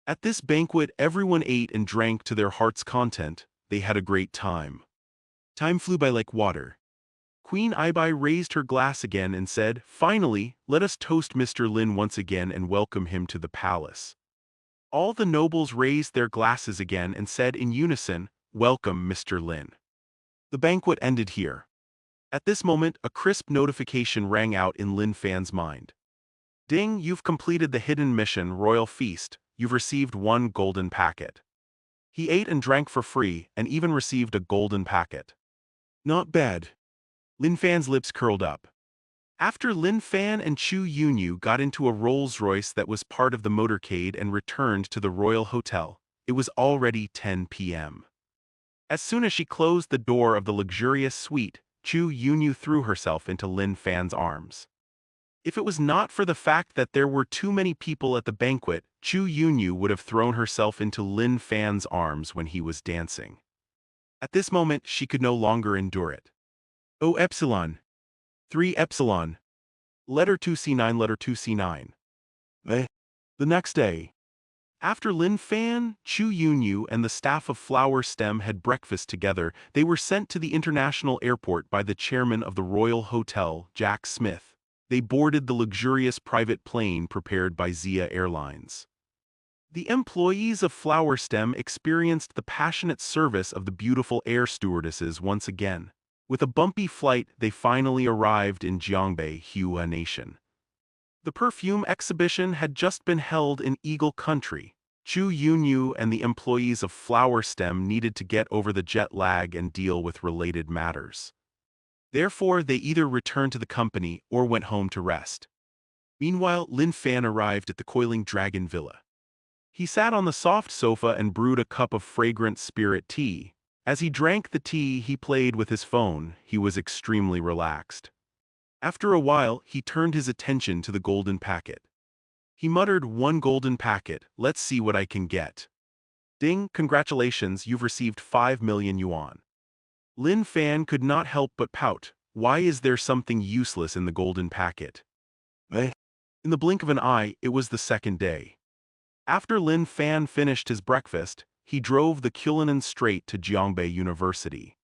At this banquet, everyone ate and drank to their heart's content. They had a great time. Time flew by like water. Queen Ibai raised her glass again and said, "Finally, let us toast Mr. Lin once again and welcome him to the palace." All the nobles raised their glasses again and said in unison, "Welcome, Mr. Lin." The banquet ended here. At this moment, a crisp notification rang out in Lin Fan's mind. "Ding, you've completed the hidden mission Royal Feast. You've received one golden packet." He ate and drank for free and even received a golden packet. Not bad. Lin Fan's lips curled up. After Lin Fan and Chu Yunyu got into a Rolls-Royce that was part of the motorcade and returned to the Royal Hotel, it was already 10 p.m. As soon as she closed the door of the luxurious suite, Chu Yunyu threw herself into Lin Fan's arms. If it was not for the fact that there were too many people at the banquet, Chu Yunyu would have thrown herself into Lin Fan's arms when he was dancing. At this moment, she could no longer endure it. Oh epsilon. 3 epsilon. Letter 2C9 letter 2C9. The next day. After Lin Fan, Chu Yunyu and the staff of Flower Stem had breakfast together, they were sent to the international airport by the chairman of the Royal Hotel, Jack Smith. They boarded the luxurious private plane prepared by Zia Airlines. The employees of Flower Stem experienced the passionate service of the beautiful air stewardesses once again. With a bumpy flight, they finally arrived in Jiangbei, Hua Nation. The perfume exhibition had just been held in Eagle Country. Chu Yunyu and the employees of Flower Stem needed to get over the jet lag and deal with related matters. Therefore, they either returned to the company or went home to rest. Meanwhile, Lin Fan arrived at the Coiling Dragon Villa. He sat on the soft sofa and brewed a cup of fragrant spirit tea. As he drank the tea, he played with his phone. He was extremely relaxed. After a while, he turned his attention to the golden packet. He muttered, "One golden packet, let's see what I can get." Ding, congratulations, you've received 5 million yuan. Lin Fan could not help but pout. Why is there something useless in the golden packet? In the blink of an eye, it was the second day. After Lin Fan finished his breakfast, he drove the Cullinan straight to Jiangbei University.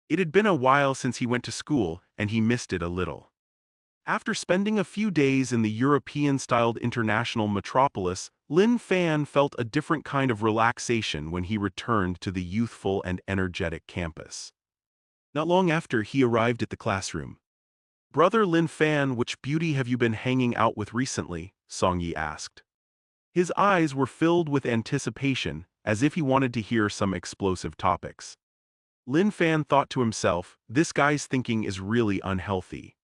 It had been a while since he went to school, and he missed it a little. After spending a few days in the European-styled international metropolis, Lin Fan felt a different kind of relaxation when he returned to the youthful and energetic campus. Not long after, he arrived at the classroom. "Brother Lin Fan, which beauty have you been hanging out with recently?" Song Yi asked. His eyes were filled with anticipation, as if he wanted to hear some explosive topics. Lin Fan thought to himself, this guy's thinking is really unhealthy.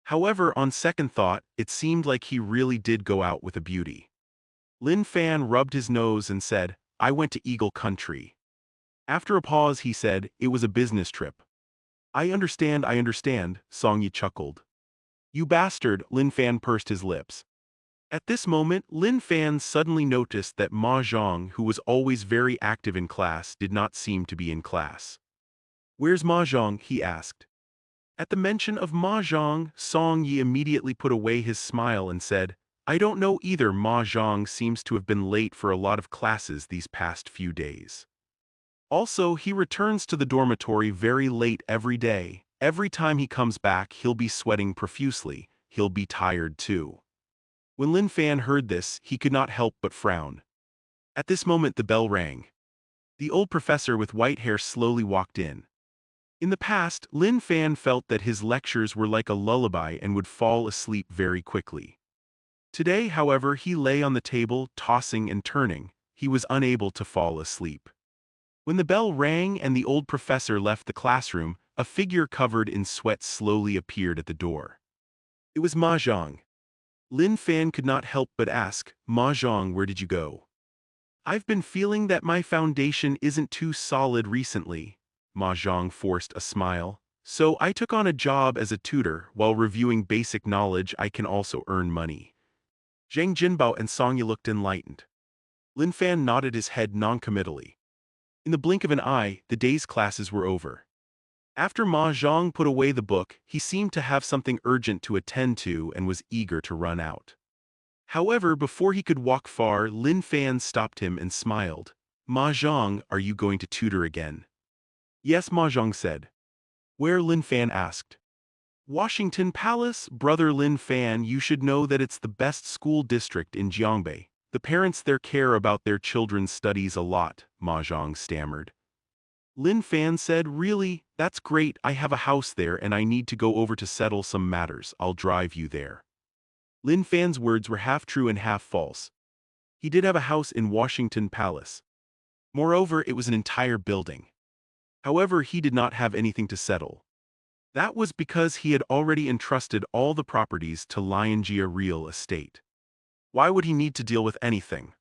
However, on second thought, it seemed like he really did go out with a beauty. Lin Fan rubbed his nose and said, "I went to Eagle Country." After a pause, he said, "It was a business trip." I understand, Song Yi chuckled. "You bastard," Lin Fan pursed his lips. At this moment, Lin Fan suddenly noticed that Ma Zhang, who was always very active in class, did not seem to be in class. "Where's Ma Zhang?" he asked. At the mention of Ma Zhang, Song Yi immediately put away his smile and said, "I don't know either. Ma Zhang seems to have been late for a lot of classes these past few days. Also, he returns to the dormitory very late every day. Every time he comes back, he'll be sweating profusely. He'll be tired too." When Lin Fan heard this, he could not help but frown. At this moment, the bell rang. The old professor with white hair slowly walked in. In the past, Lin Fan felt that his lectures were like a lullaby and would fall asleep very quickly. Today, however, he lay on the table, tossing and turning. He was unable to fall asleep. When the bell rang and the old professor left the classroom, a figure covered in sweat slowly appeared at the door. It was Ma Zhang. Lin Fan could not help but ask, "Ma Zhang, where did you go?" "I've been feeling that my foundation isn't too solid recently." Ma Zhang forced a smile. "So I took on a job as a tutor. While reviewing basic knowledge, I can also earn money." Zhang Jinbao and Song Yi looked enlightened. Lin Fan nodded his head noncommittally. In the blink of an eye, the day's classes were over. After Ma Zhang put away the book, he seemed to have something urgent to attend to and was eager to run out. However, before he could walk far, Lin Fan stopped him and smiled. "Ma Zhang, are you going to tutor again?" "Yes," Ma Zhang said. "Where?" Lin Fan asked. "Washington Palace, brother Lin Fan. You should know that it's the best school district in Jiangbei. The parents there care about their children's studies a lot," Ma Zhang stammered. Lin Fan said, "Really? That's great. I have a house there and I need to go over to settle some matters. I'll drive you there." Lin Fan's words were half true and half false. He did have a house in Washington Palace. Moreover, it was an entire building. However, he did not have anything to settle. That was because he had already entrusted all the properties to Lianjia Real Estate. Why would he need to deal with anything?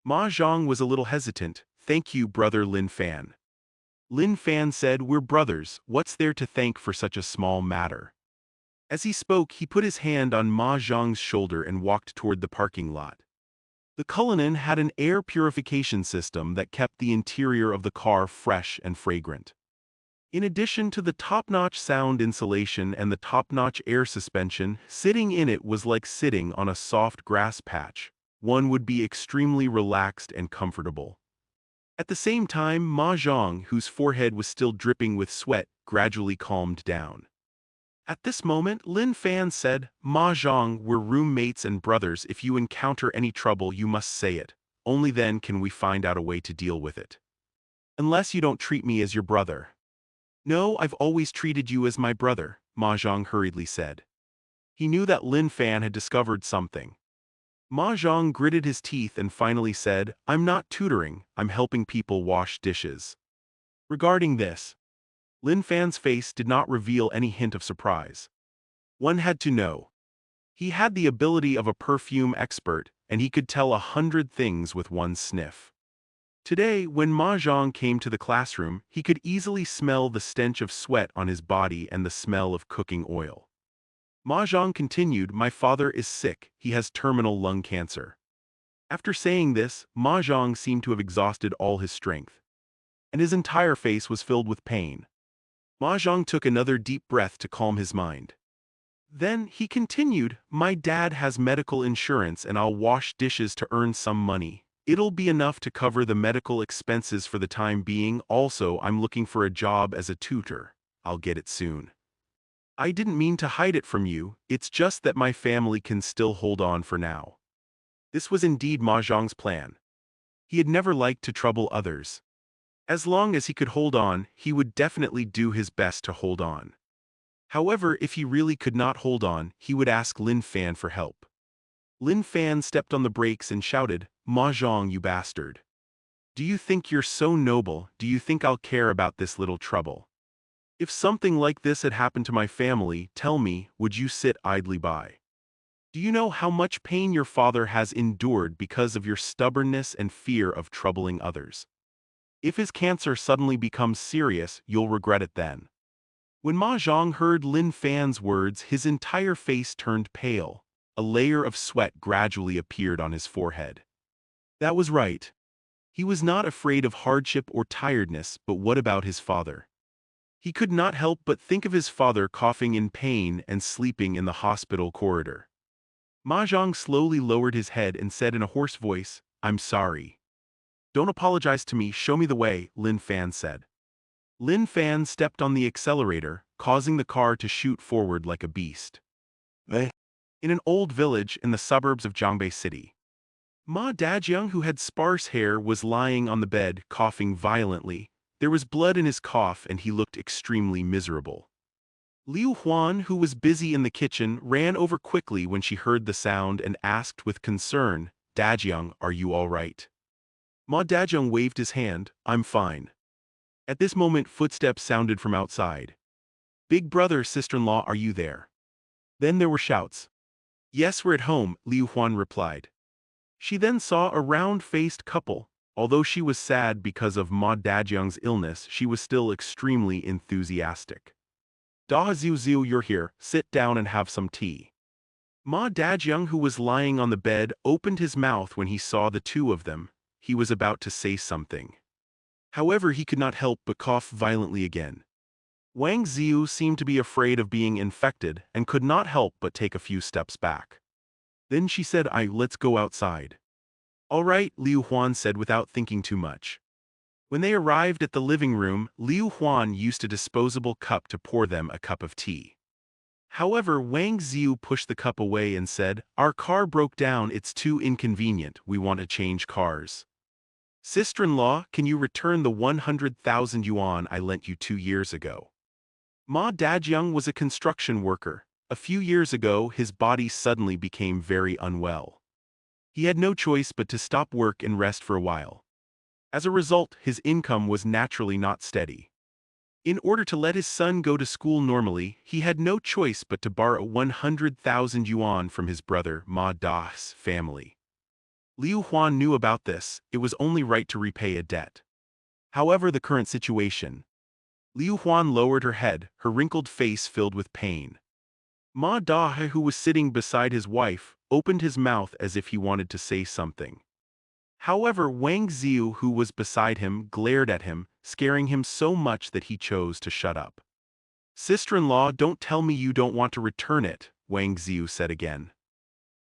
Ma Zhang was a little hesitant. "Thank you, brother Lin Fan." Lin Fan said, "We're brothers, what's there to thank for such a small matter?" As he spoke, he put his hand on Ma Zhang's shoulder and walked toward the parking lot. The Cullinan had an air purification system that kept the interior of the car fresh and fragrant. In addition to the top-notch sound insulation and the top-notch air suspension, sitting in it was like sitting on a soft grass patch. One would be extremely relaxed and comfortable. At the same time, Ma Zhang, whose forehead was still dripping with sweat, gradually calmed down. At this moment, Lin Fan said, "Ma Zhang, we're roommates and brothers. If you encounter any trouble, you must say it. Only then can we find out a way to deal with it. Unless you don't treat me as your brother." "No, I've always treated you as my brother," Ma Zhang hurriedly said. He knew that Lin Fan had discovered something. Ma Zhang gritted his teeth and finally said, "I'm not tutoring, I'm helping people wash dishes." Regarding this, Lin Fan's face did not reveal any hint of surprise. One had to know. He had the ability of a perfume expert, and he could tell 100 things with one sniff. Today, when Ma Zhang came to the classroom, he could easily smell the stench of sweat on his body and the smell of cooking oil. Ma Zhang continued, "My father is sick, he has terminal lung cancer." After saying this, Ma Zhang seemed to have exhausted all his strength, and his entire face was filled with pain. Ma Zhang took another deep breath to calm his mind. Then he continued, "My dad has medical insurance and I'll wash dishes to earn some money. It'll be enough to cover the medical expenses for the time being. Also, I'm looking for a job as a tutor. I'll get it soon. I didn't mean to hide it from you, it's just that my family can still hold on for now." This was indeed Ma Zhang's plan. He had never liked to trouble others. As long as he could hold on, he would definitely do his best to hold on. However, if he really could not hold on, he would ask Lin Fan for help. Lin Fan stepped on the brakes and shouted, "Ma Zhang, you bastard. Do you think you're so noble? Do you think I'll care about this little trouble? If something like this had happened to my family, tell me, would you sit idly by? Do you know how much pain your father has endured because of your stubbornness and fear of troubling others? If his cancer suddenly becomes serious, you'll regret it then." When Ma Zhang heard Lin Fan's words, his entire face turned pale. A layer of sweat gradually appeared on his forehead. That was right. He was not afraid of hardship or tiredness, but what about his father? He could not help but think of his father coughing in pain and sleeping in the hospital corridor. Ma Zhang slowly lowered his head and said in a hoarse voice, "I'm sorry." "Don't apologize to me, show me the way," Lin Fan said. Lin Fan stepped on the accelerator, causing the car to shoot forward like a beast. In an old village in the suburbs of Jiangbei City, Ma Dajiang, who had sparse hair, was lying on the bed, coughing violently. There was blood in his cough and he looked extremely miserable. Liu Huan, who was busy in the kitchen, ran over quickly when she heard the sound and asked with concern, "Dajiang, are you all right?" Ma Dajiang waved his hand, "I'm fine." At this moment, footsteps sounded from outside. "Big brother, sister-in-law, are you there?" Then there were shouts. "Yes, we're at home," Liu Huan replied. She then saw a round-faced couple. Although she was sad because of Ma Dajiang's illness, she was still extremely enthusiastic. "Da Ziu Ziu, you're here, sit down and have some tea." Ma Dajiang, who was lying on the bed, opened his mouth when he saw the two of them. He was about to say something. However, he could not help but cough violently again. Wang Ziu seemed to be afraid of being infected and could not help but take a few steps back. Then she said, let's go outside. All right, Liu Huan said without thinking too much. When they arrived at the living room, Liu Huan used a disposable cup to pour them a cup of tea. However, Wang Ziyu pushed the cup away and said, "Our car broke down, it's too inconvenient, we want to change cars. Sister-in-law, can you return the 100,000 yuan I lent you 2 years ago?" Ma Dajiang was a construction worker. A few years ago, his body suddenly became very unwell. He had no choice but to stop work and rest for a while. As a result, his income was naturally not steady. In order to let his son go to school normally, he had no choice but to borrow 100,000 yuan from his brother Ma Da's family. Liu Huan knew about this, it was only right to repay a debt. However, the current situation. Liu Huan lowered her head, her wrinkled face filled with pain. Ma Da, who was sitting beside his wife, opened his mouth as if he wanted to say something. However, Wang Ziyu, who was beside him, glared at him, scaring him so much that he chose to shut up. "Sister-in-law, don't tell me you don't want to return it," Wang Ziyu said again.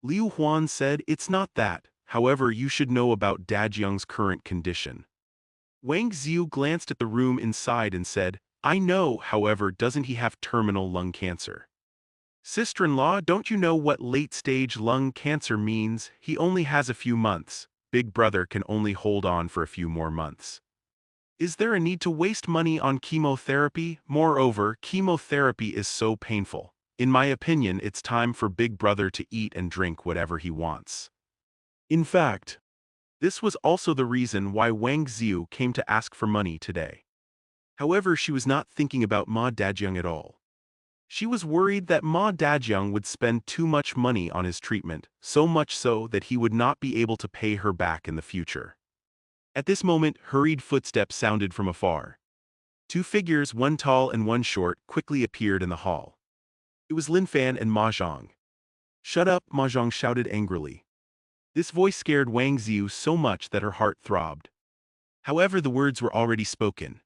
Liu Huan said, "It's not that, however you should know about Dajiang's current condition." Wang Ziyu glanced at the room inside and said, "I know, however, doesn't he have terminal lung cancer?" "Sister-in-law, don't you know what late-stage lung cancer means? He only has a few months. Big brother can only hold on for a few more months. Is there a need to waste money on chemotherapy? Moreover, chemotherapy is so painful. In my opinion, it's time for Big Brother to eat and drink whatever he wants." In fact, this was also the reason why Wang Ziyu came to ask for money today. However, she was not thinking about Ma Dajiang at all. She was worried that Ma Dajiang would spend too much money on his treatment, so much so that he would not be able to pay her back in the future. At this moment, hurried footsteps sounded from afar. Two figures, one tall and one short, quickly appeared in the hall. It was Lin Fan and Ma Zhang. "Shut up," Ma Zhang shouted angrily. This voice scared Wang Ziyu so much that her heart throbbed. However, the words were already spoken.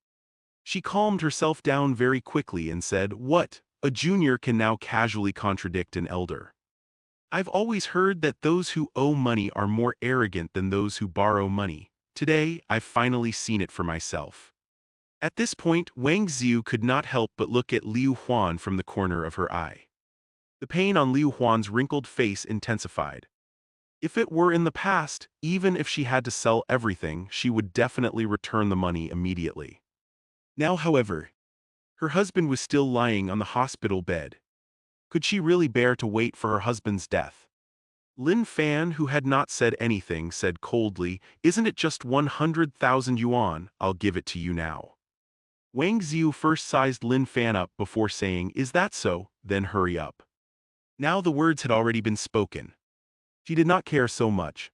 She calmed herself down very quickly and said, "What? A junior can now casually contradict an elder. I've always heard that those who owe money are more arrogant than those who borrow money. Today, I've finally seen it for myself." At this point, Wang Ziyu could not help but look at Liu Huan from the corner of her eye. The pain on Liu Huan's wrinkled face intensified. If it were in the past, even if she had to sell everything, she would definitely return the money immediately. Now, however, her husband was still lying on the hospital bed. Could she really bear to wait for her husband's death? Lin Fan, who had not said anything, said coldly, "Isn't it just 100,000 yuan? I'll give it to you now." Wang Ziyu first sized Lin Fan up before saying, "Is that so? Then hurry up." Now the words had already been spoken. She did not care so much.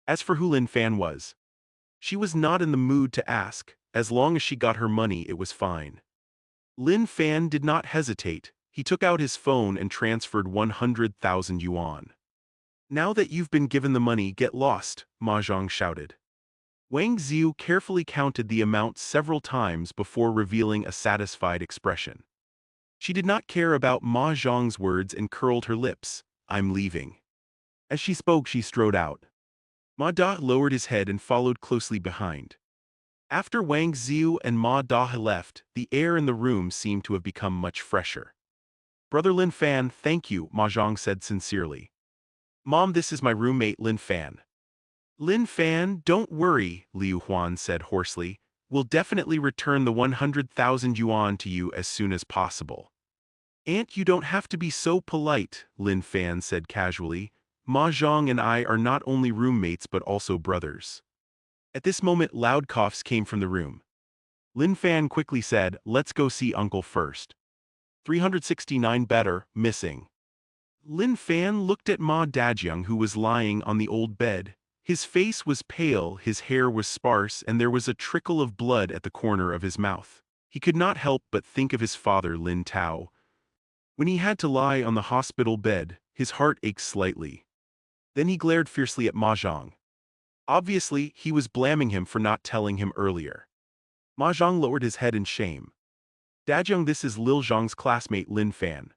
As for who Lin Fan was, she was not in the mood to ask. As long as she got her money, it was fine. Lin Fan did not hesitate. He took out his phone and transferred 100,000 yuan. "Now that you've been given the money, get lost," Ma Zhang shouted. Wang Ziyu carefully counted the amount several times before revealing a satisfied expression. She did not care about Ma Zhang's words and curled her lips. "I'm leaving." As she spoke, she strode out. Ma Da lowered his head and followed closely behind. After Wang Ziyu and Ma Da left, the air in the room seemed to have become much fresher. "Brother Lin Fan, thank you," Ma Zhang said sincerely. "Mom, this is my roommate Lin Fan." "Lin Fan, don't worry," Liu Huan said hoarsely. "We'll definitely return the 100,000 yuan to you as soon as possible." "Aunt, you don't have to be so polite," Lin Fan said casually. "Ma Zhang and I are not only roommates but also brothers." At this moment, loud coughs came from the room. Lin Fan quickly said, "Let's go see Uncle first." 369 better, missing. Lin Fan looked at Ma Dajiang, who was lying on the old bed. His face was pale, his hair was sparse, and there was a trickle of blood at the corner of his mouth. He could not help but think of his father Lin Tao. When he had to lie on the hospital bed, his heart ached slightly. Then he glared fiercely at Ma Zhang. Obviously, he was blaming him for not telling him earlier. Ma Zhang lowered his head in shame. "Dajiang, this is Lil Zhang's classmate Lin Fan."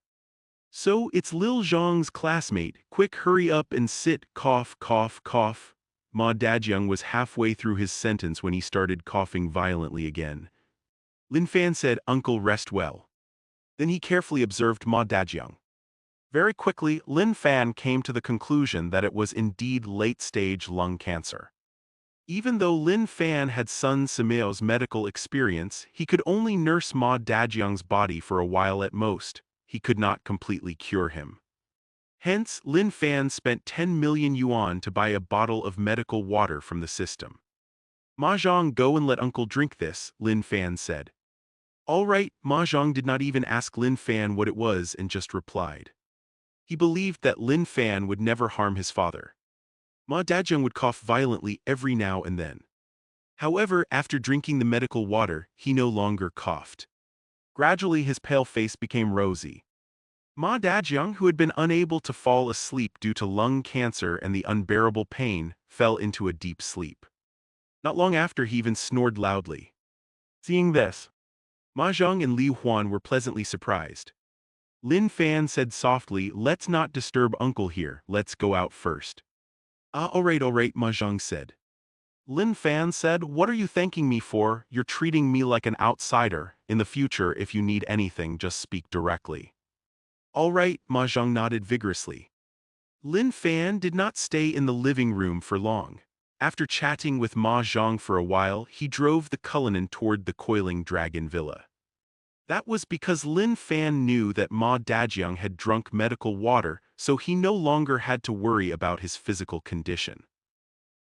So it's Lil Zhang's classmate. Quick, hurry up and sit. Cough, cough, cough. Ma Dajiang was halfway through his sentence when he started coughing violently again. Lin Fan said, "Uncle, rest well." Then he carefully observed Ma Dajiang. Very quickly, Lin Fan came to the conclusion that it was indeed late-stage lung cancer. Even though Lin Fan had Sun Simeo's medical experience, he could only nurse Ma Dajiang's body for a while at most. He could not completely cure him. Hence, Lin Fan spent 10 million yuan to buy a bottle of medical water from the system. "Mahjong, go and let uncle drink this," Lin Fan said. "All right." Mahjong did not even ask Lin Fan what it was and just replied. He believed that Lin Fan would never harm his father. Ma Dajiang would cough violently every now and then. However, after drinking the medical water, he no longer coughed. Gradually, his pale face became rosy. Ma Dajiang, who had been unable to fall asleep due to lung cancer and the unbearable pain, fell into a deep sleep. Not long after, he even snored loudly. Seeing this, Ma Zhang and Li Huan were pleasantly surprised. Lin Fan said softly, "Let's not disturb uncle here, let's go out first." "Ah, all right," Ma Zhang said. Lin Fan said, "What are you thanking me for? You're treating me like an outsider. In the future, if you need anything, just speak directly." "All right," Ma Zhang nodded vigorously. Lin Fan did not stay in the living room for long. After chatting with Ma Zhang for a while, he drove the Cullinan toward the coiling dragon villa. That was because Lin Fan knew that Ma Dajiang had drunk medical water, so he no longer had to worry about his physical condition.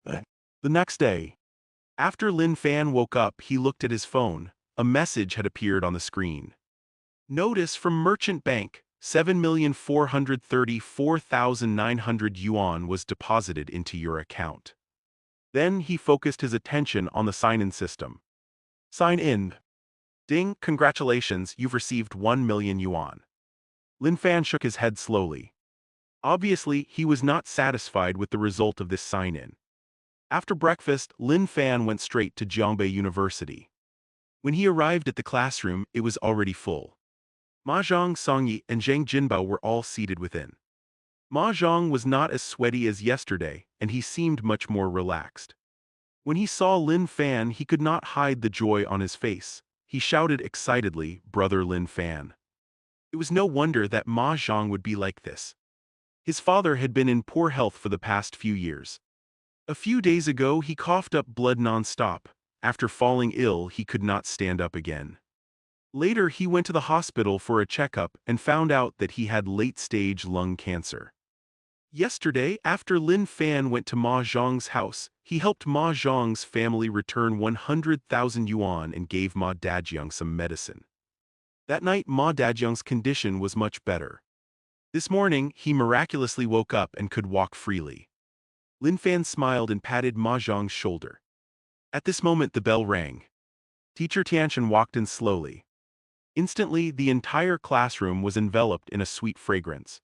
The next day, after Lin Fan woke up, he looked at his phone. A message had appeared on the screen. "Notice from Merchant Bank, 7,434,900 yuan was deposited into your account." Then he focused his attention on the sign-in system. "Sign in." "Ding, congratulations, you've received 1 million yuan." Lin Fan shook his head slowly. Obviously, he was not satisfied with the result of this sign-in. After breakfast, Lin Fan went straight to Jiangbei University. When he arrived at the classroom, it was already full. Mahjong, Songyi, and Zhang Jinbao were all seated within. Mahjong was not as sweaty as yesterday, and he seemed much more relaxed. When he saw Lin Fan, he could not hide the joy on his face. He shouted excitedly, "Brother Lin Fan." It was no wonder that Mahjong would be like this. His father had been in poor health for the past few years. A few days ago, he coughed up blood non-stop. After falling ill, he could not stand up again. Later, he went to the hospital for a checkup and found out that he had late-stage lung cancer. Yesterday, after Lin Fan went to Ma Zhang's house, he helped Ma Zhang's family return 100,000 yuan and gave Ma Dajiang some medicine. That night, Ma Dajiang's condition was much better. This morning, he miraculously woke up and could walk freely. Lin Fan smiled and patted Ma Zhang's shoulder. At this moment, the bell rang. Teacher Tianchen walked in slowly. Instantly, the entire classroom was enveloped in a sweet fragrance.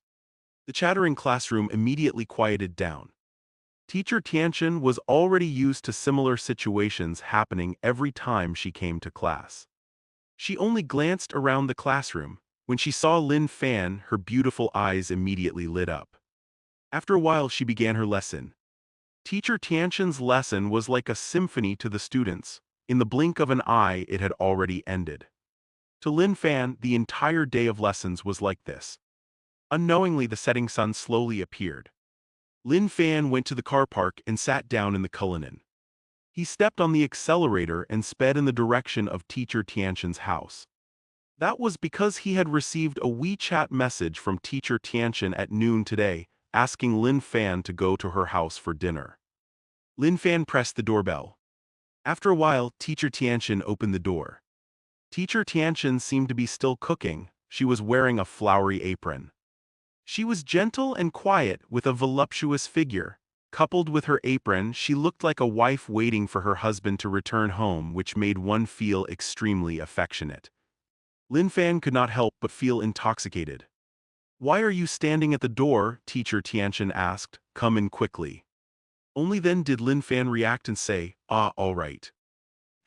The chattering classroom immediately quieted down. Teacher Tianchen was already used to similar situations happening every time she came to class. She only glanced around the classroom. When she saw Lin Fan, her beautiful eyes immediately lit up. After a while, she began her lesson. Teacher Tianchen's lesson was like a symphony to the students. In the blink of an eye, it had already ended. To Lin Fan, the entire day of lessons was like this. Unknowingly, the setting sun slowly appeared. Lin Fan went to the car park and sat down in the Cullinan. He stepped on the accelerator and sped in the direction of Teacher Tianchen's house. That was because he had received a WeChat message from Teacher Tianchen at noon today, asking Lin Fan to go to her house for dinner. Lin Fan pressed the doorbell. After a while, Teacher Tianchen opened the door. Teacher Tianchen seemed to be still cooking. She was wearing a flowery apron. She was gentle and quiet, with a voluptuous figure. Coupled with her apron, she looked like a wife waiting for her husband to return home, which made one feel extremely affectionate. Lin Fan could not help but feel intoxicated. "Why are you standing at the door?" Teacher Tianchen asked. "Come in quickly." Only then did Lin Fan react and say, "Ah, all right."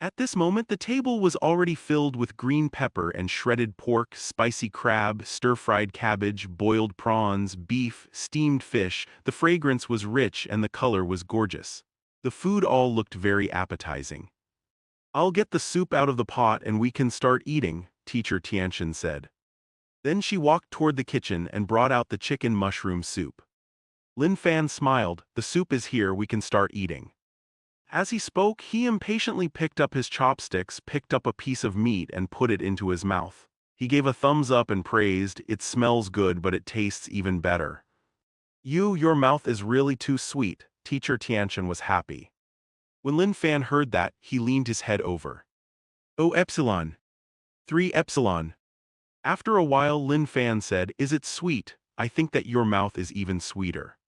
At this moment, the table was already filled with green pepper and shredded pork, spicy crab, stir-fried cabbage, boiled prawns, beef, steamed fish. The fragrance was rich and the color was gorgeous. The food all looked very appetizing. "I'll get the soup out of the pot and we can start eating," Teacher Tianchen said. Then she walked toward the kitchen and brought out the chicken mushroom soup. Lin Fan smiled. "The soup is here, we can start eating." As he spoke, he impatiently picked up his chopsticks, picked up a piece of meat and put it into his mouth. He gave a thumbs up and praised, "It smells good but it tastes even better." Your mouth is really too sweet." Teacher Tianchen was happy. When Lin Fan heard that, he leaned his head over. "Oh epsilon. 3 epsilon." After a while Lin Fan said, "Is it sweet? I think that your mouth is even sweeter."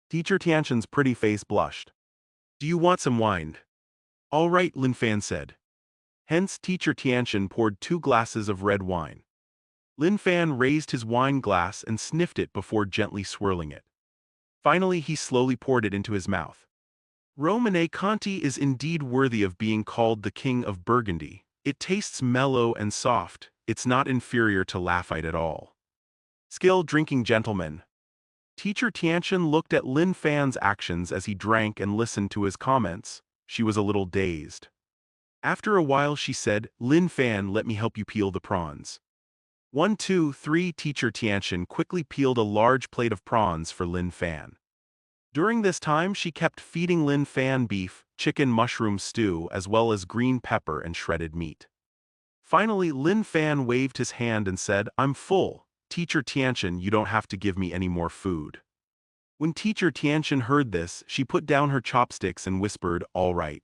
Teacher Tianchen's pretty face blushed. "Do you want some wine?" "All right," Lin Fan said. Hence Teacher Tianchen poured 2 glasses of red wine. Lin Fan raised his wine glass and sniffed it before gently swirling it. Finally he slowly poured it into his mouth. "Romane Conti is indeed worthy of being called the King of Burgundy. It tastes mellow and soft. It's not inferior to Lafite at all." Skilled drinking gentleman. Teacher Tianchen looked at Lin Fan's actions as he drank and listened to his comments. She was a little dazed. After a while she said, "Lin Fan, let me help you peel the prawns." 1, 2, 3. Teacher Tianchen quickly peeled a large plate of prawns for Lin Fan. During this time she kept feeding Lin Fan beef, chicken mushroom stew as well as green pepper and shredded meat. Finally Lin Fan waved his hand and said, "I'm full. Teacher Tianchen, you don't have to give me any more food." When Teacher Tianchen heard this, she put down her chopsticks and whispered, "All right."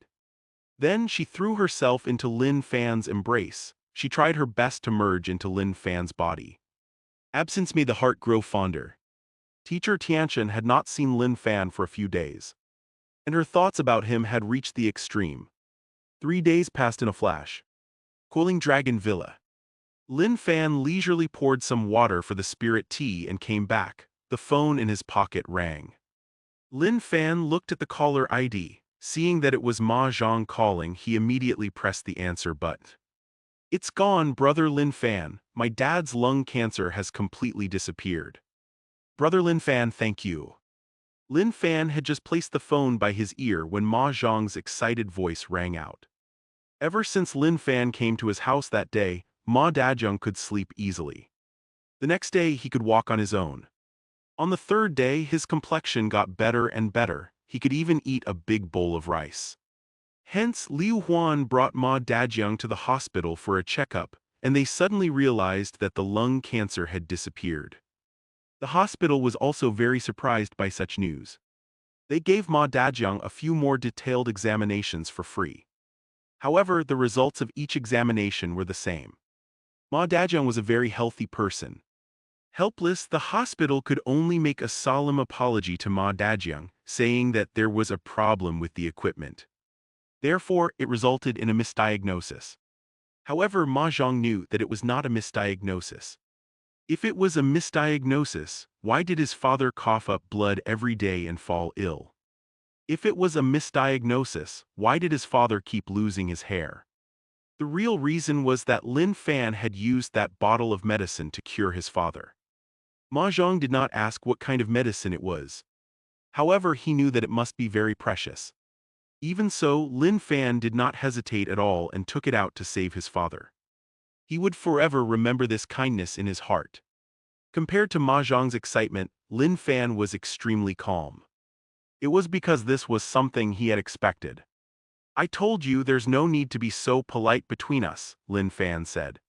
Then she threw herself into Lin Fan's embrace. She tried her best to merge into Lin Fan's body. Absence made the heart grow fonder. Teacher Tianchen had not seen Lin Fan for a few days, and her thoughts about him had reached the extreme. 3 days passed in a flash. Cooling Dragon Villa. Lin Fan leisurely poured some water for the spirit tea and came back. The phone in his pocket rang. Lin Fan looked at the caller ID. Seeing that it was Ma Zhang calling, he immediately pressed the answer button. "It's gone, Brother Lin Fan. My dad's lung cancer has completely disappeared." "Brother Lin Fan, thank you." Lin Fan had just placed the phone by his ear when Ma Zhang's excited voice rang out. Ever since Lin Fan came to his house that day, Ma Dajun could sleep easily. The next day he could walk on his own. On the 3rd day his complexion got better and better. He could even eat a big bowl of rice. Hence Liu Huan brought Ma Dajun to the hospital for a checkup, and they suddenly realized that the lung cancer had disappeared. The hospital was also very surprised by such news. They gave Ma Dajun a few more detailed examinations for free. However, the results of each examination were the same. Ma Dajun was a very healthy person. Helpless, the hospital could only make a solemn apology to Ma Dajun, saying that there was a problem with the equipment. Therefore, it resulted in a misdiagnosis. However, Ma Zhang knew that it was not a misdiagnosis. If it was a misdiagnosis, why did his father cough up blood every day and fall ill? If it was a misdiagnosis, why did his father keep losing his hair? The real reason was that Lin Fan had used that bottle of medicine to cure his father. Ma Zhang did not ask what kind of medicine it was. However, he knew that it must be very precious. Even so, Lin Fan did not hesitate at all and took it out to save his father. He would forever remember this kindness in his heart. Compared to Ma Zhang's excitement, Lin Fan was extremely calm. It was because this was something he had expected. "I told you there's no need to be so polite between us," Lin Fan said.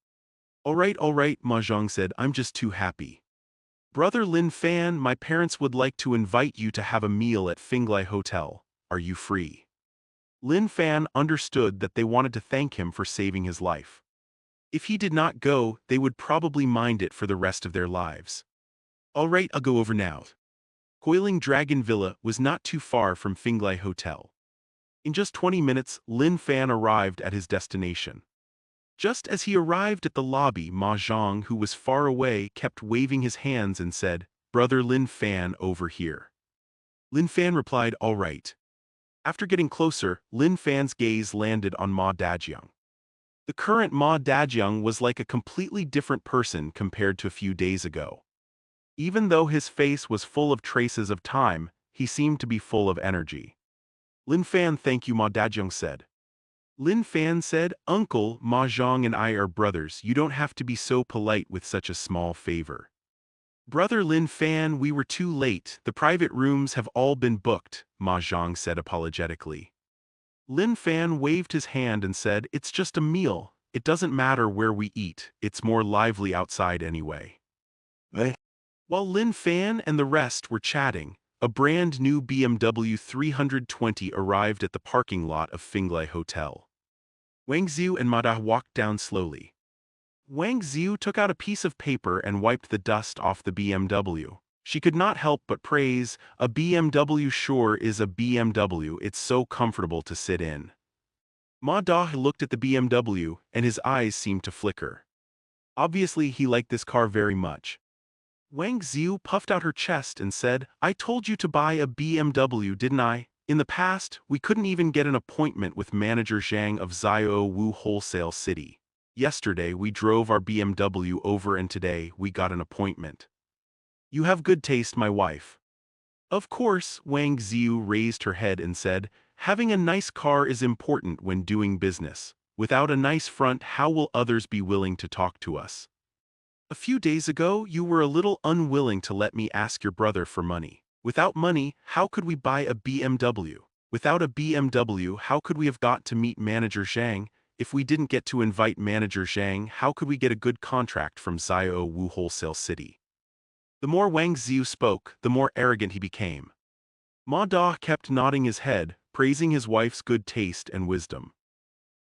All right, Ma Zhang said, "I'm just too happy." "Brother Lin Fan, my parents would like to invite you to have a meal at Finglai Hotel. Are you free?" Lin Fan understood that they wanted to thank him for saving his life. If he did not go, they would probably mind it for the rest of their lives. "All right, I'll go over now." Coiling Dragon Villa was not too far from Finglai Hotel. In just 20 minutes, Lin Fan arrived at his destination. Just as he arrived at the lobby, Ma Zhang, who was far away, kept waving his hands and said, "Brother Lin Fan, over here." Lin Fan replied, "All right." After getting closer, Lin Fan's gaze landed on Ma Dajiang. The current Ma Dajiang was like a completely different person compared to a few days ago. Even though his face was full of traces of time, he seemed to be full of energy. Lin Fan, thank you, Ma Dajiang said. Lin Fan said, Uncle, Ma Zhang and I are brothers, you don't have to be so polite with such a small favor. Brother Lin Fan, we were too late, the private rooms have all been booked, Ma Zhang said apologetically. Lin Fan waved his hand and said, it's just a meal, it doesn't matter where we eat, it's more lively outside anyway. Eh? While Lin Fan and the rest were chatting, a brand new BMW 320 arrived at the parking lot of Finglai Hotel. Wang Xiu and Ma Da walked down slowly. Wang Xiu took out a piece of paper and wiped the dust off the BMW. She could not help but praise, a BMW sure is a BMW, it's so comfortable to sit in. Ma Da looked at the BMW, and his eyes seemed to flicker. Obviously he liked this car very much. Wang Xiu puffed out her chest and said, I told you to buy a BMW, didn't I? In the past, we couldn't even get an appointment with Manager Zhang of Xiao Wu Wholesale City. Yesterday we drove our BMW over and today we got an appointment. You have good taste, my wife. Of course, Wang Xiu raised her head and said, having a nice car is important when doing business. Without a nice front, how will others be willing to talk to us? A few days ago, you were a little unwilling to let me ask your brother for money. Without money, how could we buy a BMW? Without a BMW, how could we have got to meet Manager Zhang? If we didn't get to invite Manager Zhang, how could we get a good contract from Xiao Wu Wholesale City? The more Wang Xiu spoke, the more arrogant he became. Ma Da kept nodding his head, praising his wife's good taste and wisdom.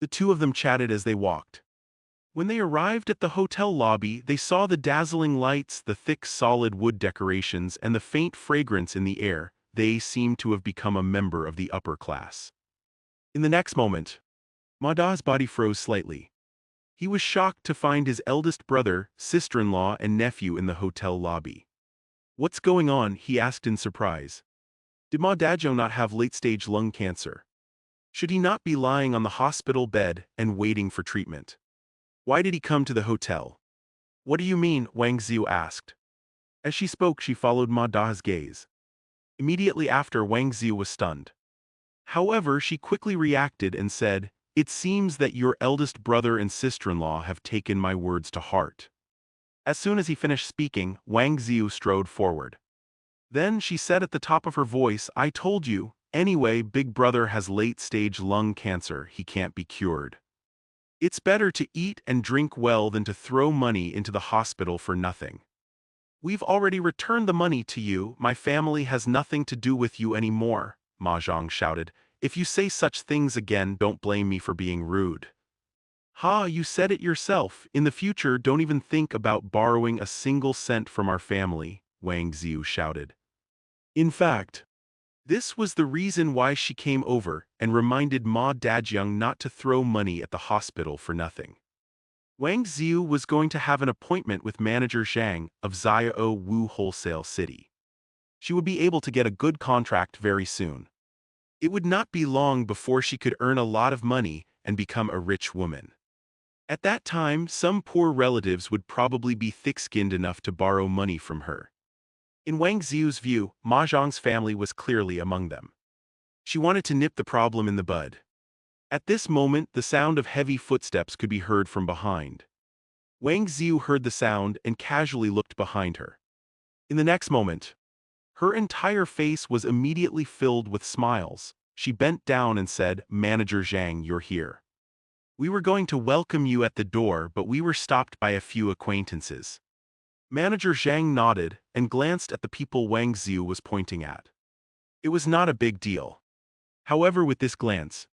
The two of them chatted as they walked. When they arrived at the hotel lobby, they saw the dazzling lights, the thick solid wood decorations, and the faint fragrance in the air. They seemed to have become a member of the upper class. In the next moment, Ma Da's body froze slightly. He was shocked to find his eldest brother, sister-in-law, and nephew in the hotel lobby. What's going on? He asked in surprise. Did Ma Dajiang not have late-stage lung cancer? Should he not be lying on the hospital bed and waiting for treatment? Why did he come to the hotel? What do you mean? Wang Xiu asked. As she spoke, she followed Ma Da's gaze. Immediately after, Wang Xiu was stunned. However, she quickly reacted and said, it seems that your eldest brother and sister-in-law have taken my words to heart. As soon as he finished speaking, Wang Xiu strode forward. Then she said at the top of her voice, I told you, anyway, big brother has late-stage lung cancer, he can't be cured. It's better to eat and drink well than to throw money into the hospital for nothing. We've already returned the money to you, my family has nothing to do with you anymore, Ma Zhang shouted. If you say such things again, don't blame me for being rude. Ha, you said it yourself, in the future don't even think about borrowing a single cent from our family, Wang Xiu shouted. In fact, this was the reason why she came over and reminded Ma Dajiang not to throw money at the hospital for nothing. Wang Xiu was going to have an appointment with Manager Zhang of Xiao Wu Wholesale City. She would be able to get a good contract very soon. It would not be long before she could earn a lot of money and become a rich woman. At that time, some poor relatives would probably be thick-skinned enough to borrow money from her. In Wang Xiu's view, Ma Zhang's family was clearly among them. She wanted to nip the problem in the bud. At this moment, the sound of heavy footsteps could be heard from behind. Wang Xiu heard the sound and casually looked behind her. In the next moment, her entire face was immediately filled with smiles. She bent down and said, Manager Zhang, you're here. We were going to welcome you at the door, but we were stopped by a few acquaintances. Manager Zhang nodded and glanced at the people Wang Xiu was pointing at. It was not a big deal. However, with this glance,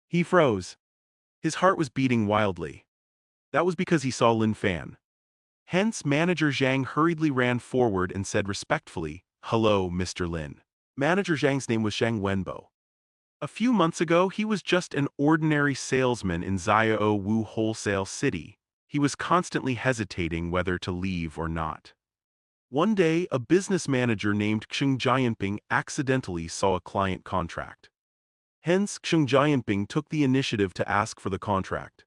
he froze. His heart was beating wildly. That was because he saw Lin Fan. Hence, Manager Zhang hurriedly ran forward and said respectfully, Hello, Mr. Lin. Manager Zhang's name was Zhang Wenbo. A few months ago, he was just an ordinary salesman in Xiao Wu Wholesale City. He was constantly hesitating whether to leave or not. One day, a business manager named Xing Jianping accidentally saw a client contract. Hence, Xing Jianping took the initiative to ask for the contract.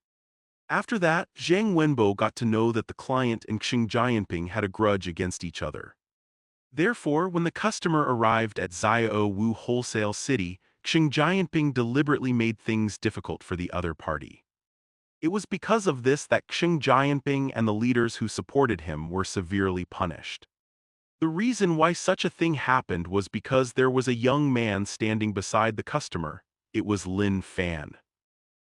After that, Zhang Wenbo got to know that the client and Xing Jianping had a grudge against each other. Therefore, when the customer arrived at Xiao Wu Wholesale City, Xing Jianping deliberately made things difficult for the other party. It was because of this that Xing Jianping and the leaders who supported him were severely punished. The reason why such a thing happened was because there was a young man standing beside the customer. It was Lin Fan.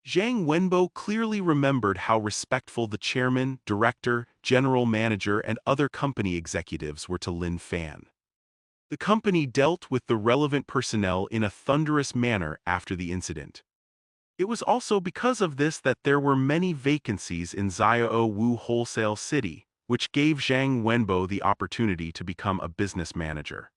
Zhang Wenbo clearly remembered how respectful the chairman, director, general manager, and other company executives were to Lin Fan. The company dealt with the relevant personnel in a thunderous manner after the incident. It was also because of this that there were many vacancies in Xiao Wu Wholesale City, which gave Zhang Wenbo the opportunity to become a business manager.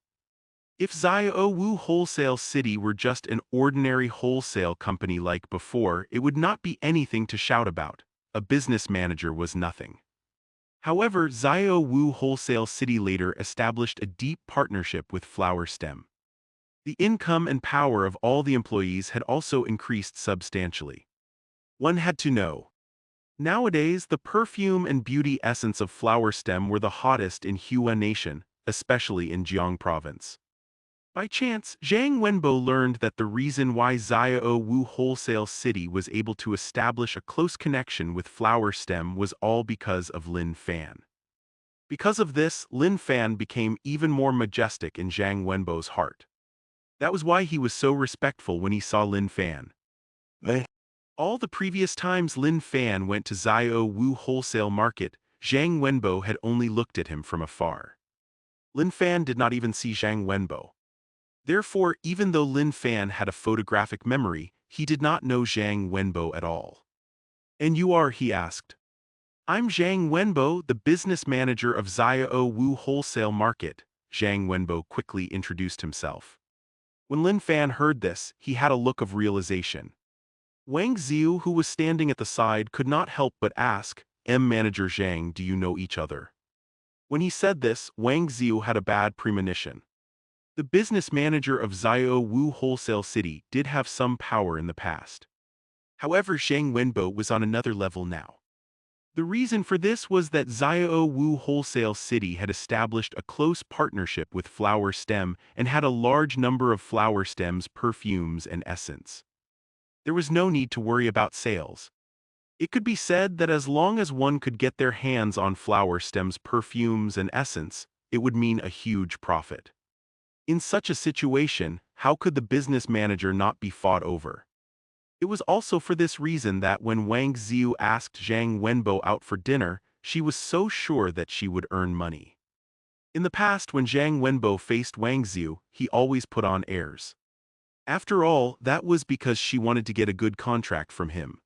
If Xiao Wu Wholesale City were just an ordinary wholesale company like before, it would not be anything to shout about. A business manager was nothing. However, Xiao Wu Wholesale City later established a deep partnership with Flower Stem. The income and power of all the employees had also increased substantially. One had to know. Nowadays, the perfume and beauty essence of Flower Stem were the hottest in Hua Nation, especially in Jiang Province. By chance, Zhang Wenbo learned that the reason why Xiao Wu Wholesale City was able to establish a close connection with Flower Stem was all because of Lin Fan. Because of this, Lin Fan became even more majestic in Zhang Wenbo's heart. That was why he was so respectful when he saw Lin Fan. All the previous times Lin Fan went to Xiao Wu Wholesale Market, Zhang Wenbo had only looked at him from afar. Lin Fan did not even see Zhang Wenbo. Therefore, even though Lin Fan had a photographic memory, he did not know Zhang Wenbo at all. "And you are?" he asked. "I'm Zhang Wenbo, the business manager of Xiao Wu Wholesale Market," Zhang Wenbo quickly introduced himself. When Lin Fan heard this, he had a look of realization. Wang Ziu, who was standing at the side, could not help but ask, Manager Zhang, do you know each other?" When he said this, Wang Ziu had a bad premonition. The business manager of Xiao Wu Wholesale City did have some power in the past. However, Zhang Wenbo was on another level now. The reason for this was that Xiao Wu Wholesale City had established a close partnership with Flower Stem and had a large number of Flower Stem's perfumes and essence. There was no need to worry about sales. It could be said that as long as one could get their hands on Flower Stem's perfumes and essence, it would mean a huge profit. In such a situation, how could the business manager not be fought over? It was also for this reason that when Wang Ziu asked Zhang Wenbo out for dinner, she was so sure that she would earn money. In the past, when Zhang Wenbo faced Wang Ziu, he always put on airs. After all, that was because she wanted to get a good contract from him.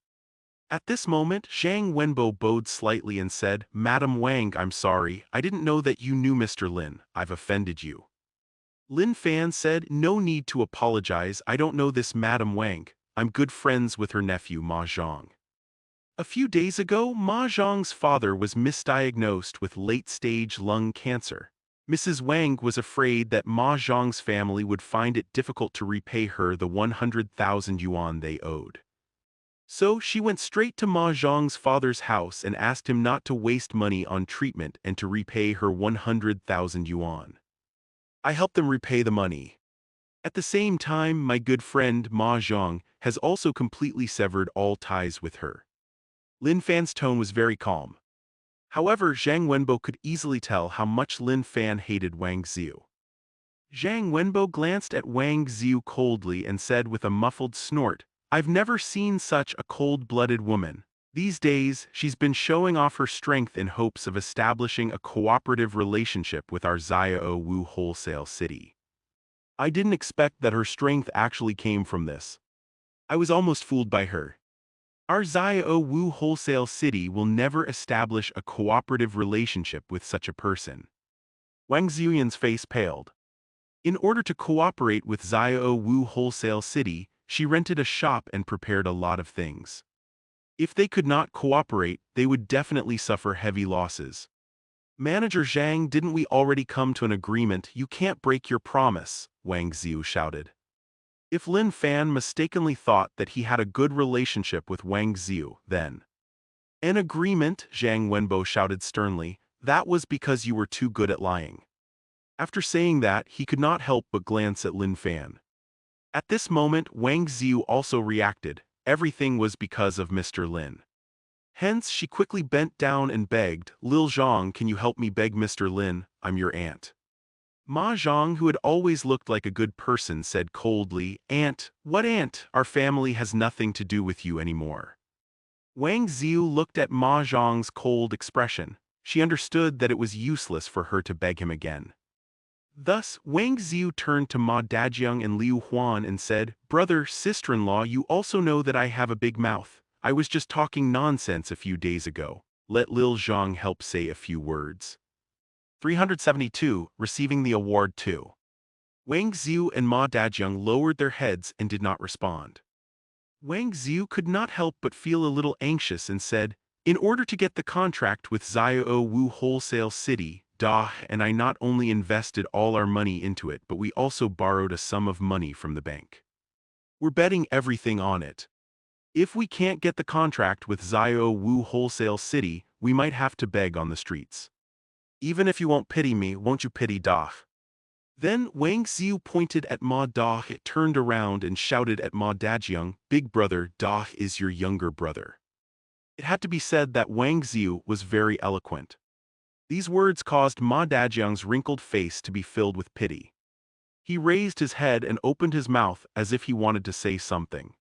At this moment, Zhang Wenbo bowed slightly and said, "Madam Wang, I'm sorry, I didn't know that you knew Mr. Lin. I've offended you." Lin Fan said, "No need to apologize, I don't know this Madam Wang. I'm good friends with her nephew Ma Zhang." A few days ago, Ma Zhang's father was misdiagnosed with late-stage lung cancer. Mrs. Wang was afraid that Ma Zhang's family would find it difficult to repay her the 100,000 yuan they owed. So she went straight to Ma Zhang's father's house and asked him not to waste money on treatment and to repay her 100,000 yuan. I helped them repay the money. At the same time, my good friend Ma Zhang has also completely severed all ties with her. Lin Fan's tone was very calm. However, Zhang Wenbo could easily tell how much Lin Fan hated Wang Ziu. Zhang Wenbo glanced at Wang Ziu coldly and said with a muffled snort, "I've never seen such a cold-blooded woman. These days, she's been showing off her strength in hopes of establishing a cooperative relationship with our Xiao Wu Wholesale City. I didn't expect that her strength actually came from this. I was almost fooled by her. Our Xiao Wu Wholesale City will never establish a cooperative relationship with such a person." Wang Ziuyan's face paled. In order to cooperate with Xiao Wu Wholesale City, she rented a shop and prepared a lot of things. If they could not cooperate, they would definitely suffer heavy losses. "Manager Zhang, didn't we already come to an agreement? You can't break your promise," Wang Ziu shouted. If Lin Fan mistakenly thought that he had a good relationship with Wang Ziyu, then an agreement, Zhang Wenbo shouted sternly, that was because you were too good at lying. After saying that, he could not help but glance at Lin Fan. At this moment, Wang Ziyu also reacted. Everything was because of Mr. Lin. Hence, she quickly bent down and begged, Lil Zhang, can you help me beg Mr. Lin? I'm your aunt. Ma Zhang, who had always looked like a good person, said coldly, Aunt, what aunt? Our family has nothing to do with you anymore. Wang Ziyu looked at Ma Zhang's cold expression. She understood that it was useless for her to beg him again. Thus, Wang Ziyu turned to Ma Dajiang and Liu Huan and said, Brother, sister-in-law, you also know that I have a big mouth. I was just talking nonsense a few days ago. Let Lil Zhang help say a few words. 372, receiving the award too. Wang Ziyu and Ma Dajiang lowered their heads and did not respond. Wang Ziyu could not help but feel a little anxious and said, in order to get the contract with Xiao Wu Wholesale City, Da and I not only invested all our money into it, but we also borrowed a sum of money from the bank. We're betting everything on it. If we can't get the contract with Xiao Wu Wholesale City, we might have to beg on the streets. Even if you won't pity me, won't you pity Da? Then Wang Ziyu pointed at Ma Da, turned around and shouted at Ma Dajiang, Big brother, Da is your younger brother. It had to be said that Wang Ziyu was very eloquent. These words caused Ma Dajiang's wrinkled face to be filled with pity. He raised his head and opened his mouth as if he wanted to say something.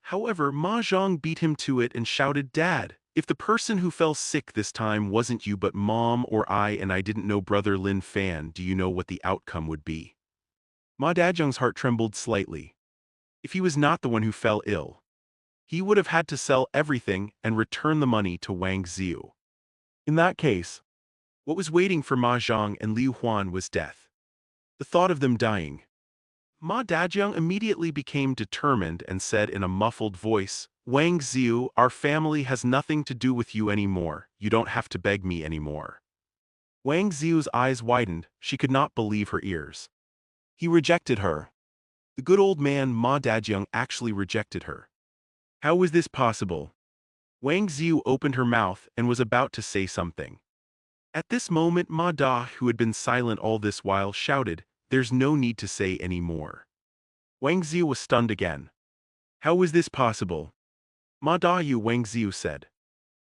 However, Ma Zhang beat him to it and shouted, Dad, if the person who fell sick this time wasn't you but Mom or I and I didn't know Brother Lin Fan, do you know what the outcome would be? Ma Dajiang's heart trembled slightly. If he was not the one who fell ill, he would have had to sell everything and return the money to Wang Ziyu. In that case, what was waiting for Ma Zhang and Liu Huan was death. The thought of them dying. Ma Dajiang immediately became determined and said in a muffled voice, Wang Ziyu, our family has nothing to do with you anymore. You don't have to beg me anymore. Wang Ziyu's eyes widened. She could not believe her ears. He rejected her. The good old man Ma Dajiang actually rejected her. How was this possible? Wang Ziyu opened her mouth and was about to say something. At this moment Ma Da, who had been silent all this while, shouted, There's no need to say any more. Wang Ziyu was stunned again. How was this possible? Ma Da, Wang Ziyu said.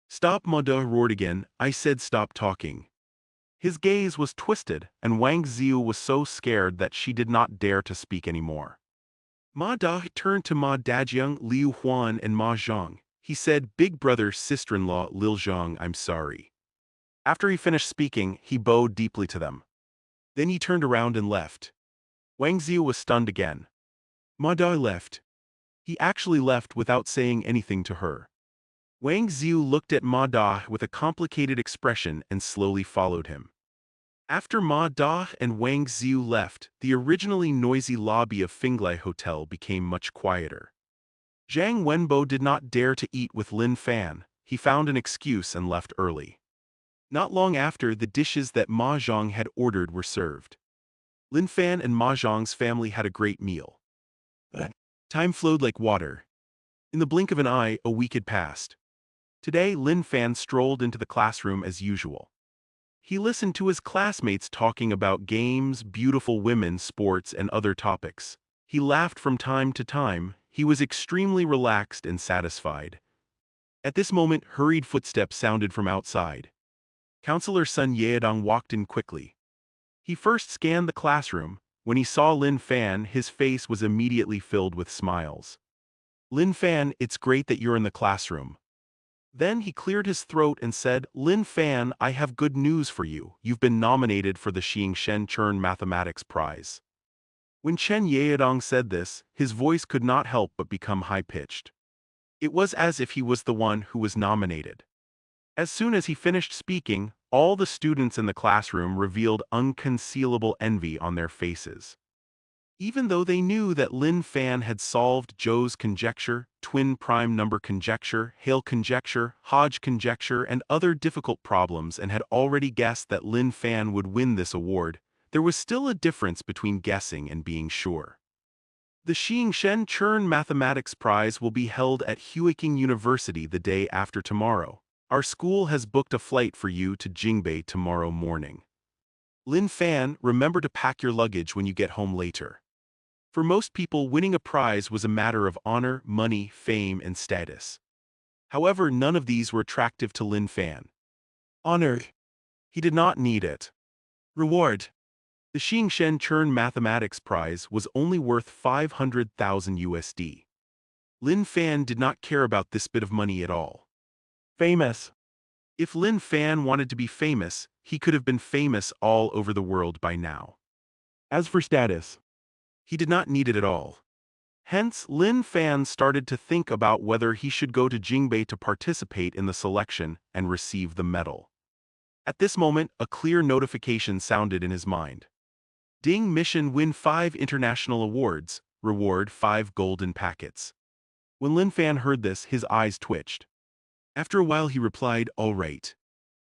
Stop, Ma Da roared again, I said stop talking. His gaze was twisted, and Wang Ziyu was so scared that she did not dare to speak anymore. Ma Da turned to Ma Dajiang, Liu Huan and Ma Zhang. He said, Big brother, sister-in-law, Lil Zhang, I'm sorry. After he finished speaking, he bowed deeply to them. Then he turned around and left. Wang Ziyu was stunned again. Ma Da left. He actually left without saying anything to her. Wang Ziyu looked at Ma Da with a complicated expression and slowly followed him. After Ma Da and Wang Ziyu left, the originally noisy lobby of Finglai Hotel became much quieter. Zhang Wenbo did not dare to eat with Lin Fan. He found an excuse and left early. Not long after, the dishes that Ma Zhang had ordered were served. Lin Fan and Ma Zhang's family had a great meal. Time flowed like water. In the blink of an eye, a week had passed. Today, Lin Fan strolled into the classroom as usual. He listened to his classmates talking about games, beautiful women, sports, and other topics. He laughed from time to time. He was extremely relaxed and satisfied. At this moment, hurried footsteps sounded from outside. Counselor Sun Yaedong walked in quickly. He first scanned the classroom. When he saw Lin Fan, his face was immediately filled with smiles. Lin Fan, it's great that you're in the classroom. Then he cleared his throat and said, Lin Fan, I have good news for you. You've been nominated for the Xing Chern Mathematics Prize. When Chen Yaedong said this, his voice could not help but become high-pitched. It was as if he was the one who was nominated. As soon as he finished speaking, all the students in the classroom revealed unconcealable envy on their faces. Even though they knew that Lin Fan had solved Zhou's conjecture, twin prime number conjecture, Hale conjecture, Hodge conjecture, and other difficult problems and had already guessed that Lin Fan would win this award, there was still a difference between guessing and being sure. The Xing Chern Mathematics Prize will be held at Huiking University the day after tomorrow. Our school has booked a flight for you to Jingbei tomorrow morning. Lin Fan, remember to pack your luggage when you get home later. For most people, winning a prize was a matter of honor, money, fame, and status. However, none of these were attractive to Lin Fan. Honor. He did not need it. Reward. The Xing Chern Mathematics Prize was only worth 500,000 USD. Lin Fan did not care about this bit of money at all. Famous. If Lin Fan wanted to be famous, he could have been famous all over the world by now. As for status, he did not need it at all. Hence, Lin Fan started to think about whether he should go to Jingbei to participate in the selection and receive the medal. At this moment, a clear notification sounded in his mind. Ding, mission, win 5 international awards, reward 5 golden packets. When Lin Fan heard this, his eyes twitched. After a while he replied, all right.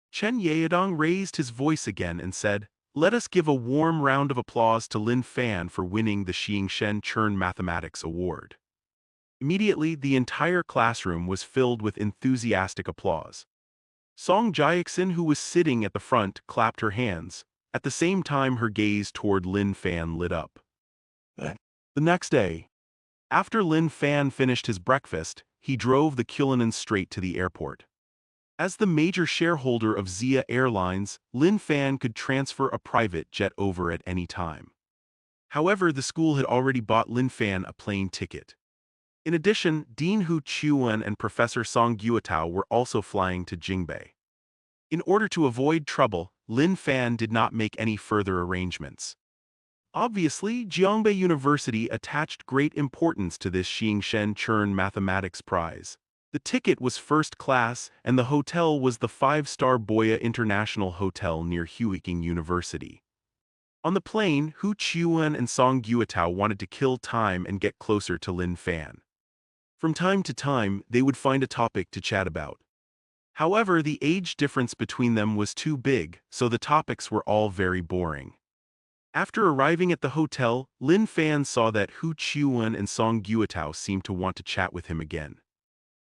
Chen Yaodong raised his voice again and said, let us give a warm round of applause to Lin Fan for winning the Xing Chern Mathematics Award. Immediately, the entire classroom was filled with enthusiastic applause. Song Jiaxin, who was sitting at the front, clapped her hands. At the same time, her gaze toward Lin Fan lit up. The next day, after Lin Fan finished his breakfast, he drove the Cullinan straight to the airport. As the major shareholder of Zia Airlines, Lin Fan could transfer a private jet over at any time. However, the school had already bought Lin Fan a plane ticket. In addition, Dean Hu Chuan and Professor Song Guotao were also flying to Jingbei. In order to avoid trouble, Lin Fan did not make any further arrangements. Obviously, Jingbei University attached great importance to this Xing Chern Mathematics Prize. The ticket was first class, and the hotel was the 5-star Boya International Hotel near Huiking University. On the plane, Hu Chuan and Song Guotao wanted to kill time and get closer to Lin Fan. From time to time, they would find a topic to chat about. However, the age difference between them was too big, so the topics were all very boring. After arriving at the hotel, Lin Fan saw that Hu Chuan and Song Guotao seemed to want to chat with him again.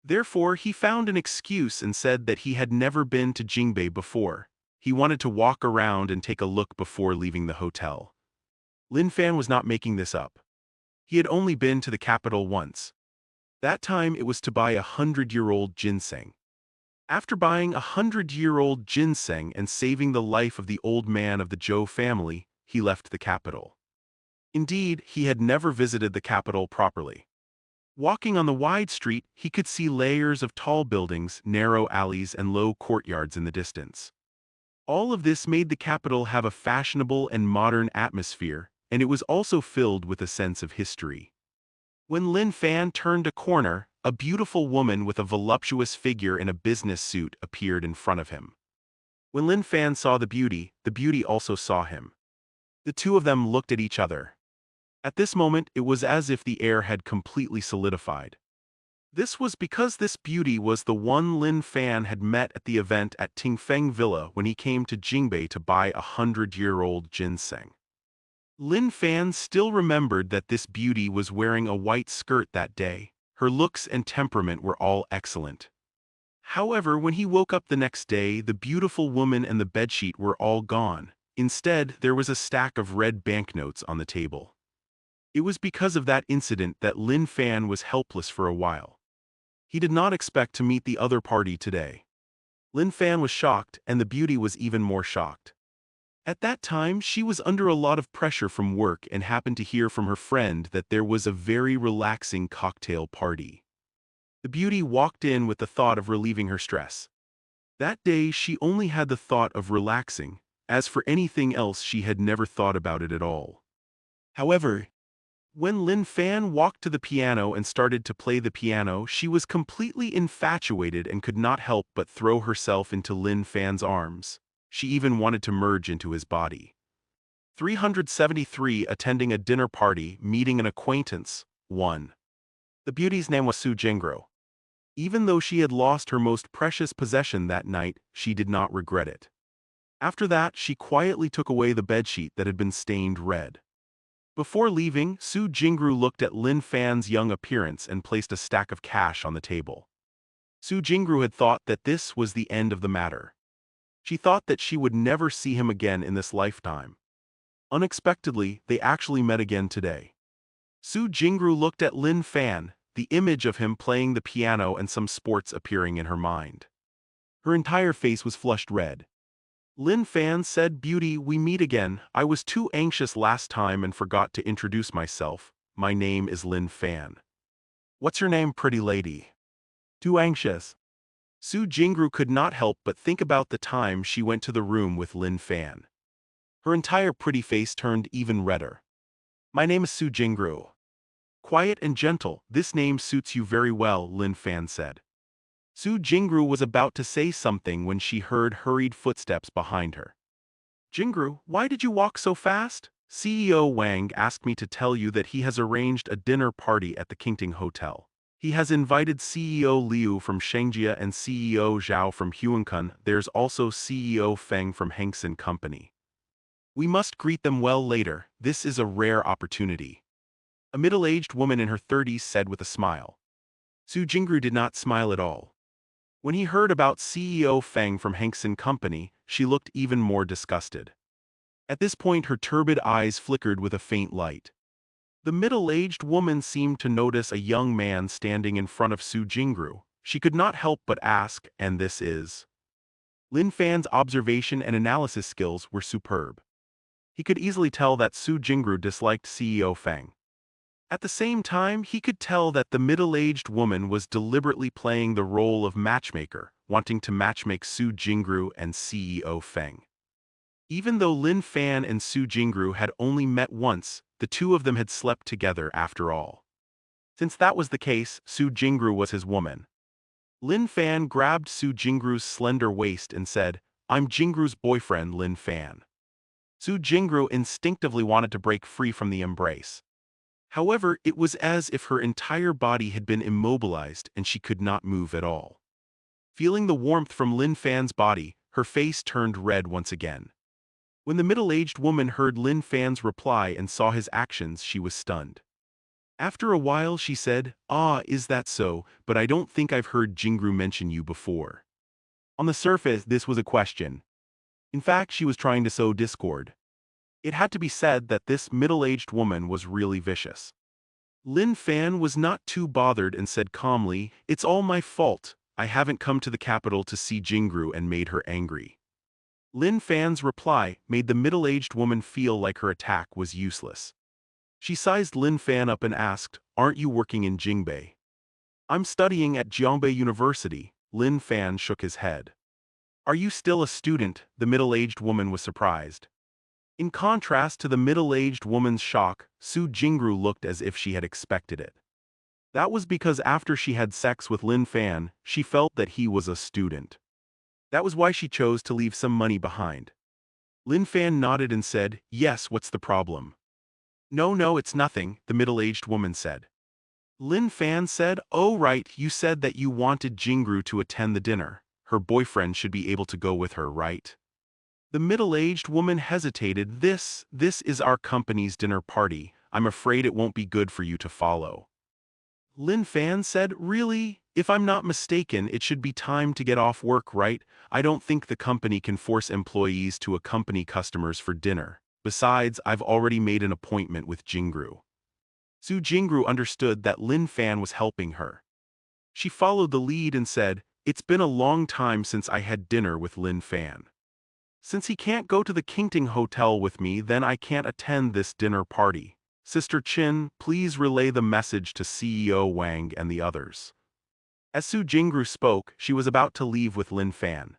Therefore, he found an excuse and said that he had never been to Jingbei before. He wanted to walk around and take a look before leaving the hotel. Lin Fan was not making this up. He had only been to the capital once. That time it was to buy 100-year-old ginseng. After buying 100-year-old ginseng and saving the life of the old man of the Zhou family, he left the capital. Indeed, he had never visited the capital properly. Walking on the wide street, he could see layers of tall buildings, narrow alleys, and low courtyards in the distance. All of this made the capital have a fashionable and modern atmosphere, and it was also filled with a sense of history. When Lin Fan turned a corner, a beautiful woman with a voluptuous figure in a business suit appeared in front of him. When Lin Fan saw the beauty also saw him. The two of them looked at each other. At this moment, it was as if the air had completely solidified. This was because this beauty was the one Lin Fan had met at the event at Tingfeng Villa when he came to Jingbei to buy 100-year-old ginseng. Lin Fan still remembered that this beauty was wearing a white skirt that day. Her looks and temperament were all excellent. However, when he woke up the next day, the beautiful woman and the bedsheet were all gone. Instead, there was a stack of red banknotes on the table. It was because of that incident that Lin Fan was helpless for a while. He did not expect to meet the other party today. Lin Fan was shocked, and the beauty was even more shocked. At that time, she was under a lot of pressure from work and happened to hear from her friend that there was a very relaxing cocktail party. The beauty walked in with the thought of relieving her stress. That day, she only had the thought of relaxing. As for anything else, she had never thought about it at all. However, when Lin Fan walked to the piano and started to play the piano, she was completely infatuated and could not help but throw herself into Lin Fan's arms. She even wanted to merge into his body. 373 Attending a dinner party, meeting an acquaintance. 1. The beauty's name was Su Jingro. Even though she had lost her most precious possession that night, she did not regret it. After that, she quietly took away the bedsheet that had been stained red. Before leaving, Su Jingru looked at Lin Fan's young appearance and placed a stack of cash on the table. Su Jingru had thought that this was the end of the matter. She thought that she would never see him again in this lifetime. Unexpectedly, they actually met again today. Su Jingru looked at Lin Fan, the image of him playing the piano and some sports appearing in her mind. Her entire face was flushed red. Lin Fan said, "Beauty, we meet again. I was too anxious last time and forgot to introduce myself. My name is Lin Fan." "What's your name, pretty lady?" "Too anxious." Su Jingru could not help but think about the time she went to the room with Lin Fan. Her entire pretty face turned even redder. "My name is Su Jingru." "Quiet and gentle, this name suits you very well," Lin Fan said. Su Jingru was about to say something when she heard hurried footsteps behind her. "Jingru, why did you walk so fast?" "CEO Wang asked me to tell you that he has arranged a dinner party at the Qingting Hotel. He has invited CEO Liu from Shengjia and CEO Zhao from Huancun. There's also CEO Feng from Hengsen Company. We must greet them well later. This is a rare opportunity." A middle-aged woman in her 30s said with a smile. Su Jingru did not smile at all. When he heard about CEO Feng from Hengsen Company, she looked even more disgusted. At this point, her turbid eyes flickered with a faint light. The middle-aged woman seemed to notice a young man standing in front of Su Jingru. She could not help but ask, "And this is?" Lin Fan's observation and analysis skills were superb. He could easily tell that Su Jingru disliked CEO Feng. At the same time, he could tell that the middle-aged woman was deliberately playing the role of matchmaker, wanting to matchmake Su Jingru and CEO Feng. Even though Lin Fan and Su Jingru had only met once, the two of them had slept together after all. Since that was the case, Su Jingru was his woman. Lin Fan grabbed Su Jingru's slender waist and said, "I'm Jingru's boyfriend, Lin Fan." Su Jingru instinctively wanted to break free from the embrace. However, it was as if her entire body had been immobilized and she could not move at all. Feeling the warmth from Lin Fan's body, her face turned red once again. When the middle-aged woman heard Lin Fan's reply and saw his actions, she was stunned. After a while she said, "Ah, is that so, but I don't think I've heard Jingru mention you before." On the surface, this was a question. In fact, she was trying to sow discord. It had to be said that this middle-aged woman was really vicious. Lin Fan was not too bothered and said calmly, "It's all my fault. I haven't come to the capital to see Jingru and made her angry." Lin Fan's reply made the middle-aged woman feel like her attack was useless. She sized Lin Fan up and asked, "Aren't you working in Jingbei?" "I'm studying at Jiangbei University." Lin Fan shook his head. "Are you still a student?" The middle-aged woman was surprised. In contrast to the middle-aged woman's shock, Su Jingru looked as if she had expected it. That was because after she had sex with Lin Fan, she felt that he was a student. That was why she chose to leave some money behind. Lin Fan nodded and said, "Yes, what's the problem?" No, it's nothing," the middle-aged woman said. Lin Fan said, "Oh right, you said that you wanted Jingru to attend the dinner. Her boyfriend should be able to go with her, right?" The middle-aged woman hesitated. This is our company's dinner party. I'm afraid it won't be good for you to follow." Lin Fan said, "Really? If I'm not mistaken, it should be time to get off work, right? I don't think the company can force employees to accompany customers for dinner. Besides, I've already made an appointment with Jingru." Su Jingru understood that Lin Fan was helping her. She followed the lead and said, "It's been a long time since I had dinner with Lin Fan. Since he can't go to the Qingting Hotel with me, then I can't attend this dinner party. Sister Qin, please relay the message to CEO Wang and the others." As Su Jingru spoke, she was about to leave with Lin Fan.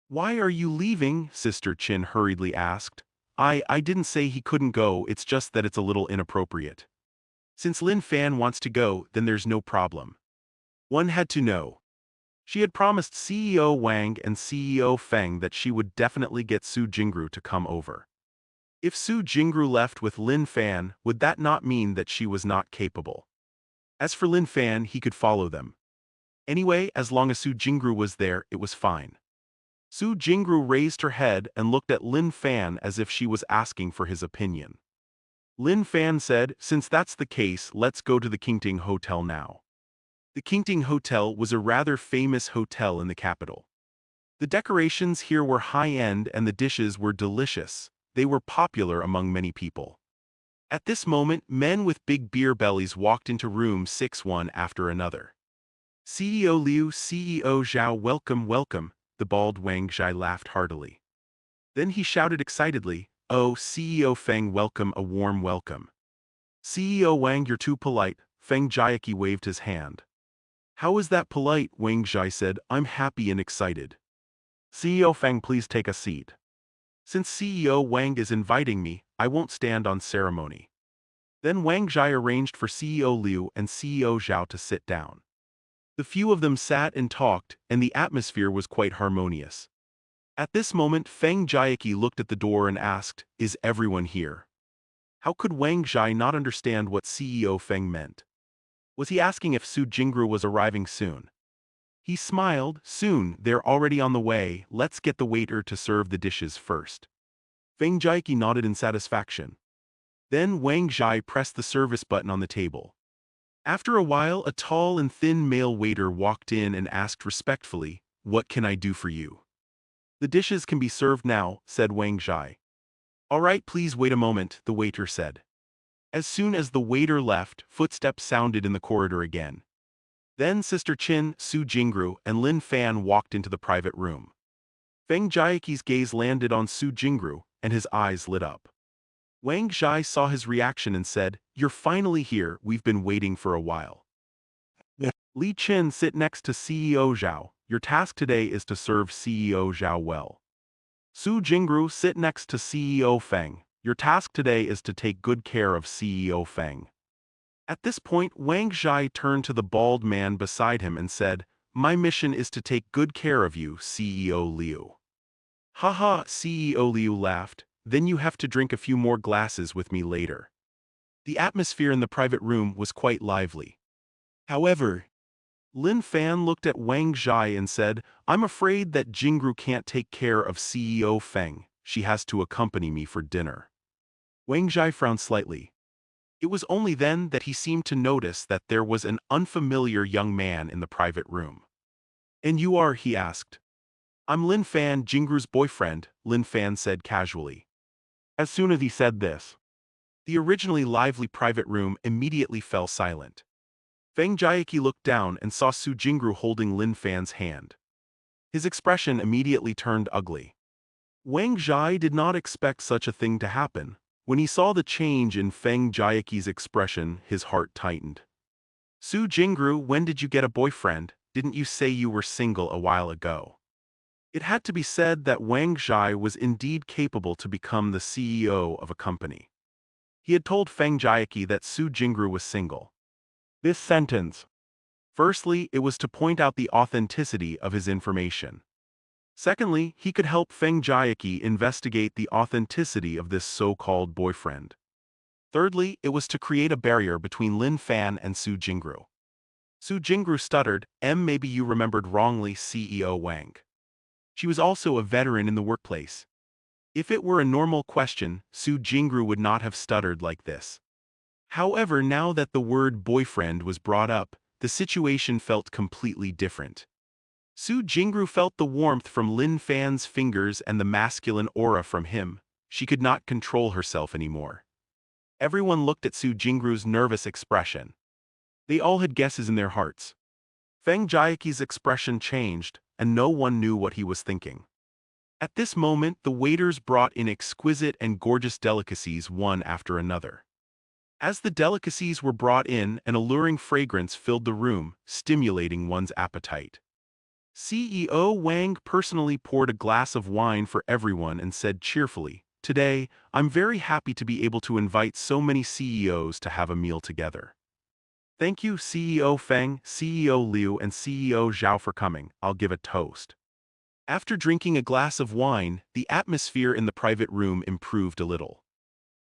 "Why are you leaving?" Sister Qin hurriedly asked. I didn't say he couldn't go, it's just that it's a little inappropriate." Since Lin Fan wants to go, then there's no problem. One had to know. She had promised CEO Wang and CEO Feng that she would definitely get Su Jingru to come over. If Su Jingru left with Lin Fan, would that not mean that she was not capable? As for Lin Fan, he could follow them. Anyway, as long as Su Jingru was there, it was fine. Su Jingru raised her head and looked at Lin Fan as if she was asking for his opinion. Lin Fan said, since that's the case, let's go to the Qingting Hotel now. The Qingting Hotel was a rather famous hotel in the capital. The decorations here were high-end and the dishes were delicious. They were popular among many people. At this moment, men with big beer bellies walked into room 6 one after another. CEO Liu, CEO Zhao, welcome, welcome, the bald Wang Zhai laughed heartily. Then he shouted excitedly, oh, CEO Feng, welcome, a warm welcome. CEO Wang, you're too polite, Feng Jiaqi waved his hand. How is that polite, Wang Zhai said, I'm happy and excited. CEO Feng, please take a seat. Since CEO Wang is inviting me, I won't stand on ceremony. Then Wang Zhai arranged for CEO Liu and CEO Zhao to sit down. The few of them sat and talked, and the atmosphere was quite harmonious. At this moment, Feng Jiaqi looked at the door and asked, is everyone here? How could Wang Zhai not understand what CEO Feng meant? Was he asking if Su Jingru was arriving soon? He smiled, soon, they're already on the way, let's get the waiter to serve the dishes first. Feng Jiaqi nodded in satisfaction. Then Wang Zhai pressed the service button on the table. After a while, a tall and thin male waiter walked in and asked respectfully, what can I do for you? The dishes can be served now, said Wang Zhai. All right, please wait a moment, the waiter said. As soon as the waiter left, footsteps sounded in the corridor again. Then Sister Qin, Su Jingru, and Lin Fan walked into the private room. Feng Jiaqi's gaze landed on Su Jingru, and his eyes lit up. Wang Zhai saw his reaction and said, you're finally here, we've been waiting for a while. Yeah. Li Qin, sit next to CEO Zhao, your task today is to serve CEO Zhao well. Su Jingru, sit next to CEO Feng, your task today is to take good care of CEO Feng. At this point, Wang Zhai turned to the bald man beside him and said, my mission is to take good care of you, CEO Liu. Haha, CEO Liu laughed, then you have to drink a few more glasses with me later. The atmosphere in the private room was quite lively. However, Lin Fan looked at Wang Zhai and said, I'm afraid that Jingru can't take care of CEO Feng, she has to accompany me for dinner. Wang Zhai frowned slightly. It was only then that he seemed to notice that there was an unfamiliar young man in the private room. And you are, he asked. I'm Lin Fan, Jingru's boyfriend, Lin Fan said casually. As soon as he said this, the originally lively private room immediately fell silent. Feng Jiaqi looked down and saw Su Jingru holding Lin Fan's hand. His expression immediately turned ugly. Wang Zhai did not expect such a thing to happen. When he saw the change in Feng Jiaqi's expression, his heart tightened. Su Jingru, when did you get a boyfriend? Didn't you say you were single a while ago? It had to be said that Wang Zhai was indeed capable to become the CEO of a company. He had told Feng Jiaqi that Su Jingru was single. This sentence. Firstly, it was to point out the authenticity of his information. Secondly, he could help Feng Jiaqi investigate the authenticity of this so-called boyfriend. Thirdly, it was to create a barrier between Lin Fan and Su Jingru. Su Jingru stuttered, maybe you remembered wrongly, CEO Wang. She was also a veteran in the workplace. If it were a normal question, Su Jingru would not have stuttered like this. However, now that the word boyfriend was brought up, the situation felt completely different. Su Jingru felt the warmth from Lin Fan's fingers and the masculine aura from him. She could not control herself anymore. Everyone looked at Su Jingru's nervous expression. They all had guesses in their hearts. Feng Jiaqi's expression changed, and no one knew what he was thinking. At this moment, the waiters brought in exquisite and gorgeous delicacies one after another. As the delicacies were brought in, an alluring fragrance filled the room, stimulating one's appetite. CEO Wang personally poured a glass of wine for everyone and said cheerfully, today, I'm very happy to be able to invite so many CEOs to have a meal together. Thank you, CEO Feng, CEO Liu, and CEO Zhao for coming. I'll give a toast. After drinking a glass of wine, the atmosphere in the private room improved a little.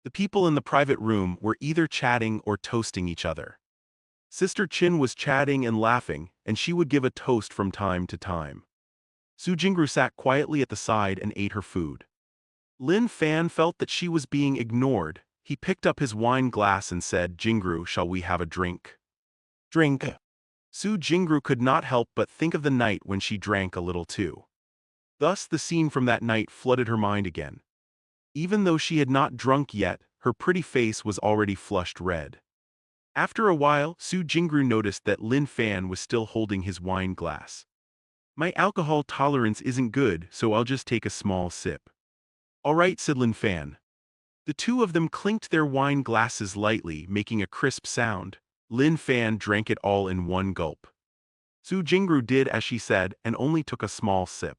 The people in the private room were either chatting or toasting each other. Sister Qin was chatting and laughing, and she would give a toast from time to time. Su Jingru sat quietly at the side and ate her food. Lin Fan felt that she was being ignored. He picked up his wine glass and said, Jingru, shall we have a drink? Drink. Su Jingru could not help but think of the night when she drank a little too. Thus the scene from that night flooded her mind again. Even though she had not drunk yet, her pretty face was already flushed red. After a while, Su Jingru noticed that Lin Fan was still holding his wine glass. My alcohol tolerance isn't good, so I'll just take a small sip. All right, said Lin Fan. The two of them clinked their wine glasses lightly, making a crisp sound. Lin Fan drank it all in one gulp. Su Jingru did as she said and only took a small sip.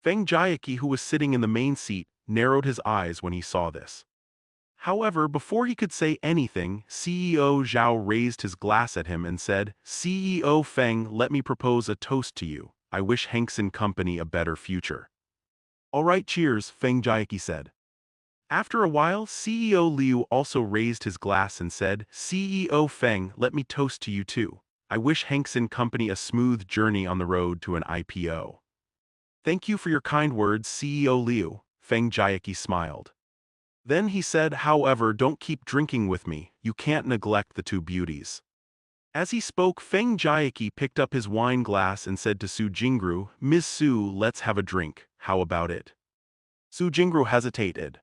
Feng Jiaqi, who was sitting in the main seat, narrowed his eyes when he saw this. However, before he could say anything, CEO Zhao raised his glass at him and said, CEO Feng, let me propose a toast to you. I wish Hanks and Company a better future. All right, cheers, Feng Jiaqi said. After a while, CEO Liu also raised his glass and said, CEO Feng, let me toast to you too. I wish Hanks and Company a smooth journey on the road to an IPO. Thank you for your kind words, CEO Liu, Feng Jiaqi smiled. Then he said, however, don't keep drinking with me, you can't neglect the two beauties. As he spoke, Feng Jiaqi picked up his wine glass and said to Su Jingru, Ms. Su, let's have a drink, how about it? Su Jingru hesitated.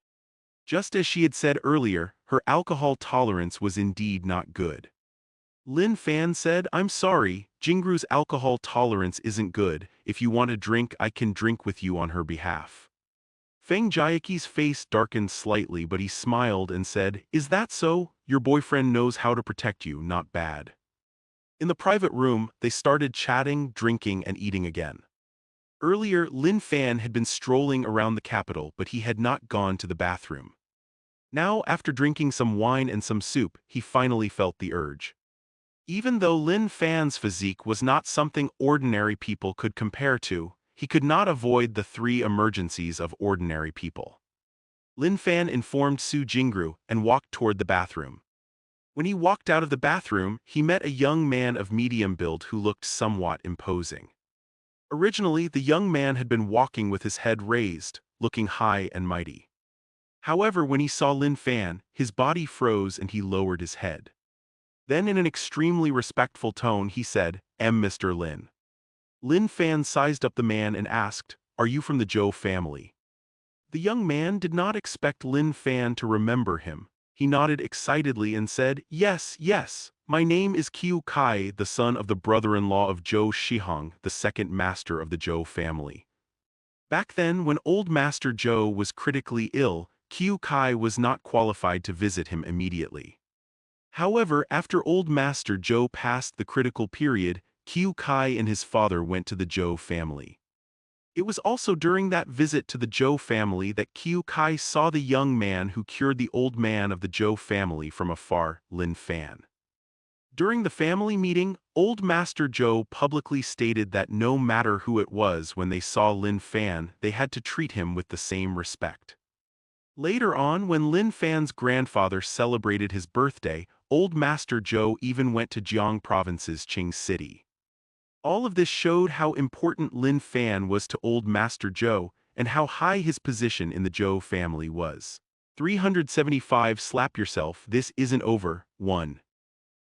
Just as she had said earlier, her alcohol tolerance was indeed not good. Lin Fan said, I'm sorry, Jingru's alcohol tolerance isn't good, if you want a drink I can drink with you on her behalf. Feng Jiaqi's face darkened slightly but he smiled and said, Is that so? Your boyfriend knows how to protect you, not bad. In the private room, they started chatting, drinking, and eating again. Earlier, Lin Fan had been strolling around the capital but he had not gone to the bathroom. Now, after drinking some wine and some soup, he finally felt the urge. Even though Lin Fan's physique was not something ordinary people could compare to, he could not avoid the three emergencies of ordinary people. Lin Fan informed Su Jingru and walked toward the bathroom. When he walked out of the bathroom, he met a young man of medium build who looked somewhat imposing. Originally, the young man had been walking with his head raised, looking high and mighty. However, when he saw Lin Fan, his body froze and he lowered his head. Then in an extremely respectful tone he said, Mr. Lin. Lin Fan sized up the man and asked, Are you from the Zhou family? The young man did not expect Lin Fan to remember him. He nodded excitedly and said, Yes, yes, my name is Qiu Kai, the son of the brother-in-law of Zhou Shihong, the second master of the Zhou family. Back then, when old Master Zhou was critically ill, Qiu Kai was not qualified to visit him immediately. However, after old Master Zhou passed the critical period, Qiu Kai and his father went to the Zhou family. It was also during that visit to the Zhou family that Qiu Kai saw the young man who cured the old man of the Zhou family from afar, Lin Fan. During the family meeting, old Master Zhou publicly stated that no matter who it was when they saw Lin Fan, they had to treat him with the same respect. Later on, when Lin Fan's grandfather celebrated his birthday, old Master Zhou even went to Jiang Province's Qing City. All of this showed how important Lin Fan was to old Master Zhou, and how high his position in the Zhou family was. 375 Slap yourself, this isn't over. 1.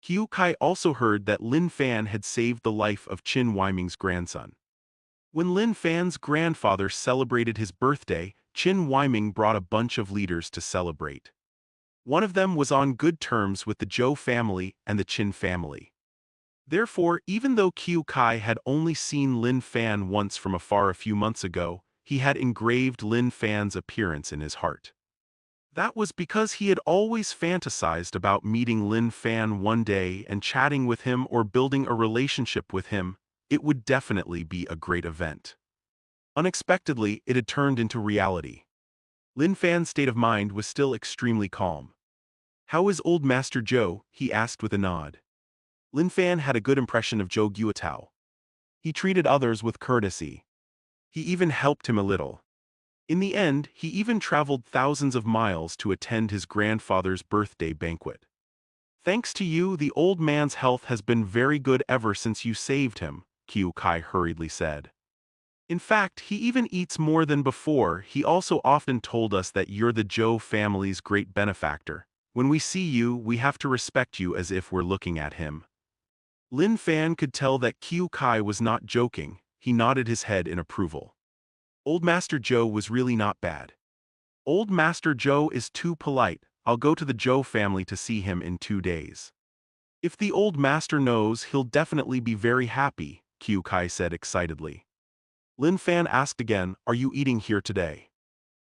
Qiu Kai also heard that Lin Fan had saved the life of Qin Weiming's grandson. When Lin Fan's grandfather celebrated his birthday, Qin Weiming brought a bunch of leaders to celebrate. One of them was on good terms with the Zhou family and the Qin family. Therefore, even though Qiu Kai had only seen Lin Fan once from afar a few months ago, he had engraved Lin Fan's appearance in his heart. That was because he had always fantasized about meeting Lin Fan one day and chatting with him or building a relationship with him. It would definitely be a great event. Unexpectedly, it had turned into reality. Lin Fan's state of mind was still extremely calm. How is old Master Zhou? He asked with a nod. Lin Fan had a good impression of Zhou Guotao. He treated others with courtesy. He even helped him a little. In the end, he even traveled thousands of miles to attend his grandfather's birthday banquet. Thanks to you, the old man's health has been very good ever since you saved him, Qiu Kai hurriedly said. In fact, he even eats more than before. He also often told us that you're the Zhou family's great benefactor. When we see you, we have to respect you as if we're looking at him. Lin Fan could tell that Qiu Kai was not joking. He nodded his head in approval. Old Master Zhou was really not bad. Old Master Zhou is too polite. I'll go to the Zhou family to see him in 2 days. If the old master knows, he'll definitely be very happy, Qiu Kai said excitedly. Lin Fan asked again, are you eating here today?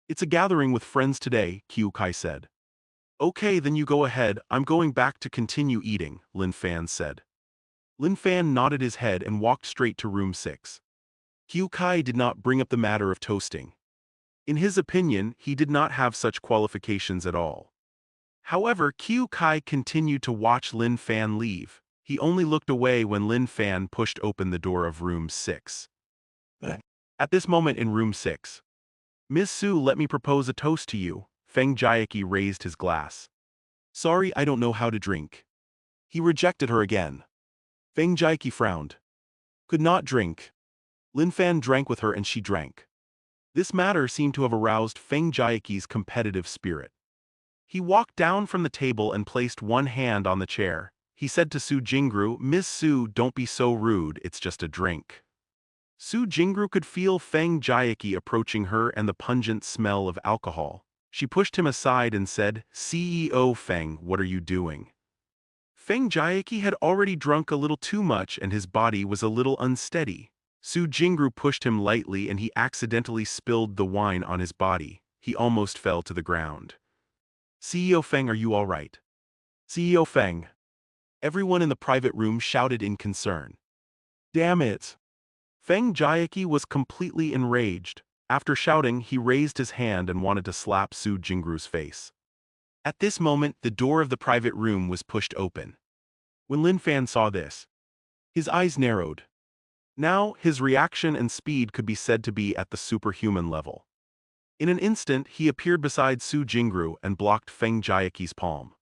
It's a gathering with friends today, Qiu Kai said. Okay, then you go ahead, I'm going back to continue eating, Lin Fan said. Lin Fan nodded his head and walked straight to room 6. Qiu Kai did not bring up the matter of toasting. In his opinion, he did not have such qualifications at all. However, Qiu Kai continued to watch Lin Fan leave. He only looked away when Lin Fan pushed open the door of room 6. At this moment in room 6, Miss Su, let me propose a toast to you. Feng Jiaqi raised his glass. Sorry, I don't know how to drink. He rejected her again. Feng Jiaqi frowned. Could not drink. Lin Fan drank with her and she drank. This matter seemed to have aroused Feng Jiaqi's competitive spirit. He walked down from the table and placed one hand on the chair. He said to Su Jingru, Miss Su, don't be so rude, it's just a drink. Su Jingru could feel Feng Jiaqi approaching her and the pungent smell of alcohol. She pushed him aside and said, CEO Feng, what are you doing? Feng Jiaqi had already drunk a little too much and his body was a little unsteady. Su Jingru pushed him lightly and he accidentally spilled the wine on his body. He almost fell to the ground. CEO Feng, are you all right? CEO Feng. Everyone in the private room shouted in concern. Damn it! Feng Jiaqi was completely enraged. After shouting, he raised his hand and wanted to slap Su Jingru's face. At this moment, the door of the private room was pushed open. When Lin Fan saw this, his eyes narrowed. Now, his reaction and speed could be said to be at the superhuman level. In an instant, he appeared beside Su Jingru and blocked Feng Jiaqi's palm.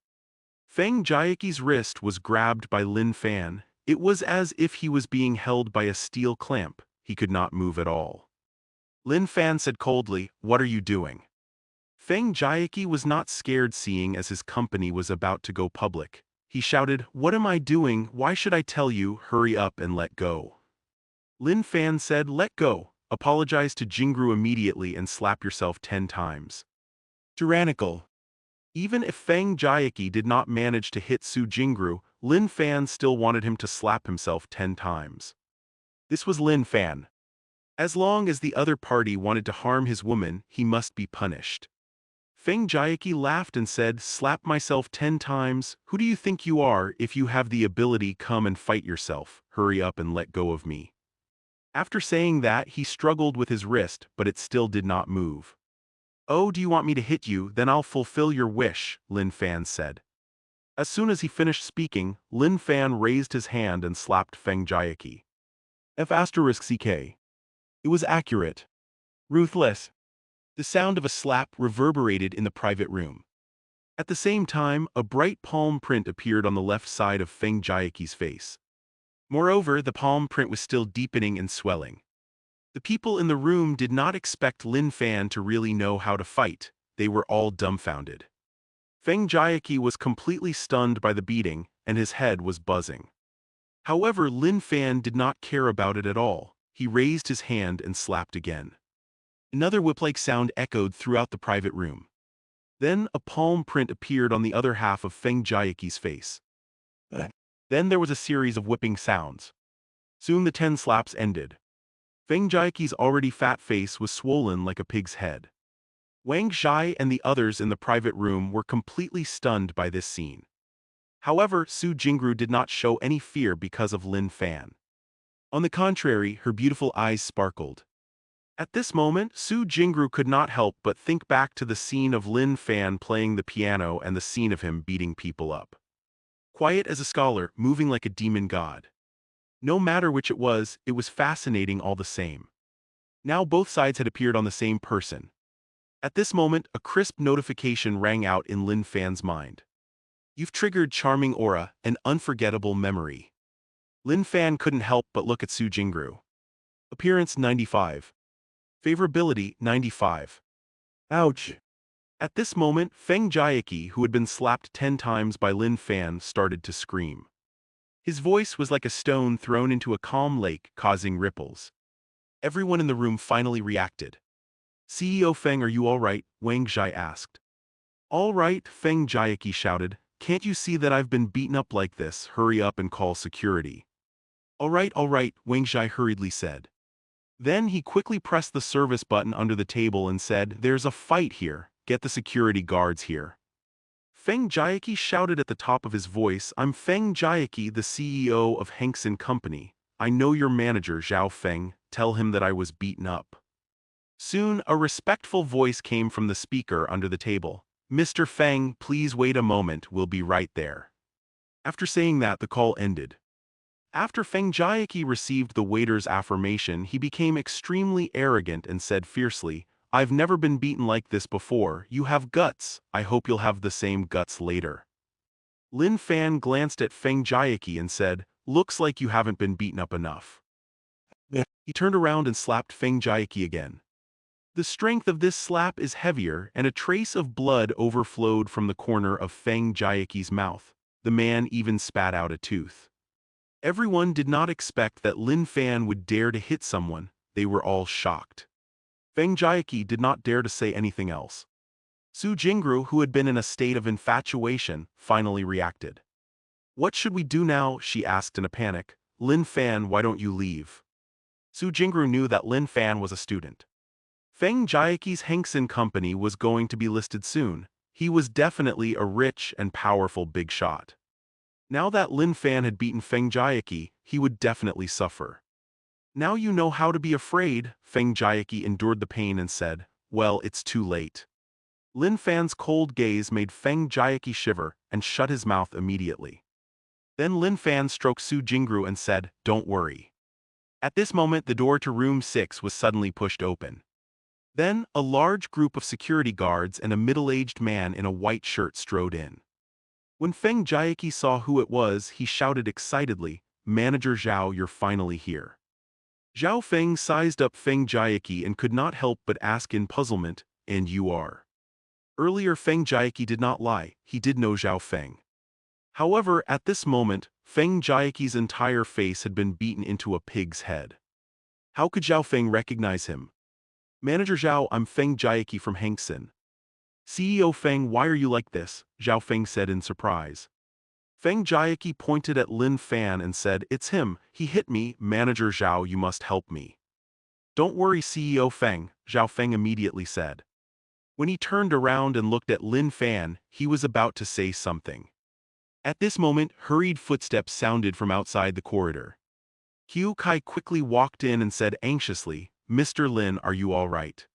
Feng Jiaqi's wrist was grabbed by Lin Fan. It was as if he was being held by a steel clamp. He could not move at all. Lin Fan said coldly, what are you doing? Feng Jiaqi was not scared seeing as his company was about to go public. He shouted, what am I doing? Why should I tell you? Hurry up and let go. Lin Fan said, let go. Apologize to Jingru immediately and slap yourself 10 times. Tyrannical. Even if Feng Jiaqi did not manage to hit Su Jingru, Lin Fan still wanted him to slap himself 10 times. This was Lin Fan. As long as the other party wanted to harm his woman, he must be punished. Feng Jiaqi laughed and said, slap myself 10 times? Who do you think you are? If you have the ability, come and fight yourself. Hurry up and let go of me. After saying that, he struggled with his wrist, but it still did not move. Oh, do you want me to hit you? Then I'll fulfill your wish, Lin Fan said. As soon as he finished speaking, Lin Fan raised his hand and slapped Feng Jiaqi. F***CK. It was accurate. Ruthless. The sound of a slap reverberated in the private room. At the same time, a bright palm print appeared on the left side of Feng Jiaqi's face. Moreover, the palm print was still deepening and swelling. The people in the room did not expect Lin Fan to really know how to fight. They were all dumbfounded. Feng Jiaqi was completely stunned by the beating, and his head was buzzing. However, Lin Fan did not care about it at all. He raised his hand and slapped again. Another whip-like sound echoed throughout the private room. Then a palm print appeared on the other half of Feng Jiaqi's face. Then there was a series of whipping sounds. Soon the 10 slaps ended. Feng Jiaqi's already fat face was swollen like a pig's head. Wang Zhai and the others in the private room were completely stunned by this scene. However, Su Jingru did not show any fear because of Lin Fan. On the contrary, her beautiful eyes sparkled. At this moment, Su Jingru could not help but think back to the scene of Lin Fan playing the piano and the scene of him beating people up. Quiet as a scholar, moving like a demon god. No matter which it was fascinating all the same. Now both sides had appeared on the same person. At this moment, a crisp notification rang out in Lin Fan's mind. You've triggered charming aura, an unforgettable memory. Lin Fan couldn't help but look at Su Jingru. Appearance 95. Favorability 95. Ouch. At this moment, Feng Jiaqi, who had been slapped 10 times by Lin Fan, started to scream. His voice was like a stone thrown into a calm lake, causing ripples. Everyone in the room finally reacted. CEO Feng, are you all right? Wang Zhai asked. All right, Feng Jiaqi shouted. Can't you see that I've been beaten up like this? Hurry up and call security. All right, Wang Zhai hurriedly said. Then he quickly pressed the service button under the table and said, there's a fight here. Get the security guards here. Feng Jiaqi shouted at the top of his voice, I'm Feng Jiaqi, the CEO of Hankson Company. I know your manager, Zhao Feng. Tell him that I was beaten up. Soon, a respectful voice came from the speaker under the table. Mr. Feng, please wait a moment, we'll be right there. After saying that, the call ended. After Feng Jiaqi received the waiter's affirmation, he became extremely arrogant and said fiercely, I've never been beaten like this before. You have guts. I hope you'll have the same guts later. Lin Fan glanced at Feng Jiaqi and said, looks like you haven't been beaten up enough. He turned around and slapped Feng Jiaqi again. The strength of this slap is heavier, and a trace of blood overflowed from the corner of Feng Jiaqi's mouth. The man even spat out a tooth. Everyone did not expect that Lin Fan would dare to hit someone. They were all shocked. Feng Jiaqi did not dare to say anything else. Su Jingru, who had been in a state of infatuation, finally reacted. What should we do now? She asked in a panic. Lin Fan, why don't you leave? Su Jingru knew that Lin Fan was a student. Feng Jiaqi's Hankson Company was going to be listed soon. He was definitely a rich and powerful big shot. Now that Lin Fan had beaten Feng Jiaqi, he would definitely suffer. Now you know how to be afraid, Feng Jiaqi endured the pain and said, well, it's too late. Lin Fan's cold gaze made Feng Jiaqi shiver and shut his mouth immediately. Then Lin Fan stroked Su Jingru and said, don't worry. At this moment, the door to room 6 was suddenly pushed open. Then, a large group of security guards and a middle-aged man in a white shirt strode in. When Feng Jiaqi saw who it was, he shouted excitedly, Manager Zhao, you're finally here. Zhao Feng sized up Feng Jiaqi and could not help but ask in puzzlement, and you are? Earlier Feng Jiaqi did not lie, he did know Zhao Feng. However, at this moment, Feng Jiaqi's entire face had been beaten into a pig's head. How could Zhao Feng recognize him? Manager Zhao, I'm Feng Jiaqi from Hankson. CEO Feng, why are you like this? Zhao Feng said in surprise. Feng Jiaqi pointed at Lin Fan and said, it's him, he hit me, Manager Zhao, you must help me. Don't worry CEO Feng, Zhao Feng immediately said. When he turned around and looked at Lin Fan, he was about to say something. At this moment, hurried footsteps sounded from outside the corridor. Qiu Kai quickly walked in and said anxiously, Mr. Lin, are you all right?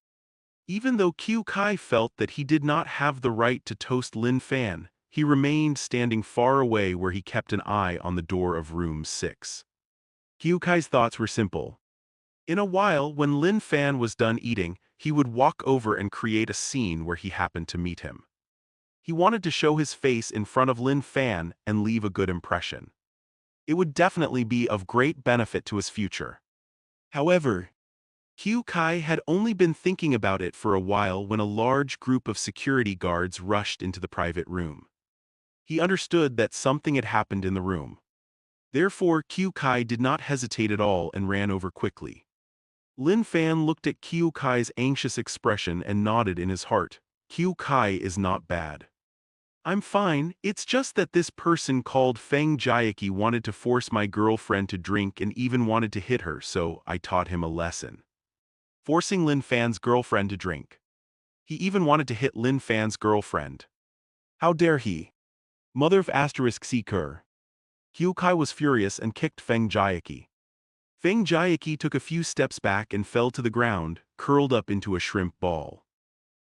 Even though Qiu Kai felt that he did not have the right to toast Lin Fan, he remained standing far away where he kept an eye on the door of room 6. Qiu Kai's thoughts were simple. In a while, when Lin Fan was done eating, he would walk over and create a scene where he happened to meet him. He wanted to show his face in front of Lin Fan and leave a good impression. It would definitely be of great benefit to his future. However, Qiu Kai had only been thinking about it for a while when a large group of security guards rushed into the private room. He understood that something had happened in the room. Therefore, Qiu Kai did not hesitate at all and ran over quickly. Lin Fan looked at Qiu Kai's anxious expression and nodded in his heart. Qiu Kai is not bad. I'm fine, it's just that this person called Feng Jiaqi wanted to force my girlfriend to drink and even wanted to hit her, so I taught him a lesson. Forcing Lin Fan's girlfriend to drink. He even wanted to hit Lin Fan's girlfriend. How dare he? Mother of asterisk seeker. Qiu Kai was furious and kicked Feng Jiaqi. Feng Jiaqi took a few steps back and fell to the ground, curled up into a shrimp ball.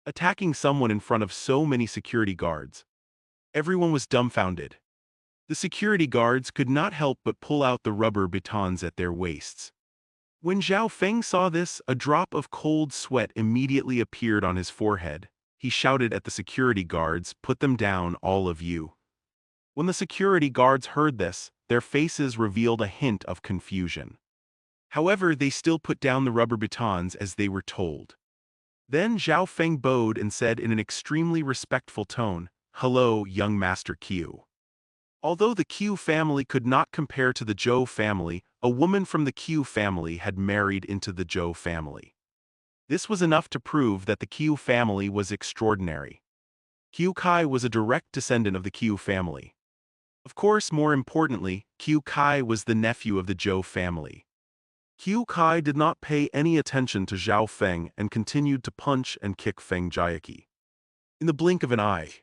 Attacking someone in front of so many security guards. Everyone was dumbfounded. The security guards could not help but pull out the rubber batons at their waists. When Zhao Feng saw this, a drop of cold sweat immediately appeared on his forehead. He shouted at the security guards, "Put them down, all of you." When the security guards heard this, their faces revealed a hint of confusion. However, they still put down the rubber batons as they were told. Then Zhao Feng bowed and said in an extremely respectful tone, "Hello, young Master Qiu." Although the Qiu family could not compare to the Zhou family, a woman from the Qiu family had married into the Zhou family. This was enough to prove that the Qiu family was extraordinary. Qiu Kai was a direct descendant of the Qiu family. Of course, more importantly, Qiu Kai was the nephew of the Zhou family. Qiu Kai did not pay any attention to Zhao Feng and continued to punch and kick Feng Jiaqi. In the blink of an eye,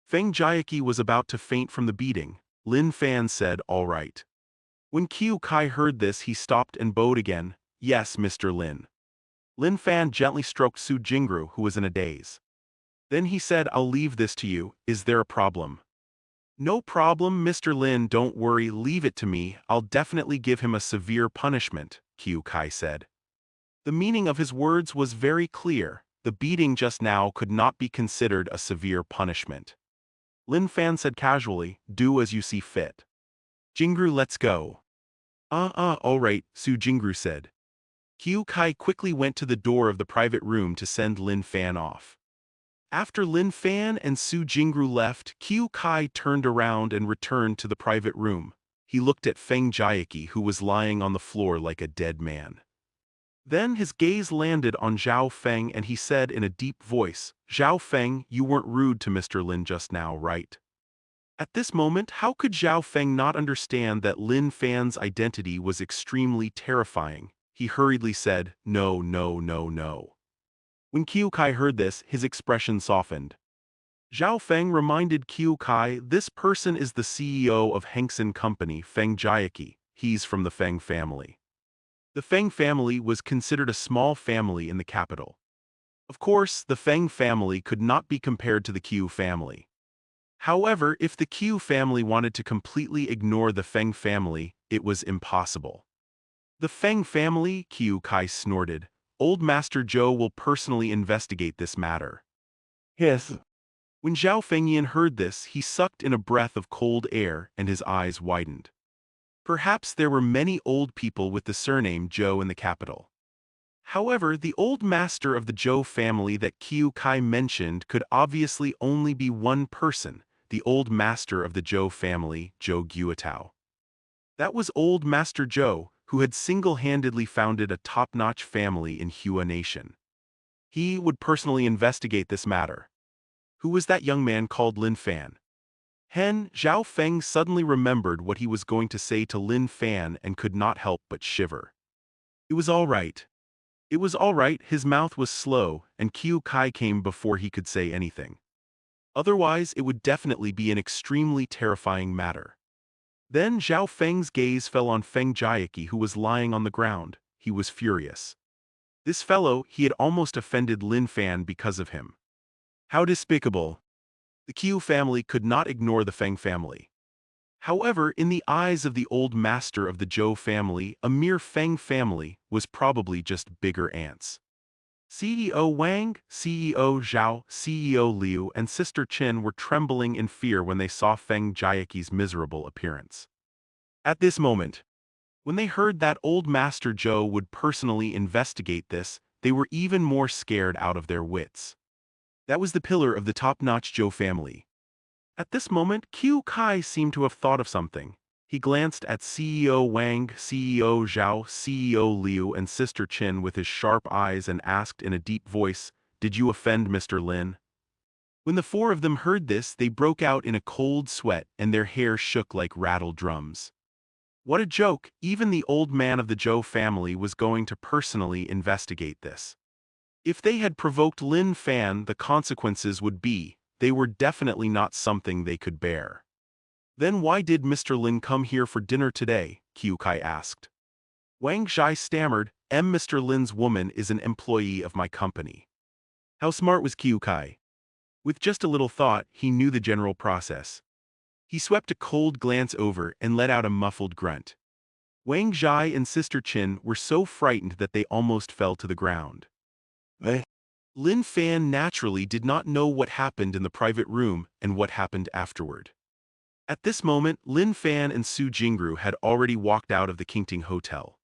Feng Jiaqi was about to faint from the beating. Lin Fan said, "All right." When Qiu Kai heard this, he stopped and bowed again. "Yes, Mr. Lin." Lin Fan gently stroked Su Jingru, who was in a daze. Then he said, "I'll leave this to you. Is there a problem?" "No problem, Mr. Lin, don't worry, leave it to me. I'll definitely give him a severe punishment," Qiu Kai said. The meaning of his words was very clear. The beating just now could not be considered a severe punishment. Lin Fan said casually, "Do as you see fit." "Jingru, let's go." All right," Su Jingru said. Qiu Kai quickly went to the door of the private room to send Lin Fan off. After Lin Fan and Su Jingru left, Qiu Kai turned around and returned to the private room. He looked at Feng Jiaqi, who was lying on the floor like a dead man. Then his gaze landed on Zhao Feng and he said in a deep voice, "Zhao Feng, you weren't rude to Mr. Lin just now, right?" At this moment, how could Zhao Feng not understand that Lin Fan's identity was extremely terrifying? He hurriedly said, "No, no, no, no." When Qiu Kai heard this, his expression softened. Zhao Feng reminded Qiu Kai, "This person is the CEO of Hengsen Company, Feng Jiaqi. He's from the Feng family." The Feng family was considered a small family in the capital. Of course, the Feng family could not be compared to the Qiu family. However, if the Qiu family wanted to completely ignore the Feng family, it was impossible. "The Feng family," Qiu Kai snorted. "Old Master Zhou will personally investigate this matter." "Yes." When Zhao Fengyan heard this, he sucked in a breath of cold air and his eyes widened. Perhaps there were many old people with the surname Zhou in the capital. However, the old master of the Zhou family that Qiu Kai mentioned could obviously only be one person, the old master of the Zhou family, Zhou Guotao. That was old Master Zhou, who had single-handedly founded a top-notch family in Hua Nation. He would personally investigate this matter. Who was that young man called Lin Fan? Zhao Feng suddenly remembered what he was going to say to Lin Fan and could not help but shiver. It was all right. It was all right, his mouth was slow, and Qiu Kai came before he could say anything. Otherwise, it would definitely be an extremely terrifying matter. Then Zhao Feng's gaze fell on Feng Jiaqi, who was lying on the ground. He was furious. This fellow, he had almost offended Lin Fan because of him. How despicable! The Qiu family could not ignore the Feng family. However, in the eyes of the old master of the Zhou family, a mere Feng family was probably just bigger ants. CEO Wang, CEO Zhao, CEO Liu, and Sister Qin were trembling in fear when they saw Feng Jiaqi's miserable appearance. At this moment, when they heard that old Master Zhou would personally investigate this, they were even more scared out of their wits. That was the pillar of the top-notch Zhou family. At this moment, Qiu Kai seemed to have thought of something. He glanced at CEO Wang, CEO Zhao, CEO Liu, and Sister Qin with his sharp eyes and asked in a deep voice, "Did you offend Mr. Lin?" When the four of them heard this, they broke out in a cold sweat and their hair shook like rattled drums. What a joke! Even the old man of the Zhou family was going to personally investigate this. If they had provoked Lin Fan, the consequences would be, they were definitely not something they could bear. Then why did Mr. Lin come here for dinner today? Qiu Kai asked. Wang Zhai stammered, Mr. Lin's woman is an employee of my company. How smart was Qiu Kai? With just a little thought, he knew the general process. He swept a cold glance over and let out a muffled grunt. Wang Zhai and Sister Qin were so frightened that they almost fell to the ground. Lin Fan naturally did not know what happened in the private room and what happened afterward. At this moment, Lin Fan and Su Jingru had already walked out of the Qingting Hotel.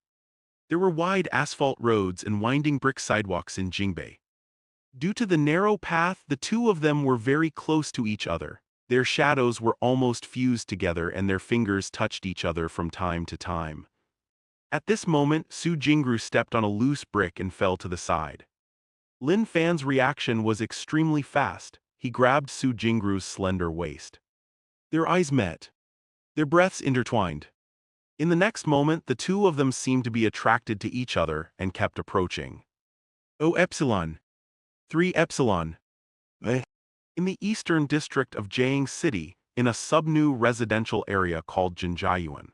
There were wide asphalt roads and winding brick sidewalks in Jingbei. Due to the narrow path, the two of them were very close to each other. Their shadows were almost fused together and their fingers touched each other from time to time. At this moment, Su Jingru stepped on a loose brick and fell to the side. Lin Fan's reaction was extremely fast. He grabbed Su Jingru's slender waist. Their eyes met. Their breaths intertwined. In the next moment, the two of them seemed to be attracted to each other and kept approaching. O Epsilon. 3 Epsilon. In the eastern district of Jiang City, in a sub-new residential area called Jinjiayuan.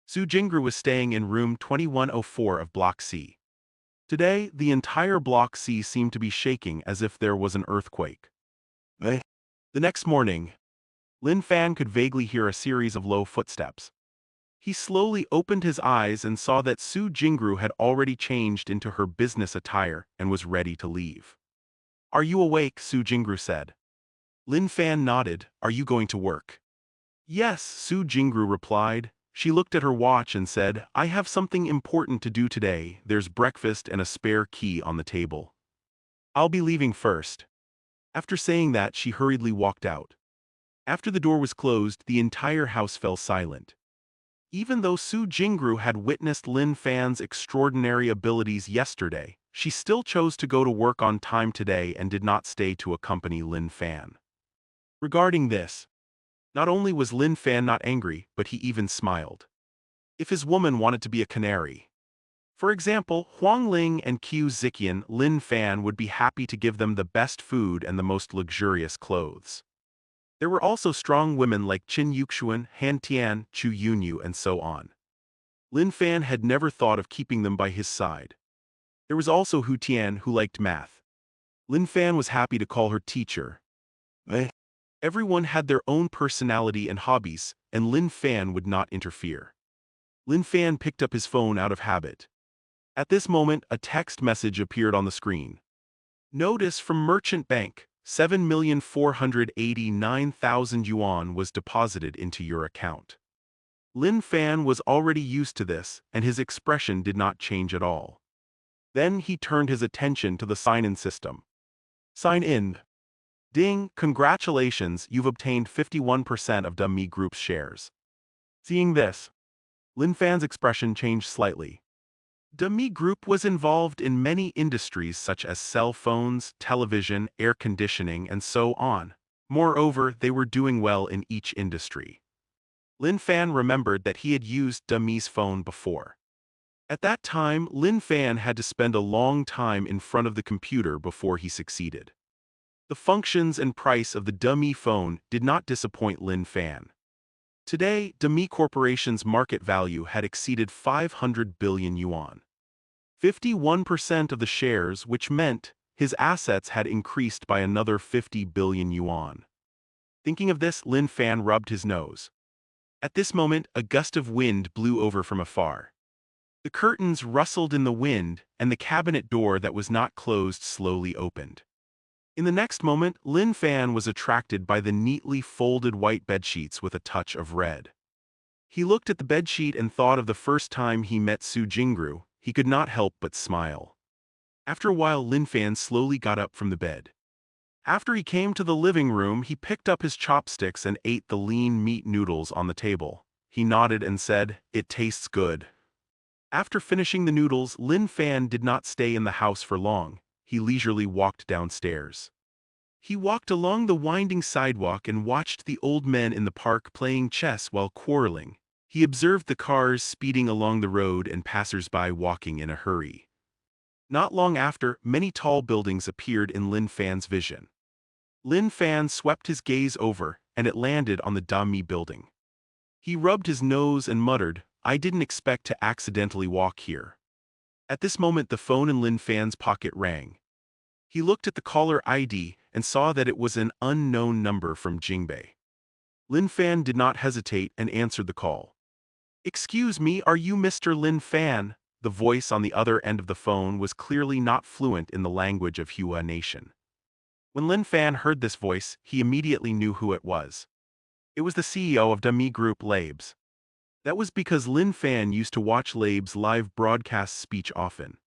Su Jingru was staying in room 2104 of Block C. Today, the entire Block C seemed to be shaking as if there was an earthquake. The next morning, Lin Fan could vaguely hear a series of low footsteps. He slowly opened his eyes and saw that Su Jingru had already changed into her business attire and was ready to leave. Are you awake? Su Jingru said. Lin Fan nodded. Are you going to work? Yes, Su Jingru replied. She looked at her watch and said, I have something important to do today. There's breakfast and a spare key on the table. I'll be leaving first. After saying that, she hurriedly walked out. After the door was closed, the entire house fell silent. Even though Su Jingru had witnessed Lin Fan's extraordinary abilities yesterday, she still chose to go to work on time today and did not stay to accompany Lin Fan. Regarding this, not only was Lin Fan not angry, but he even smiled. If his woman wanted to be a canary, for example, Huang Ling and Qiu Ziqian, Lin Fan would be happy to give them the best food and the most luxurious clothes. There were also strong women like Qin Yuxuan, Han Tian, Chu Yunyu, and so on. Lin Fan had never thought of keeping them by his side. There was also Hu Tian, who liked math. Lin Fan was happy to call her teacher. Everyone had their own personality and hobbies, and Lin Fan would not interfere. Lin Fan picked up his phone out of habit. At this moment, a text message appeared on the screen. Notice from Merchant Bank, 7,489,000 yuan was deposited into your account. Lin Fan was already used to this, and his expression did not change at all. Then he turned his attention to the sign-in system. Sign in. Ding, congratulations, you've obtained 51% of Dummy Group's shares. Seeing this, Lin Fan's expression changed slightly. Dummy Group was involved in many industries such as cell phones, television, air conditioning, and so on. Moreover, they were doing well in each industry. Lin Fan remembered that he had used Dummy's phone before. At that time, Lin Fan had to spend a long time in front of the computer before he succeeded. The functions and price of the Dummy phone did not disappoint Lin Fan. Today, Dummy Corporation's market value had exceeded 500 billion yuan. 51% of the shares, which meant his assets had increased by another 50 billion yuan. Thinking of this, Lin Fan rubbed his nose. At this moment, a gust of wind blew over from afar. The curtains rustled in the wind, and the cabinet door that was not closed slowly opened. In the next moment, Lin Fan was attracted by the neatly folded white bedsheets with a touch of red. He looked at the bedsheet and thought of the first time he met Su Jingru. He could not help but smile. After a while, Lin Fan slowly got up from the bed. After he came to the living room, he picked up his chopsticks and ate the lean meat noodles on the table. He nodded and said, "It tastes good." After finishing the noodles, Lin Fan did not stay in the house for long. He leisurely walked downstairs. He walked along the winding sidewalk and watched the old men in the park playing chess while quarreling. He observed the cars speeding along the road and passers-by walking in a hurry. Not long after, many tall buildings appeared in Lin Fan's vision. Lin Fan swept his gaze over, and it landed on the Dami building. He rubbed his nose and muttered, "I didn't expect to accidentally walk here." At this moment, the phone in Lin Fan's pocket rang. He looked at the caller ID and saw that it was an unknown number from Jingbei. Lin Fan did not hesitate and answered the call. "Excuse me, are you Mr. Lin Fan?" The voice on the other end of the phone was clearly not fluent in the language of Hua Nation. When Lin Fan heard this voice, he immediately knew who it was. It was the CEO of Dami Group Labes. That was because Lin Fan used to watch Labes' live broadcast speech often.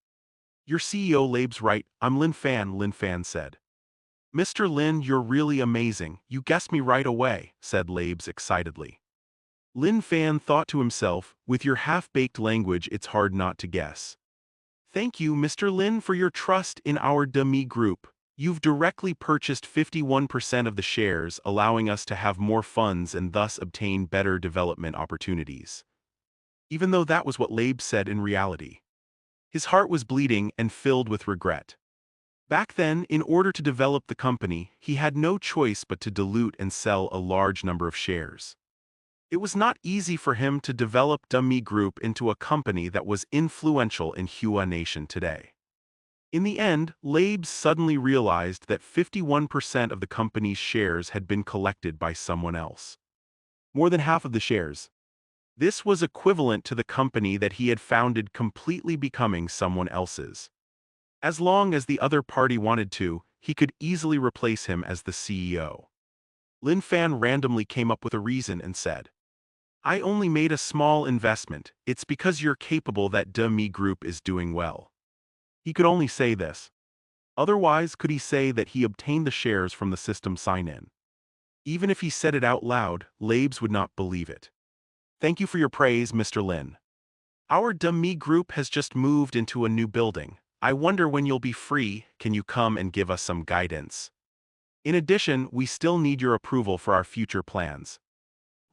Your CEO Labe's right, I'm Lin Fan said. Mr. Lin, you're really amazing, you guessed me right away, said Labes excitedly. Lin Fan thought to himself, with your half-baked language it's hard not to guess. Thank you, Mr. Lin, for your trust in our Demi group. You've directly purchased 51% of the shares, allowing us to have more funds and thus obtain better development opportunities. Even though that was what Labe said in reality. His heart was bleeding and filled with regret. Back then, in order to develop the company, he had no choice but to dilute and sell a large number of shares. It was not easy for him to develop Demi Group into a company that was influential in Hua Nation today. In the end, Labes suddenly realized that 51% of the company's shares had been collected by someone else. More than half of the shares. This was equivalent to the company that he had founded completely becoming someone else's. As long as the other party wanted to, he could easily replace him as the CEO. Lin Fan randomly came up with a reason and said, I only made a small investment, it's because you're capable that Demi Group is doing well. He could only say this. Otherwise, could he say that he obtained the shares from the system sign-in? Even if he said it out loud, Labes would not believe it. Thank you for your praise, Mr. Lin. Our Demi Group has just moved into a new building. I wonder when you'll be free, can you come and give us some guidance? In addition, we still need your approval for our future plans.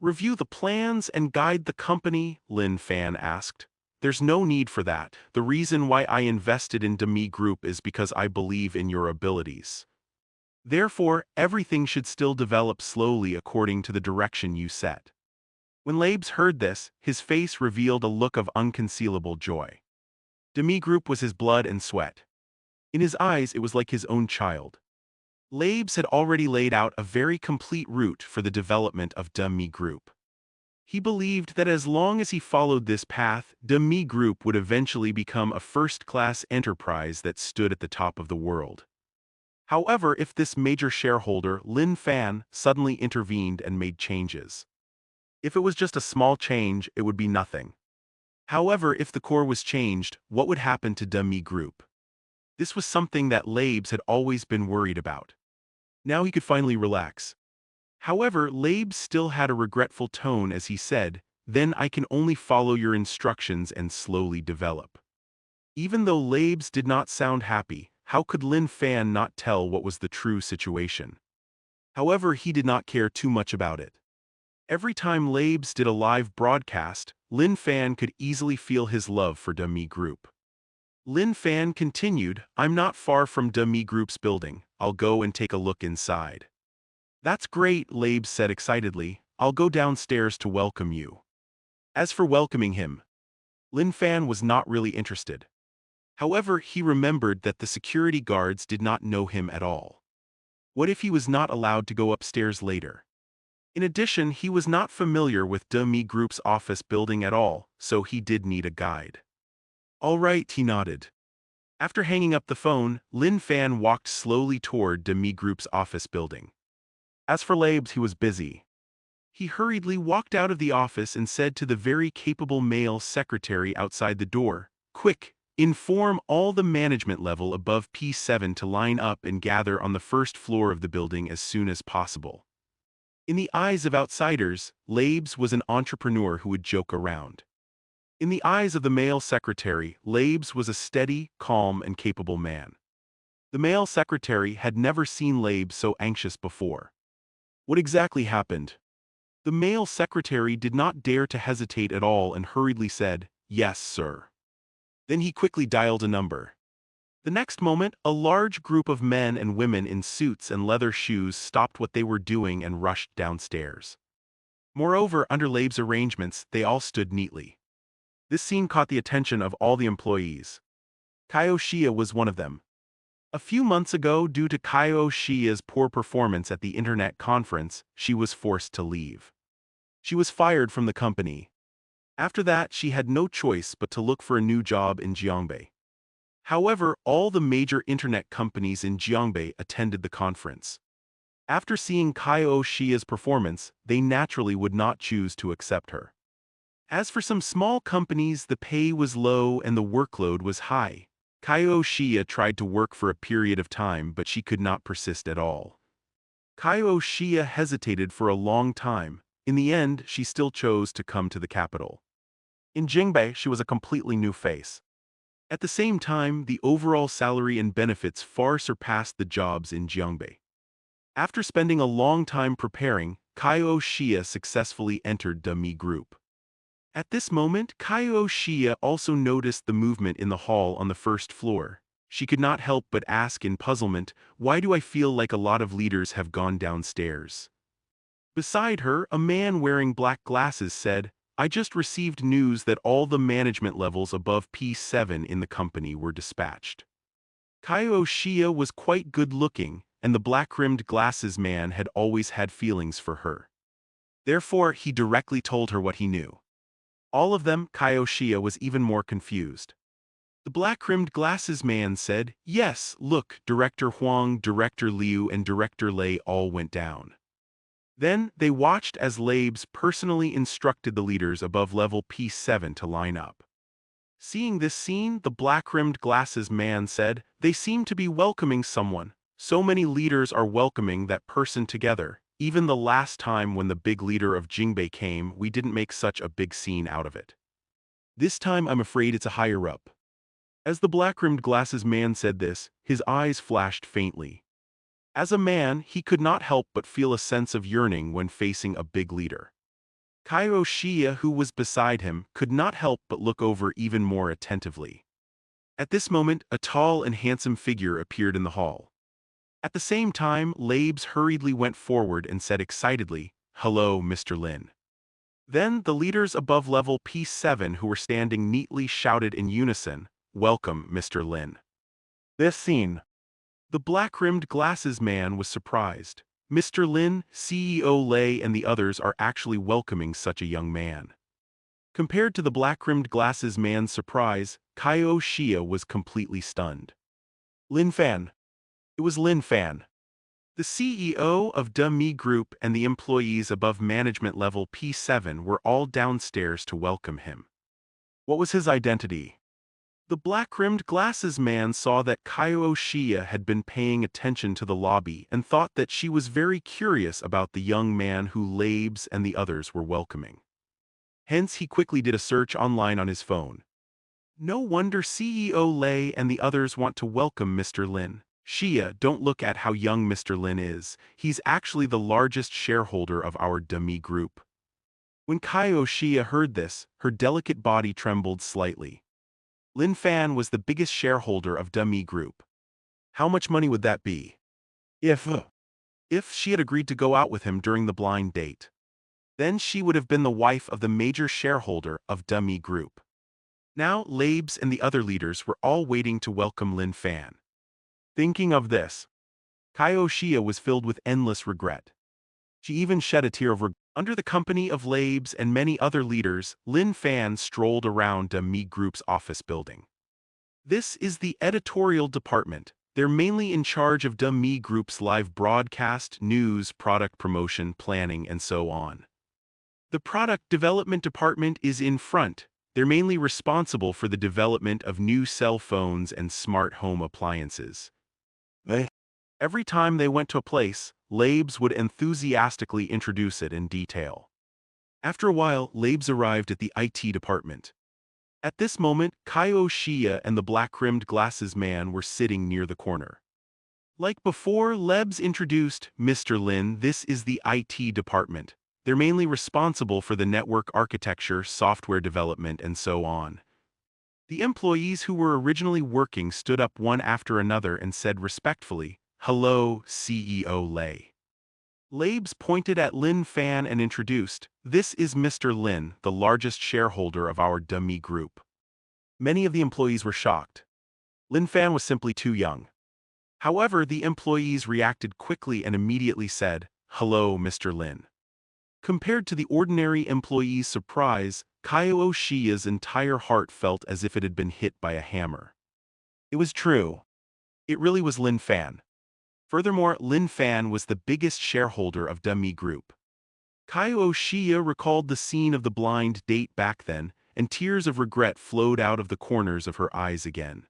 Review the plans and guide the company, Lin Fan asked. There's no need for that. The reason why I invested in Demi Group is because I believe in your abilities. Therefore, everything should still develop slowly according to the direction you set. When Labes heard this, his face revealed a look of unconcealable joy. Demi Group was his blood and sweat. In his eyes, it was like his own child. Labes had already laid out a very complete route for the development of Demi Group. He believed that as long as he followed this path, Demi Group would eventually become a first-class enterprise that stood at the top of the world. However, if this major shareholder, Lin Fan, suddenly intervened and made changes. If it was just a small change, it would be nothing. However, if the core was changed, what would happen to Demi Group? This was something that Labes had always been worried about. Now he could finally relax. However, Labes still had a regretful tone as he said, then I can only follow your instructions and slowly develop. Even though Labes did not sound happy, how could Lin Fan not tell what was the true situation? However, he did not care too much about it. Every time Labes did a live broadcast, Lin Fan could easily feel his love for Demi Group. Lin Fan continued, I'm not far from Demi Group's building, I'll go and take a look inside. That's great, Labes said excitedly, I'll go downstairs to welcome you. As for welcoming him, Lin Fan was not really interested. However, he remembered that the security guards did not know him at all. What if he was not allowed to go upstairs later? In addition, he was not familiar with Demi Group's office building at all, so he did need a guide. All right, he nodded. After hanging up the phone, Lin Fan walked slowly toward Demi Group's office building. As for Labes, he was busy. He hurriedly walked out of the office and said to the very capable male secretary outside the door, Quick, inform all the management level above P7 to line up and gather on the first floor of the building as soon as possible. In the eyes of outsiders, Labes was an entrepreneur who would joke around. In the eyes of the male secretary, Labes was a steady, calm, and capable man. The male secretary had never seen Labes so anxious before. What exactly happened? The male secretary did not dare to hesitate at all and hurriedly said, Yes, sir. Then he quickly dialed a number. The next moment, a large group of men and women in suits and leather shoes stopped what they were doing and rushed downstairs. Moreover, under Labes' arrangements, they all stood neatly. This scene caught the attention of all the employees. Kaio Shia was one of them. A few months ago, due to Kaio Shia's poor performance at the internet conference, she was forced to leave. She was fired from the company. After that, she had no choice but to look for a new job in Jiangbei. However, all the major internet companies in Jiangbei attended the conference. After seeing Kaio Shia's performance, they naturally would not choose to accept her. As for some small companies, the pay was low and the workload was high. Kaioshiya tried to work for a period of time, but she could not persist at all. Kaioshiya hesitated for a long time. In the end, she still chose to come to the capital. In Jingbei, she was a completely new face. At the same time, the overall salary and benefits far surpassed the jobs in Gyeongbei. After spending a long time preparing, Kaioshiya successfully entered the Mi group. At this moment, Kaioshiya also noticed the movement in the hall on the first floor. She could not help but ask in puzzlement, "Why do I feel like a lot of leaders have gone downstairs?" Beside her, a man wearing black glasses said, "I just received news that all the management levels above P7 in the company were dispatched." Kaioshiya was quite good-looking, and the black-rimmed glasses man had always had feelings for her. Therefore, he directly told her what he knew. All of them, Kaioshiya was even more confused. The black-rimmed glasses man said, "Yes, look, Director Huang, Director Liu and Director Lei all went down." Then, they watched as Labes personally instructed the leaders above level P7 to line up. Seeing this scene, the black-rimmed glasses man said, "They seem to be welcoming someone. So many leaders are welcoming that person together. Even the last time when the big leader of Jingbei came, we didn't make such a big scene out of it. This time I'm afraid it's a higher up." As the black-rimmed glasses man said this, his eyes flashed faintly. As a man, he could not help but feel a sense of yearning when facing a big leader. Kaioshiya, who was beside him, could not help but look over even more attentively. At this moment, a tall and handsome figure appeared in the hall. At the same time, Labes hurriedly went forward and said excitedly, "Hello, Mr. Lin." Then the leaders above level P7 who were standing neatly shouted in unison, "Welcome, Mr. Lin." This scene. The black-rimmed glasses man was surprised. Mr. Lin, CEO Lei and the others are actually welcoming such a young man. Compared to the black-rimmed glasses man's surprise, Kaioshiya was completely stunned. Lin Fan. It was Lin Fan. The CEO of the Mi Group and the employees above management level P7 were all downstairs to welcome him. What was his identity? The black-rimmed glasses man saw that Kaioshiya had been paying attention to the lobby and thought that she was very curious about the young man who Labes and the others were welcoming. Hence he quickly did a search online on his phone. No wonder CEO Lei and the others want to welcome Mr. Lin. Shia, don't look at how young Mr. Lin is. He's actually the largest shareholder of our Demi group. When Kaioshiya heard this, her delicate body trembled slightly. Lin Fan was the biggest shareholder of Demi Group. How much money would that be? If she had agreed to go out with him during the blind date. Then she would have been the wife of the major shareholder of Demi Group. Now Labes and the other leaders were all waiting to welcome Lin Fan. Thinking of this, Kaioshiya was filled with endless regret. She even shed a tear of regret. Under the company of Labes and many other leaders, Lin Fan strolled around Demi Group's office building. This is the editorial department. They're mainly in charge of Demi Group's live broadcast, news, product promotion, planning, and so on. The product development department is in front. They're mainly responsible for the development of new cell phones and smart home appliances. Every time they went to a place, Labes would enthusiastically introduce it in detail. After a while, Labes arrived at the IT department. At this moment, Kaioshiya and the black-rimmed glasses man were sitting near the corner. Like before, Labes introduced, "Mr. Lin, this is the IT department. They're mainly responsible for the network architecture, software development, and so on." The employees who were originally working stood up one after another and said respectfully, "Hello, CEO Lei." Labes pointed at Lin Fan and introduced, "This is Mr. Lin, the largest shareholder of our Demi Group." Many of the employees were shocked. Lin Fan was simply too young. However, the employees reacted quickly and immediately said, "Hello, Mr. Lin." Compared to the ordinary employee's surprise, Kaioshiya's entire heart felt as if it had been hit by a hammer. It was true. It really was Lin Fan. Furthermore, Lin Fan was the biggest shareholder of Demi Group. Kaioshiya recalled the scene of the blind date back then, and tears of regret flowed out of the corners of her eyes again.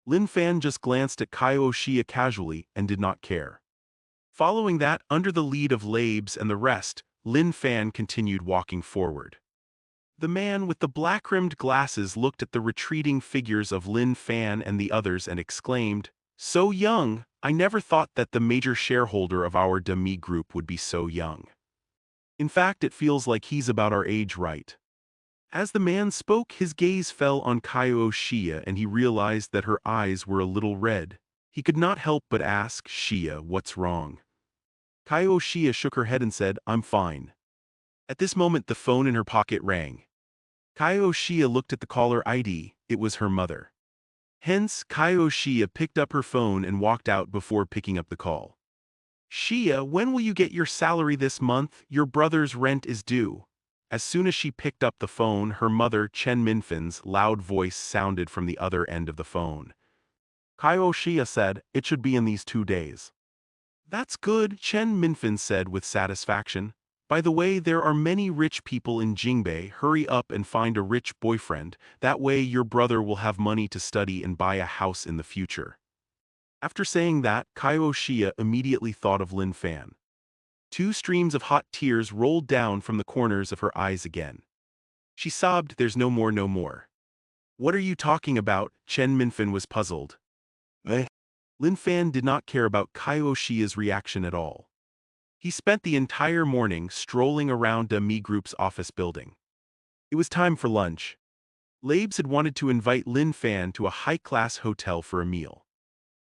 Lin Fan just glanced at Kaiō Shia casually and did not care. Following that, under the lead of Labes and the rest, Lin Fan continued walking forward. The man with the black-rimmed glasses looked at the retreating figures of Lin Fan and the others and exclaimed, "So young! I never thought that the major shareholder of our Demi group would be so young. In fact, it feels like he's about our age, right?" As the man spoke, his gaze fell on Kaiō Shia and he realized that her eyes were a little red. He could not help but ask, "Shia, what's wrong?" Kaiō Shia shook her head and said, "I'm fine." At this moment the phone in her pocket rang. Kaiō Shia looked at the caller ID. It was her mother. Hence, Kaiō Shia picked up her phone and walked out before picking up the call. "Shia, when will you get your salary this month? Your brother's rent is due." As soon as she picked up the phone, her mother, Chen Minfin's, loud voice sounded from the other end of the phone. Kaiō Shia said, "It should be in these 2 days." "That's good," Chen Minfin said with satisfaction. "By the way, there are many rich people in Jingbei. Hurry up and find a rich boyfriend. That way your brother will have money to study and buy a house in the future." After saying that, Kaiō Shia immediately thought of Lin Fan. 2 streams of hot tears rolled down from the corners of her eyes again. She sobbed, "There's no more, no more." "What are you talking about?" Chen Minfin was puzzled. Eh? Lin Fan did not care about Kaiō Shia's reaction at all. He spent the entire morning strolling around Demi Group's office building. It was time for lunch. Labes had wanted to invite Lin Fan to a high-class hotel for a meal.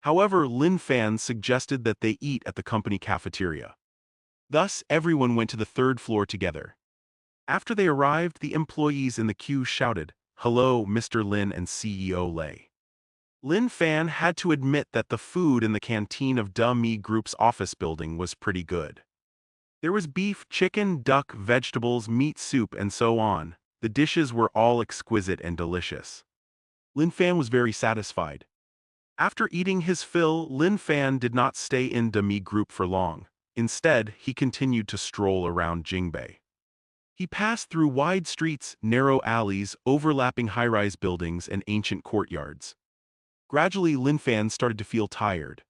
However, Lin Fan suggested that they eat at the company cafeteria. Thus, everyone went to the 3rd floor together. After they arrived, the employees in the queue shouted, "Hello, Mr. Lin and CEO Lei." Lin Fan had to admit that the food in the canteen of Demi Group's office building was pretty good. There was beef, chicken, duck, vegetables, meat soup, and so on. The dishes were all exquisite and delicious. Lin Fan was very satisfied. After eating his fill, Lin Fan did not stay in Demi Group for long. Instead, he continued to stroll around Jingbei. He passed through wide streets, narrow alleys, overlapping high-rise buildings, and ancient courtyards. Gradually, Lin Fan started to feel tired.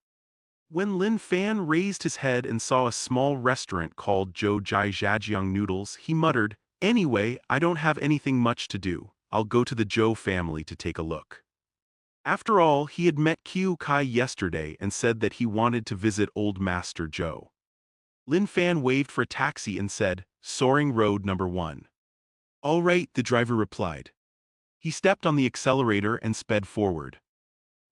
When Lin Fan raised his head and saw a small restaurant called Zhou Jai Zhajiang Noodles, he muttered, "Anyway, I don't have anything much to do. I'll go to the Zhou family to take a look." After all, he had met Qiu Kai yesterday and said that he wanted to visit Old Master Zhou. Lin Fan waved for a taxi and said, "Soaring Road number 1. "All right," the driver replied. He stepped on the accelerator and sped forward.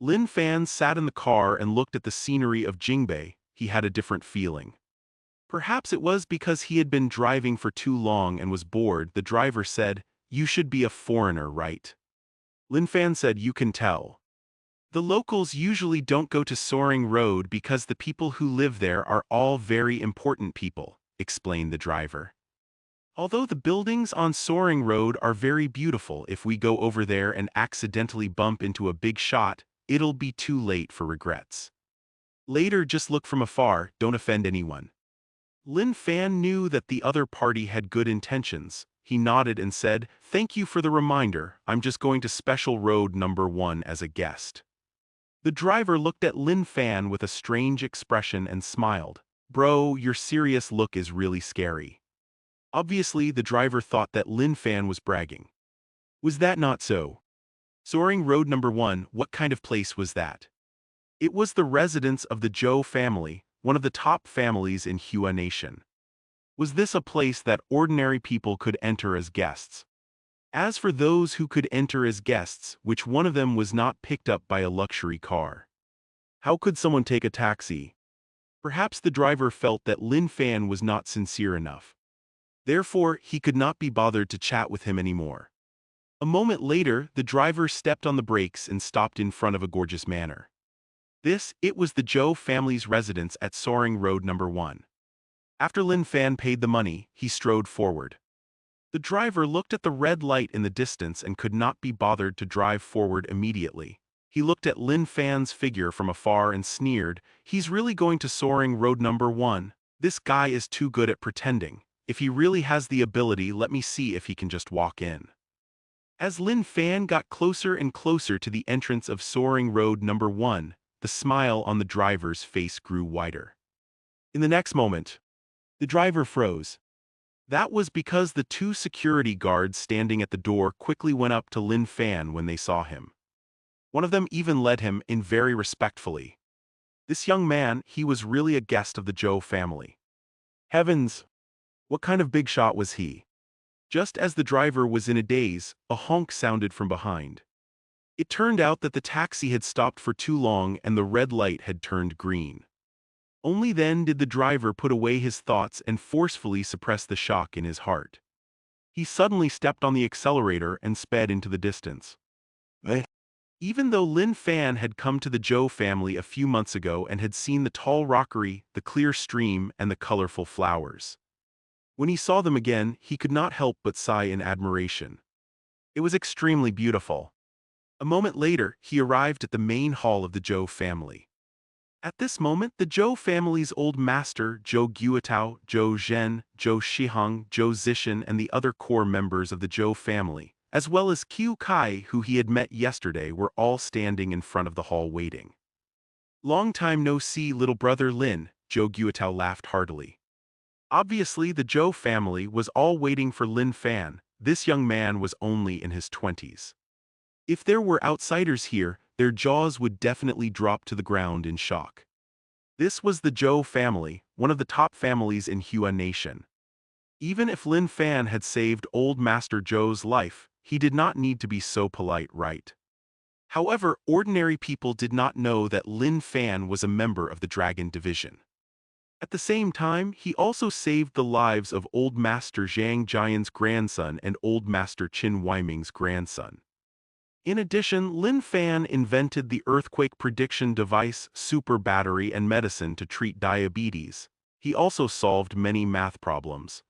Lin Fan sat in the car and looked at the scenery of Jingbei. He had a different feeling. Perhaps it was because he had been driving for too long and was bored. The driver said, "You should be a foreigner, right?" Lin Fan said, "You can tell. The locals usually don't go to Soaring Road because the people who live there are all very important people," explained the driver. "Although the buildings on Soaring Road are very beautiful, if we go over there and accidentally bump into a big shot, it'll be too late for regrets. Later, just look from afar, don't offend anyone." Lin Fan knew that the other party had good intentions. He nodded and said, "Thank you for the reminder. I'm just going to Special Road number 1 as a guest." The driver looked at Lin Fan with a strange expression and smiled. "Bro, your serious look is really scary." Obviously, the driver thought that Lin Fan was bragging. Was that not so? Soaring Road number 1, what kind of place was that? It was the residence of the Zhou family, one of the top families in Hua Nation. Was this a place that ordinary people could enter as guests? As for those who could enter as guests, which one of them was not picked up by a luxury car? How could someone take a taxi? Perhaps the driver felt that Lin Fan was not sincere enough. Therefore, he could not be bothered to chat with him anymore. A moment later, the driver stepped on the brakes and stopped in front of a gorgeous manor. It was the Zhou family's residence at Soaring Road number 1. After Lin Fan paid the money, he strode forward. The driver looked at the red light in the distance and could not be bothered to drive forward immediately. He looked at Lin Fan's figure from afar and sneered, "He's really going to Soaring Road number 1. This guy is too good at pretending. If he really has the ability, let me see if he can just walk in." As Lin Fan got closer and closer to the entrance of Soaring Road Number 1, the smile on the driver's face grew wider. In the next moment, the driver froze. That was because the two security guards standing at the door quickly went up to Lin Fan when they saw him. One of them even led him in very respectfully. This young man, he was really a guest of the Zhou family. Heavens! What kind of big shot was he? Just as the driver was in a daze, a honk sounded from behind. It turned out that the taxi had stopped for too long and the red light had turned green. Only then did the driver put away his thoughts and forcefully suppress the shock in his heart. He suddenly stepped on the accelerator and sped into the distance. Even though Lin Fan had come to the Zhou family a few months ago and had seen the tall rockery, the clear stream, and the colorful flowers, when he saw them again, he could not help but sigh in admiration. It was extremely beautiful. A moment later, he arrived at the main hall of the Zhou family. At this moment, the Zhou family's old master, Zhou Guotao, Zhou Zhen, Zhou Shihang, Zhou Zishan, and the other core members of the Zhou family, as well as Qiu Kai, who he had met yesterday, were all standing in front of the hall waiting. "Long time no see, little brother Lin," Zhou Guotao laughed heartily. Obviously, the Zhou family was all waiting for Lin Fan. This young man was only in his 20s. If there were outsiders here, their jaws would definitely drop to the ground in shock. This was the Zhou family, one of the top families in Hua Nation. Even if Lin Fan had saved old Master Zhou's life, he did not need to be so polite, right? However, ordinary people did not know that Lin Fan was a member of the Dragon Division. At the same time, he also saved the lives of Old Master Zhang Jian's grandson and Old Master Qin Weiming's grandson. In addition, Lin Fan invented the earthquake prediction device, super battery, and medicine to treat diabetes. He also solved many math problems.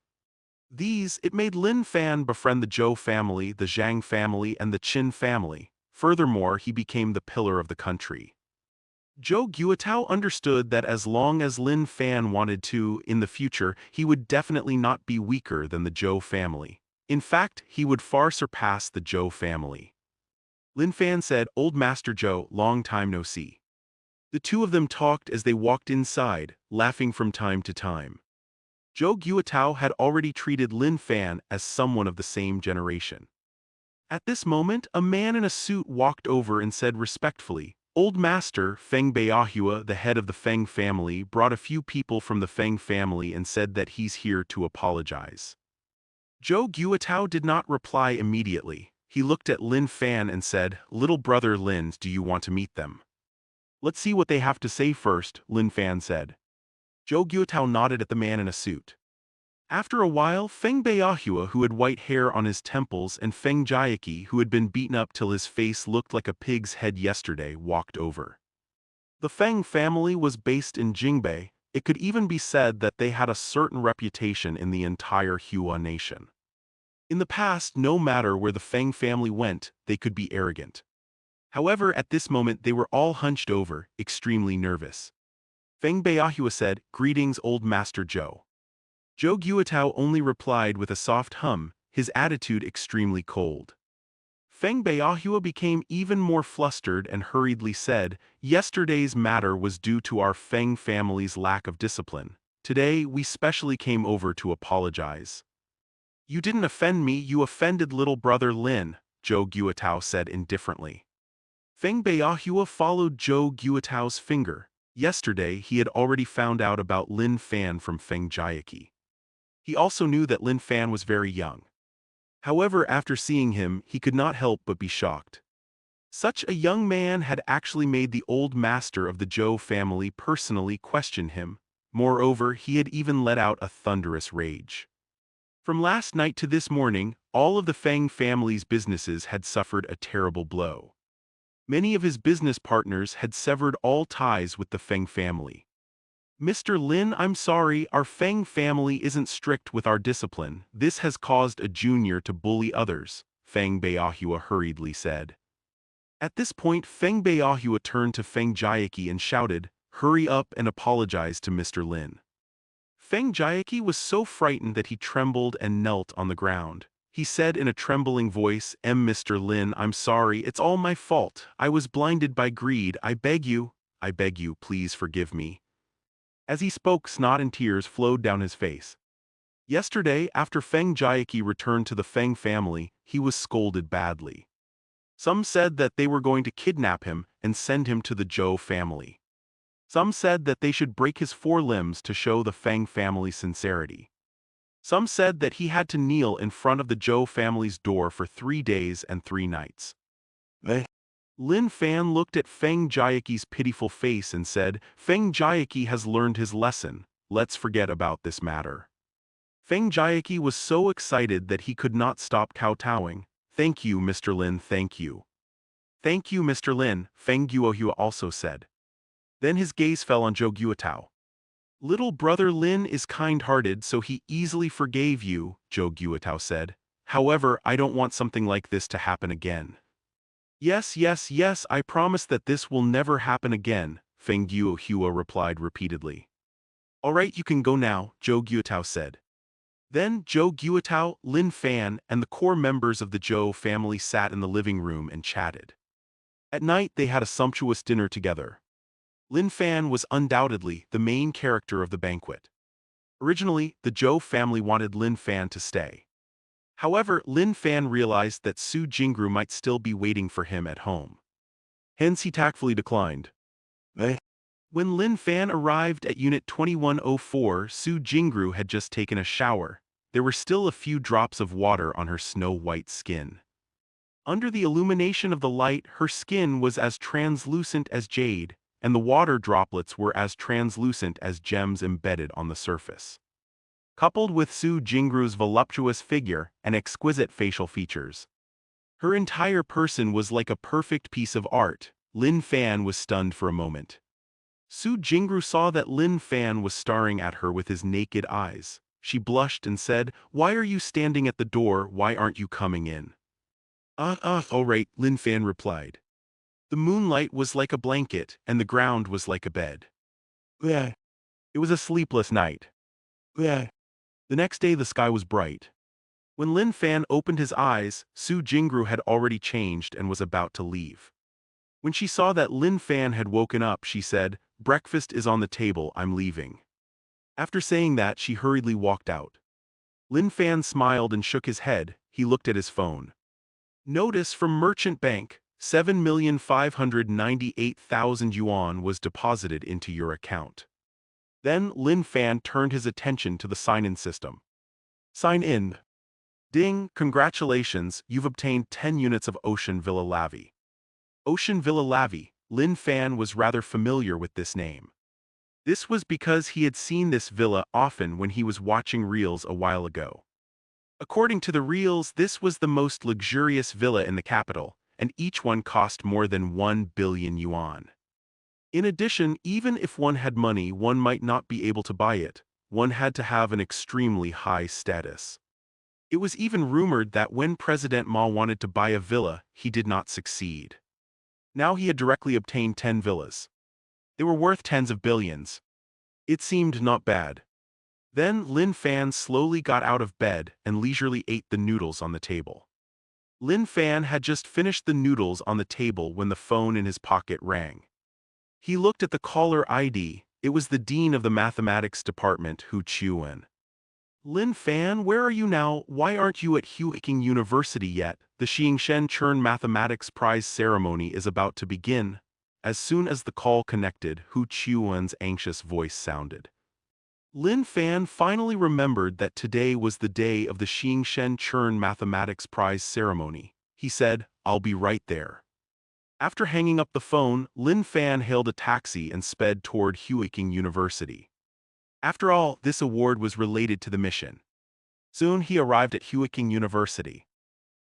It made Lin Fan befriend the Zhou family, the Zhang family, and the Qin family. Furthermore, he became the pillar of the country. Zhou Guotao understood that as long as Lin Fan wanted to, in the future, he would definitely not be weaker than the Zhou family. In fact, he would far surpass the Zhou family. Lin Fan said, "Old Master Zhou, long time no see." The two of them talked as they walked inside, laughing from time to time. Zhou Guotao had already treated Lin Fan as someone of the same generation. At this moment, a man in a suit walked over and said respectfully, "Old Master, Feng Beihua, the head of the Feng family, brought a few people from the Feng family and said that he's here to apologize." Zhou Guotao did not reply immediately. He looked at Lin Fan and said, "Little brother Lin, do you want to meet them?" "Let's see what they have to say first," Lin Fan said. Zhou Guotao nodded at the man in a suit. After a while, Feng Beihua, who had white hair on his temples, and Feng Jiaqi, who had been beaten up till his face looked like a pig's head yesterday, walked over. The Feng family was based in Jingbei. It could even be said that they had a certain reputation in the entire Hua nation. In the past, no matter where the Feng family went, they could be arrogant. However, at this moment they were all hunched over, extremely nervous. Feng Beihua said, "Greetings, old Master Zhou." Zhou Guotao only replied with a soft hum, his attitude extremely cold. Feng Beihua became even more flustered and hurriedly said, "Yesterday's matter was due to our Feng family's lack of discipline. Today, we specially came over to apologize." "You didn't offend me, you offended little brother Lin," Zhou Guotao said indifferently. Feng Beihua followed Zhou Guotao's finger. Yesterday, he had already found out about Lin Fan from Feng Jiaqi. He also knew that Lin Fan was very young. However, after seeing him, he could not help but be shocked. Such a young man had actually made the old master of the Zhou family personally question him. Moreover, he had even let out a thunderous rage. From last night to this morning, all of the Feng family's businesses had suffered a terrible blow. Many of his business partners had severed all ties with the Feng family. "Mr. Lin, I'm sorry, our Feng family isn't strict with our discipline. This has caused a junior to bully others," Feng Beihua hurriedly said. At this point, Feng Beihua turned to Feng Jiaqi and shouted, "Hurry up and apologize to Mr. Lin." Feng Jiaqi was so frightened that he trembled and knelt on the ground. he said in a trembling voice. Mr. Lin, I'm sorry, it's all my fault. I was blinded by greed. I beg you, please forgive me. As he spoke, snot and tears flowed down his face. Yesterday, after Feng Jiaqi returned to the Feng family, he was scolded badly. Some said that they were going to kidnap him and send him to the Zhou family. Some said that they should break his 4 limbs to show the Feng family's sincerity. Some said that he had to kneel in front of the Zhou family's door for 3 days and 3 nights. Lin Fan looked at Feng Jiaqi's pitiful face and said, Feng Jiaqi has learned his lesson, let's forget about this matter. Feng Jiaqi was so excited that he could not stop kowtowing. Thank you, Mr. Lin, thank you. Thank you, Mr. Lin, Feng Guohua also said. Then his gaze fell on Zhou Guotao. Little brother Lin is kind-hearted, so he easily forgave you, Zhou Guotao said. However, I don't want something like this to happen again. Yes, yes, yes, I promise that this will never happen again, Feng Guohua replied repeatedly. All right, you can go now, Zhou Guotao said. Then Zhou Guotao, Lin Fan, and the core members of the Zhou family sat in the living room and chatted. At night they had a sumptuous dinner together. Lin Fan was undoubtedly the main character of the banquet. Originally, the Zhou family wanted Lin Fan to stay. However, Lin Fan realized that Su Jingru might still be waiting for him at home. Hence he tactfully declined. When Lin Fan arrived at Unit 2104, Su Jingru had just taken a shower. There were still a few drops of water on her snow-white skin. Under the illumination of the light, her skin was as translucent as jade, and the water droplets were as translucent as gems embedded on the surface. Coupled with Su Jingru's voluptuous figure and exquisite facial features, her entire person was like a perfect piece of art. Lin Fan was stunned for a moment. Su Jingru saw that Lin Fan was staring at her with his naked eyes. She blushed and said, Why are you standing at the door? Why aren't you coming in? All right, Lin Fan replied. The moonlight was like a blanket, and the ground was like a bed. It was a sleepless night. The next day the sky was bright. When Lin Fan opened his eyes, Su Jingru had already changed and was about to leave. When she saw that Lin Fan had woken up, she said, Breakfast is on the table, I'm leaving. After saying that, she hurriedly walked out. Lin Fan smiled and shook his head. He looked at his phone. Notice from Merchant Bank, 7,598,000 yuan was deposited into your account. Then Lin Fan turned his attention to the sign-in system. Sign in. Ding, congratulations, you've obtained 10 units of Ocean Villa Lavi. Ocean Villa Lavi, Lin Fan was rather familiar with this name. This was because he had seen this villa often when he was watching reels a while ago. According to the reels, this was the most luxurious villa in the capital, and each one cost more than 1 billion yuan. In addition, even if one had money, one might not be able to buy it. One had to have an extremely high status. It was even rumored that when President Ma wanted to buy a villa, he did not succeed. Now he had directly obtained 10 villas. They were worth tens of billions. It seemed not bad. Then Lin Fan slowly got out of bed and leisurely ate the noodles on the table. Lin Fan had just finished the noodles on the table when the phone in his pocket rang. He looked at the caller ID. It was the dean of the mathematics department, Hu Qiuwen. Lin Fan, where are you now? Why aren't you at Huiqing University yet? The Xingshen Chern Mathematics Prize ceremony is about to begin. As soon as the call connected, Hu Qiuwen's anxious voice sounded. Lin Fan finally remembered that today was the day of the Xingshen Chern Mathematics Prize ceremony. He said, I'll be right there. After hanging up the phone, Lin Fan hailed a taxi and sped toward Huiqing University. After all, this award was related to the mission. Soon he arrived at Huiqing University.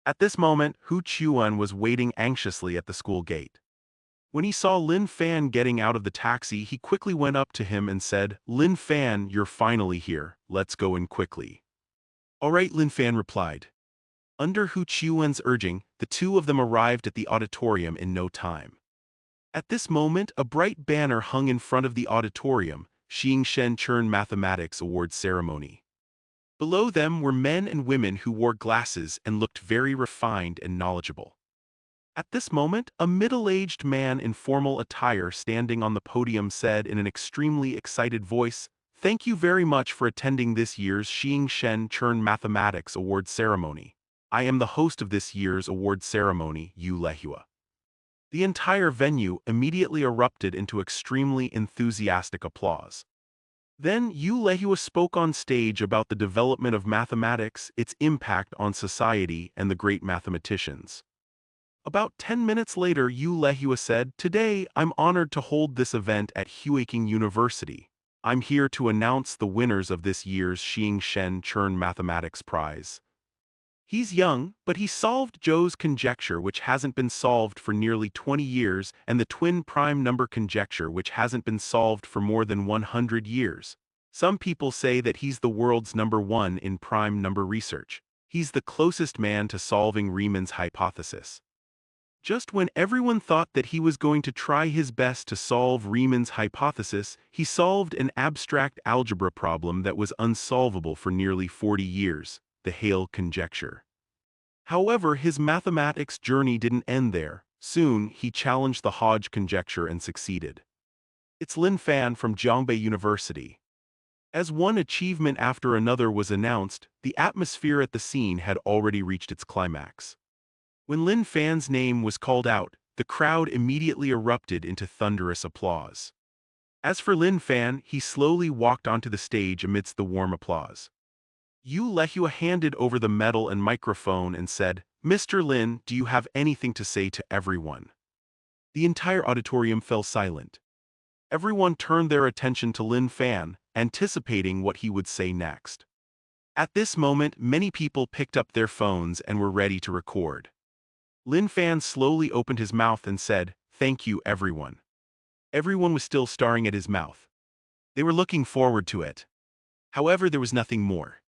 At this moment, Hu Qiuwen was waiting anxiously at the school gate. When he saw Lin Fan getting out of the taxi, he quickly went up to him and said, Lin Fan, you're finally here, let's go in quickly. All right, Lin Fan replied. Under Hu Qiuwen's urging, the two of them arrived at the auditorium in no time. At this moment, a bright banner hung in front of the auditorium, Xingshen Chern Mathematics Award Ceremony. Below them were men and women who wore glasses and looked very refined and knowledgeable. At this moment, a middle-aged man in formal attire standing on the podium said in an extremely excited voice, "Thank you very much for attending this year's Xing Shen Chern Mathematics Award ceremony. I am the host of this year's award ceremony, Yu Lehua." The entire venue immediately erupted into extremely enthusiastic applause. Then Yu Lehua spoke on stage about the development of mathematics, its impact on society, and the great mathematicians. About 10 minutes later, Yu Lehua said, "Today, I'm honored to hold this event at Huaking University. I'm here to announce the winners of this year's Xing Shen Chern Mathematics Prize. He's young, but he solved Zhou's conjecture, which hasn't been solved for nearly 20 years, and the twin prime number conjecture, which hasn't been solved for more than 100 years. Some people say that he's the world's #1 in prime number research. He's the closest man to solving Riemann's hypothesis." Just when everyone thought that he was going to try his best to solve Riemann's hypothesis, he solved an abstract algebra problem that was unsolvable for nearly 40 years, the Hale conjecture. However, his mathematics journey didn't end there. Soon, he challenged the Hodge conjecture and succeeded. It's Lin Fan from Jiangbei University. As one achievement after another was announced, the atmosphere at the scene had already reached its climax. When Lin Fan's name was called out, the crowd immediately erupted into thunderous applause. As for Lin Fan, he slowly walked onto the stage amidst the warm applause. Yu Lehua handed over the medal and microphone and said, "Mr. Lin, do you have anything to say to everyone?" The entire auditorium fell silent. Everyone turned their attention to Lin Fan, anticipating what he would say next. At this moment, many people picked up their phones and were ready to record. Lin Fan slowly opened his mouth and said, "Thank you, everyone." Everyone was still staring at his mouth. They were looking forward to it. However, there was nothing more.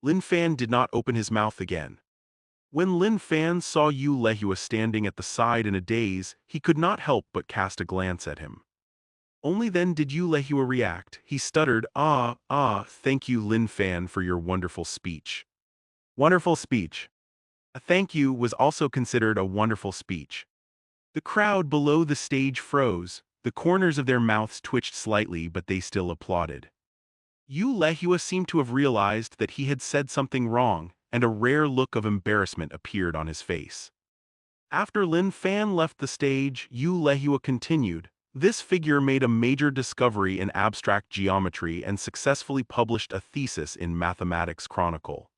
Lin Fan did not open his mouth again. When Lin Fan saw Yu Lehua standing at the side in a daze, he could not help but cast a glance at him. Only then did Yu Lehua react. He stuttered, "Thank you, Lin Fan, for your wonderful speech." Wonderful speech. A thank you was also considered a wonderful speech. The crowd below the stage froze, the corners of their mouths twitched slightly, but they still applauded. Yu Lehua seemed to have realized that he had said something wrong, and a rare look of embarrassment appeared on his face. After Lin Fan left the stage, Yu Lehua continued, "This figure made a major discovery in abstract geometry and successfully published a thesis in Mathematics Chronicle.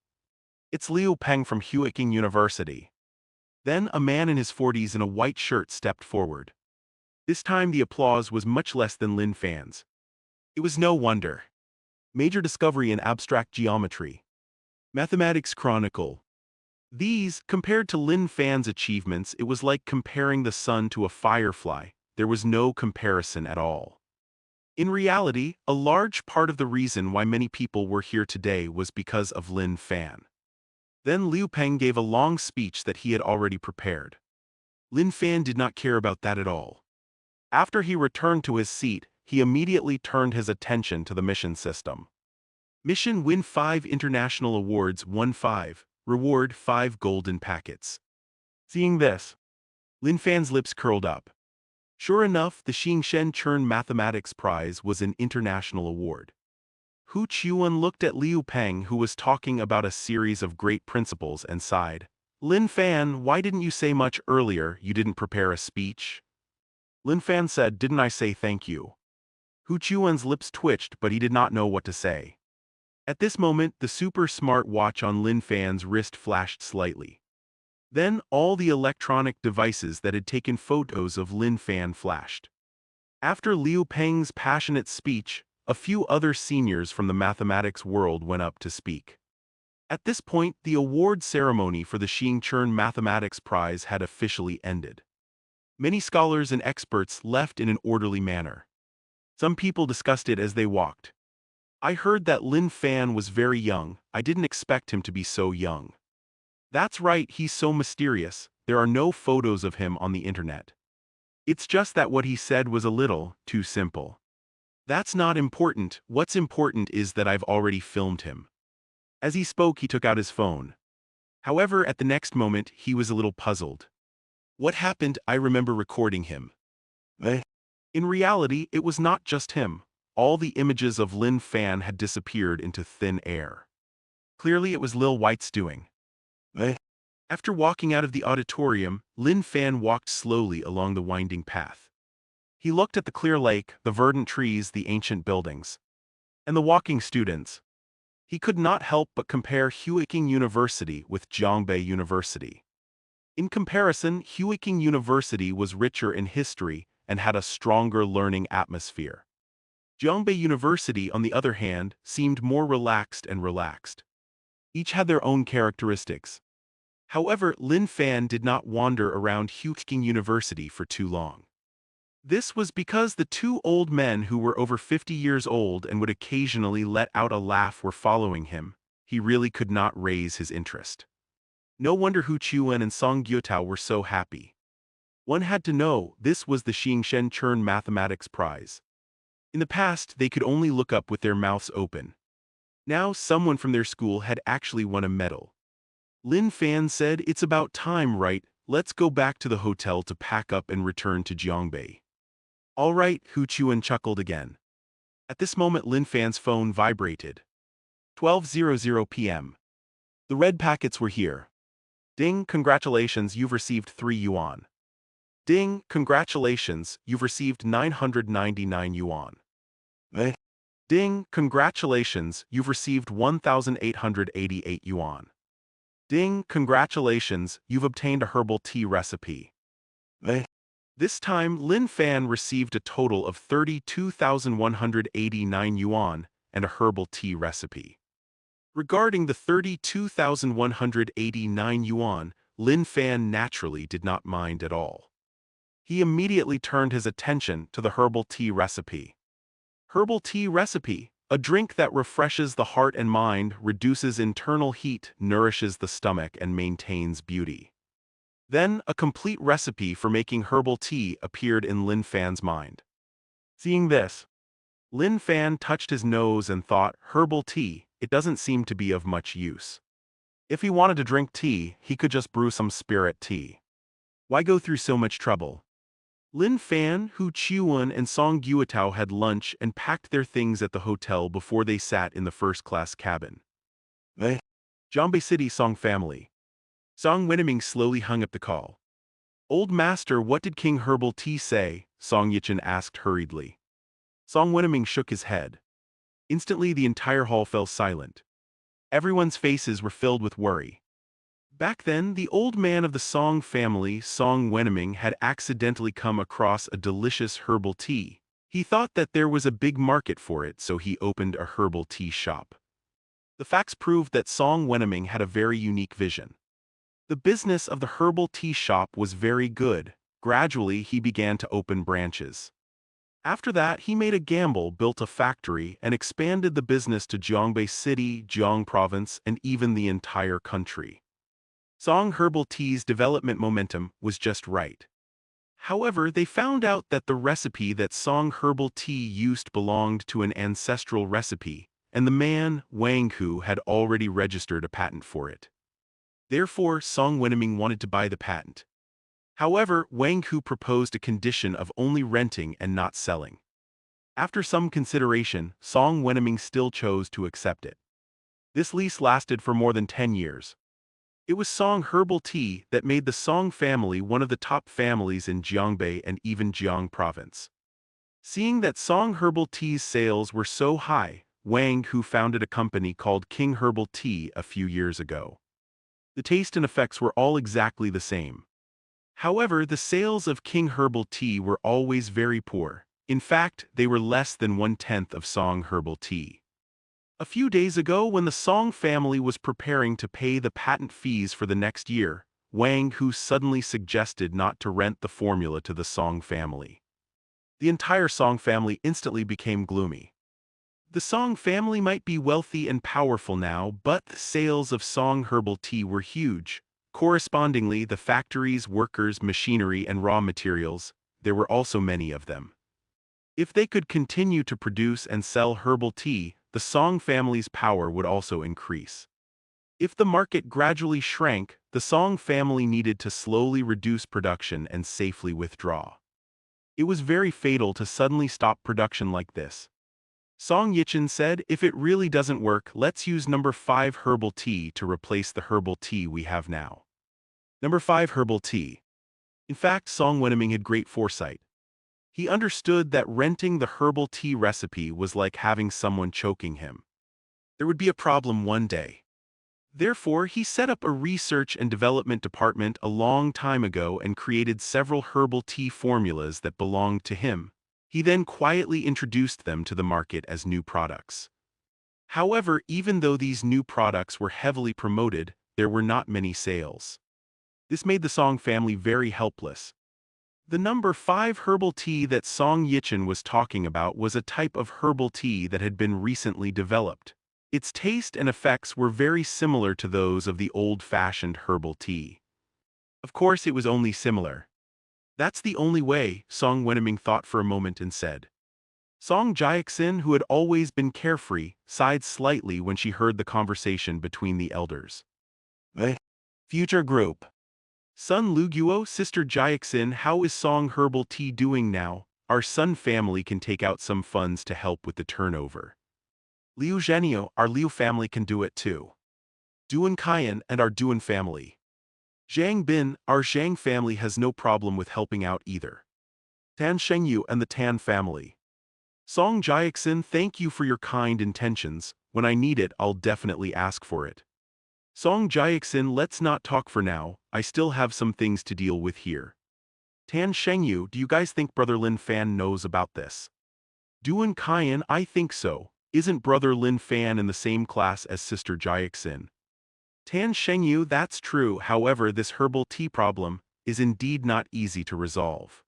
It's Liu Peng from Huaking University." Then a man in his 40s in a white shirt stepped forward. This time the applause was much less than Lin Fan's. It was no wonder. Major discovery in abstract geometry. Mathematics Chronicle. These, compared to Lin Fan's achievements, it was like comparing the sun to a firefly. There was no comparison at all. In reality, a large part of the reason why many people were here today was because of Lin Fan. Then Liu Peng gave a long speech that he had already prepared. Lin Fan did not care about that at all. After he returned to his seat, he immediately turned his attention to the mission system. Mission win 5 international awards, won 5, reward 5 golden packets. Seeing this, Lin Fan's lips curled up. Sure enough, the Xing Shen Chern Mathematics Prize was an international award. Hu Qiuan looked at Liu Peng, who was talking about a series of great principles, and sighed. "Lin Fan, why didn't you say much earlier? You didn't prepare a speech?" Lin Fan said, "Didn't I say thank you?" Hu Qiuan's lips twitched, but he did not know what to say. At this moment, the super smart watch on Lin Fan's wrist flashed slightly. Then, all the electronic devices that had taken photos of Lin Fan flashed. After Liu Peng's passionate speech, a few other seniors from the mathematics world went up to speak. At this point, the award ceremony for the Xing Chern Mathematics Prize had officially ended. Many scholars and experts left in an orderly manner. Some people discussed it as they walked. "I heard that Lin Fan was very young. I didn't expect him to be so young." "That's right, he's so mysterious. There are no photos of him on the internet. It's just that what he said was a little too simple." "That's not important. What's important is that I've already filmed him." As he spoke, he took out his phone. However, at the next moment, he was a little puzzled. What happened? I remember recording him. Eh? In reality, it was not just him. All the images of Lin Fan had disappeared into thin air. Clearly, it was Lil White's doing. Eh? After walking out of the auditorium, Lin Fan walked slowly along the winding path. He looked at the clear lake, the verdant trees, the ancient buildings, and the walking students. He could not help but compare Huiking University with Jiangbei University. In comparison, Huiking University was richer in history and had a stronger learning atmosphere. Jiangbei University, on the other hand, seemed more relaxed and relaxed. Each had their own characteristics. However, Lin Fan did not wander around Huiking University for too long. This was because the two old men who were over 50 years old and would occasionally let out a laugh were following him. He really could not raise his interest. No wonder Hu Chuan and Song Gyotao were so happy. One had to know this was the Xingshen Chern Mathematics Prize. In the past, they could only look up with their mouths open. Now, someone from their school had actually won a medal. Lin Fan said, "It's about time, right? Let's go back to the hotel to pack up and return to Jiangbei." "All right," Hu Chuan chuckled again. At this moment, Lin Fan's phone vibrated. 12:00 p.m. The red packets were here. Ding, congratulations, you've received 3 yuan. Ding, congratulations, you've received 999 yuan. Eh? Ding, congratulations, you've received 1,888 yuan. Ding, congratulations, you've obtained a herbal tea recipe. Eh? This time, Lin Fan received a total of 32,189 yuan and a herbal tea recipe. Regarding the 32,189 yuan, Lin Fan naturally did not mind at all. He immediately turned his attention to the herbal tea recipe. Herbal tea recipe, a drink that refreshes the heart and mind, reduces internal heat, nourishes the stomach, and maintains beauty. Then, a complete recipe for making herbal tea appeared in Lin Fan's mind. Seeing this, Lin Fan touched his nose and thought, herbal tea, it doesn't seem to be of much use. If he wanted to drink tea, he could just brew some spirit tea. Why go through so much trouble? Lin Fan, Hu Chuan, and Song Gyotao had lunch and packed their things at the hotel before they sat in the first-class cabin. Jiangbei City Song family. Song Wenming slowly hung up the call. "Old master, what did King Herbal Tea say?" Song Yichen asked hurriedly. Song Wenming shook his head. Instantly, the entire hall fell silent. Everyone's faces were filled with worry. Back then, the old man of the Song family, Song Wenming, had accidentally come across a delicious herbal tea. He thought that there was a big market for it, so he opened a herbal tea shop. The facts proved that Song Wenming had a very unique vision. The business of the herbal tea shop was very good. Gradually, he began to open branches. After that, he made a gamble, built a factory, and expanded the business to Jiangbei City, Jiang Province, and even the entire country. Song Herbal Tea's development momentum was just right. However, they found out that the recipe that Song Herbal Tea used belonged to an ancestral recipe, and the man, Wang Hu, had already registered a patent for it. Therefore, Song Wenming wanted to buy the patent. However, Wang Hu proposed a condition of only renting and not selling. After some consideration, Song Wenming still chose to accept it. This lease lasted for more than 10 years. It was Song Herbal Tea that made the Song family one of the top families in Jiangbei and even Jiang Province. Seeing that Song Herbal Tea's sales were so high, Wang Hu founded a company called King Herbal Tea a few years ago. The taste and effects were all exactly the same. However, the sales of King Herbal Tea were always very poor. In fact, they were less than 1/10 of Song Herbal Tea. A few days ago, when the Song family was preparing to pay the patent fees for the next year, Wang Hu suddenly suggested not to rent the formula to the Song family. The entire Song family instantly became gloomy. The Song family might be wealthy and powerful now, but the sales of Song Herbal Tea were huge. Correspondingly, the factories, workers, machinery, and raw materials, there were also many of them. If they could continue to produce and sell herbal tea, the Song family's power would also increase. If the market gradually shrank, the Song family needed to slowly reduce production and safely withdraw. It was very fatal to suddenly stop production like this. Song Yichin said, if it really doesn't work, let's use number 5 herbal tea to replace the herbal tea we have now. Number 5 herbal tea. In fact, Song Wenming had great foresight. He understood that renting the herbal tea recipe was like having someone choking him. There would be a problem one day. Therefore, he set up a research and development department a long time ago and created several herbal tea formulas that belonged to him. He then quietly introduced them to the market as new products. However, even though these new products were heavily promoted, there were not many sales. This made the Song family very helpless. The number 5 herbal tea that Song Yichin was talking about was a type of herbal tea that had been recently developed. Its taste and effects were very similar to those of the old-fashioned herbal tea. Of course, it was only similar. That's the only way, Song Wenming thought for a moment and said. Song Jiaxin, who had always been carefree, sighed slightly when she heard the conversation between the elders. Future group. Son Luguo, sister Jiaxin, how is Song herbal tea doing now? Our Sun family can take out some funds to help with the turnover. Liu Zhenio, our Liu family can do it too. Duan Kaiyan and our Duan family. Zhang Bin, our Zhang family has no problem with helping out either. Tan Shengyu and the Tan family. Song Jiaxin, thank you for your kind intentions. When I need it, I'll definitely ask for it. Song Jiaxin, let's not talk for now, I still have some things to deal with here. Tan Shengyu, do you guys think Brother Lin Fan knows about this? Duan Kaiyan, I think so. Isn't Brother Lin Fan in the same class as Sister Jiaxin? Tan Shengyu, that's true, however this herbal tea problem is indeed not easy to resolve.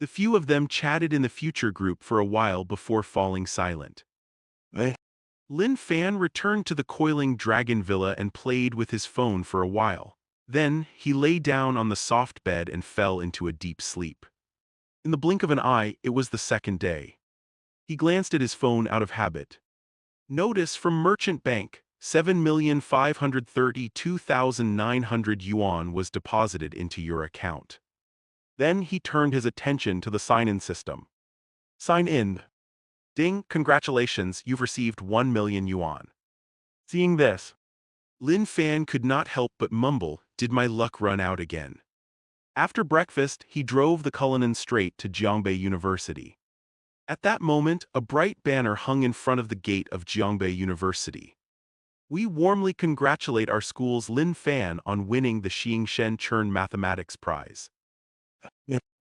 The few of them chatted in the future group for a while before falling silent. Lin Fan returned to the coiling dragon villa and played with his phone for a while. Then, he lay down on the soft bed and fell into a deep sleep. In the blink of an eye, it was the second day. He glanced at his phone out of habit. Notice from Merchant Bank, 7,532,900 yuan was deposited into your account. Then he turned his attention to the sign-in system. Sign in. Ding, congratulations, you've received 1 million yuan. Seeing this, Lin Fan could not help but mumble, did my luck run out again? After breakfast, he drove the Cullinan straight to Jiangbei University. At that moment, a bright banner hung in front of the gate of Jiangbei University. We warmly congratulate our school's Lin Fan on winning the Xingshen Chern Mathematics Prize.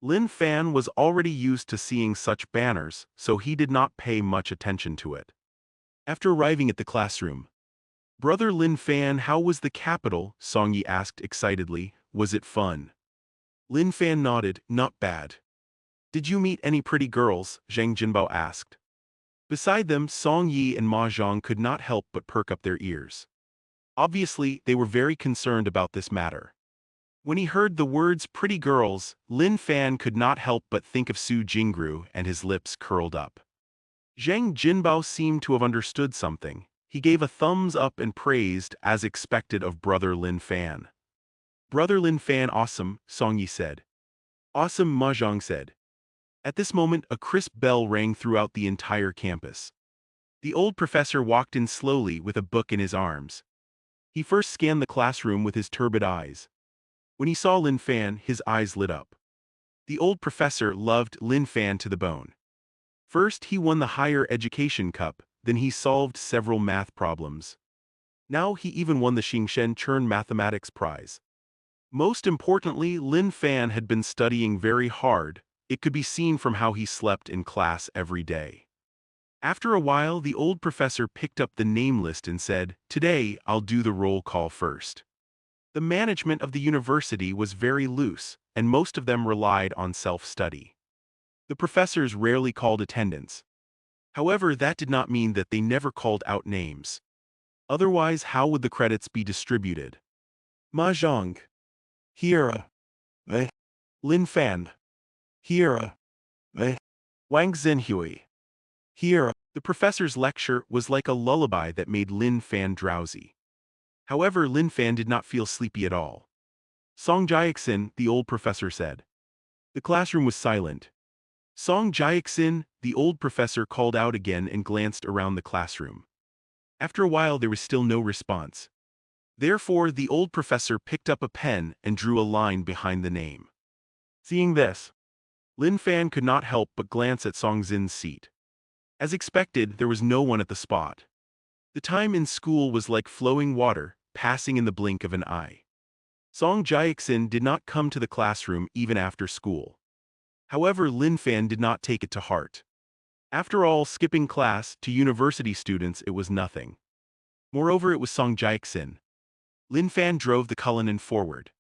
Lin Fan was already used to seeing such banners, so he did not pay much attention to it. After arriving at the classroom, Brother Lin Fan, how was the capital? Song Yi asked excitedly. Was it fun? Lin Fan nodded, not bad. Did you meet any pretty girls? Zhang Jinbao asked. Beside them, Song Yi and Ma Zhang could not help but perk up their ears. Obviously, they were very concerned about this matter. When he heard the words pretty girls, Lin Fan could not help but think of Su Jingru and his lips curled up. Zhang Jinbao seemed to have understood something. He gave a thumbs up and praised, as expected of Brother Lin Fan. Brother Lin Fan awesome, Song Yi said. Awesome, Ma Zhang said. At this moment, a crisp bell rang throughout the entire campus. The old professor walked in slowly with a book in his arms. He first scanned the classroom with his turbid eyes. When he saw Lin Fan, his eyes lit up. The old professor loved Lin Fan to the bone. First, he won the higher education cup, then he solved several math problems. Now he even won the Xingshen Chern Mathematics Prize. Most importantly, Lin Fan had been studying very hard. It could be seen from how he slept in class every day. After a while, the old professor picked up the name list and said, "Today, I'll do the roll call first." The management of the university was very loose, and most of them relied on self-study. The professors rarely called attendance. However, that did not mean that they never called out names. Otherwise, how would the credits be distributed? Ma Zhang. Here. Lin Fan. Here. Wang Xinhui. Here. The professor's lecture was like a lullaby that made Lin Fan drowsy. However, Lin Fan did not feel sleepy at all. Song Jiaxin, the old professor said. The classroom was silent. Song Jiaxin, the old professor called out again and glanced around the classroom. After a while there was still no response. Therefore, the old professor picked up a pen and drew a line behind the name. Seeing this, Lin Fan could not help but glance at Song Zin's seat. As expected, there was no one at the spot. The time in school was like flowing water, passing in the blink of an eye. Song Jiaxin did not come to the classroom even after school. However, Lin Fan did not take it to heart. After all, skipping class, to university students, it was nothing. Moreover, it was Song Jiaxin. Lin Fan drove the Cullinan forward.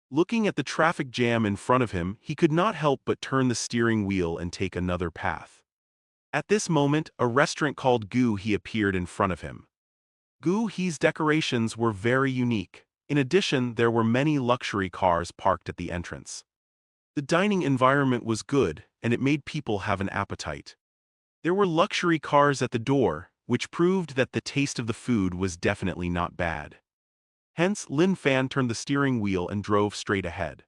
Looking at the traffic jam in front of him, he could not help but turn the steering wheel and take another path. At this moment, a restaurant called Gu He appeared in front of him. Gu He's decorations were very unique. In addition, there were many luxury cars parked at the entrance. The dining environment was good, and it made people have an appetite. There were luxury cars at the door, which proved that the taste of the food was definitely not bad. Hence, Lin Fan turned the steering wheel and drove straight ahead.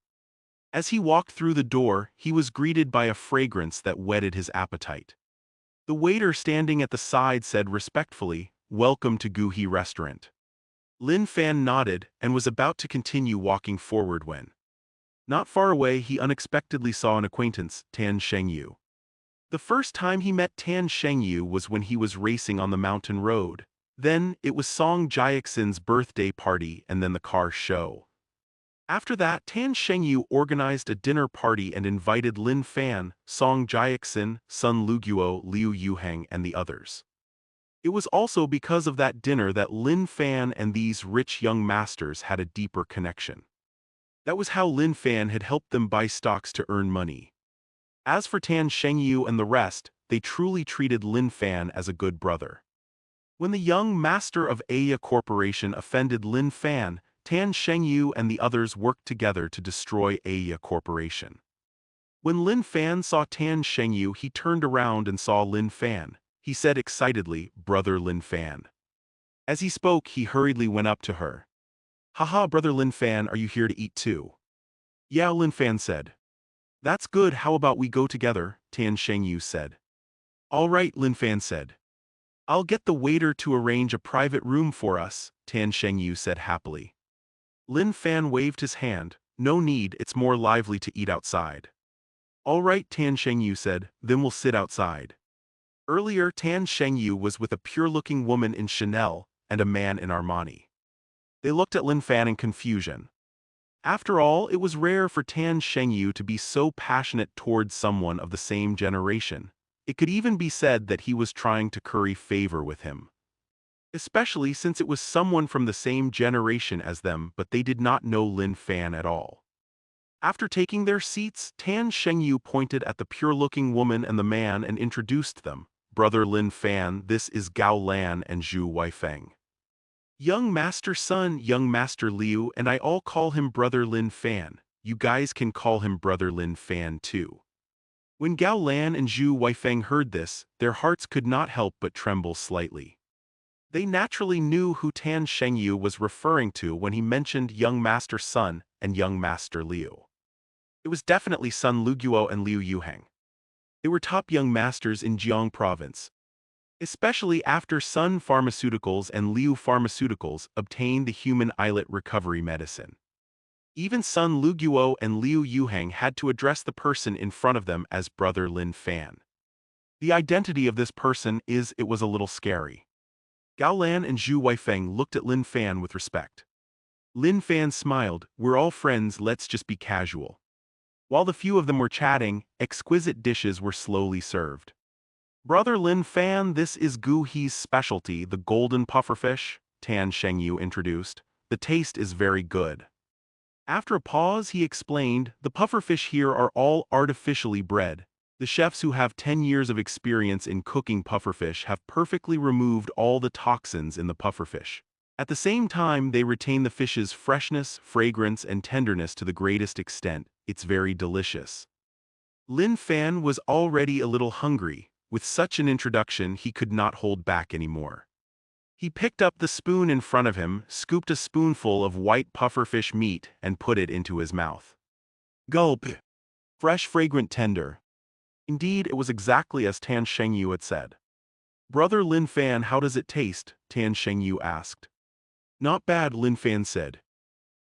As he walked through the door, he was greeted by a fragrance that whetted his appetite. The waiter standing at the side said respectfully, "Welcome to Gu He Restaurant." Lin Fan nodded and was about to continue walking forward when, not far away, he unexpectedly saw an acquaintance, Tan Shengyu. The first time he met Tan Shengyu was when he was racing on the mountain road. Then, it was Song Jiaxin's birthday party and then the car show. After that, Tan Shengyu organized a dinner party and invited Lin Fan, Song Jiaxin, Sun Luguo, Liu Yuhang, and the others. It was also because of that dinner that Lin Fan and these rich young masters had a deeper connection. That was how Lin Fan had helped them buy stocks to earn money. As for Tan Shengyu and the rest, they truly treated Lin Fan as a good brother. When the young master of Aya Corporation offended Lin Fan, Tan Shengyu and the others worked together to destroy Aya Corporation. When Lin Fan saw Tan Shengyu, he turned around and saw Lin Fan. He said excitedly, "Brother Lin Fan." As he spoke, he hurriedly went up to her. "Haha, brother Lin Fan, are you here to eat too?" "Yeah," Lin Fan said. "That's good, how about we go together?" Tan Shengyu said. "All right," Lin Fan said. "I'll get the waiter to arrange a private room for us," Tan Shengyu said happily. Lin Fan waved his hand. "No need, it's more lively to eat outside." "All right," Tan Shengyu said, "then we'll sit outside." Earlier, Tan Shengyu was with a pure-looking woman in Chanel and a man in Armani. They looked at Lin Fan in confusion. After all, it was rare for Tan Shengyu to be so passionate towards someone of the same generation. It could even be said that he was trying to curry favor with him. Especially since it was someone from the same generation as them, but they did not know Lin Fan at all. After taking their seats, Tan Shengyu pointed at the pure-looking woman and the man and introduced them. "Brother Lin Fan, this is Gao Lan and Zhu Weifeng. Young Master Sun, Young Master Liu, and I all call him Brother Lin Fan. You guys can call him Brother Lin Fan too." When Gao Lan and Zhu Weifeng heard this, their hearts could not help but tremble slightly. They naturally knew who Tan Shengyu was referring to when he mentioned Young Master Sun and Young Master Liu. It was definitely Sun Luguo and Liu Yuhang. They were top young masters in Jiang Province, especially after Sun Pharmaceuticals and Liu Pharmaceuticals obtained the human islet recovery medicine. Even Sun Luguo and Liu Yuhang had to address the person in front of them as Brother Lin Fan. The identity of this person it was a little scary. Gao Lan and Zhu Weifeng looked at Lin Fan with respect. Lin Fan smiled, "We're all friends, let's just be casual." While the few of them were chatting, exquisite dishes were slowly served. "Brother Lin Fan, this is Gu He's specialty, the golden pufferfish," Tan Shengyu introduced. "The taste is very good." After a pause, he explained, "The pufferfish here are all artificially bred. The chefs who have 10 years of experience in cooking pufferfish have perfectly removed all the toxins in the pufferfish. At the same time, they retain the fish's freshness, fragrance, and tenderness to the greatest extent. It's very delicious." Lin Fan was already a little hungry. With such an introduction, he could not hold back anymore. He picked up the spoon in front of him, scooped a spoonful of white pufferfish meat, and put it into his mouth. Gulp! Fresh, fragrant, tender. Indeed, it was exactly as Tan Shengyu had said. Brother Lin Fan, how does it taste? Tan Shengyu asked. Not bad, Lin Fan said.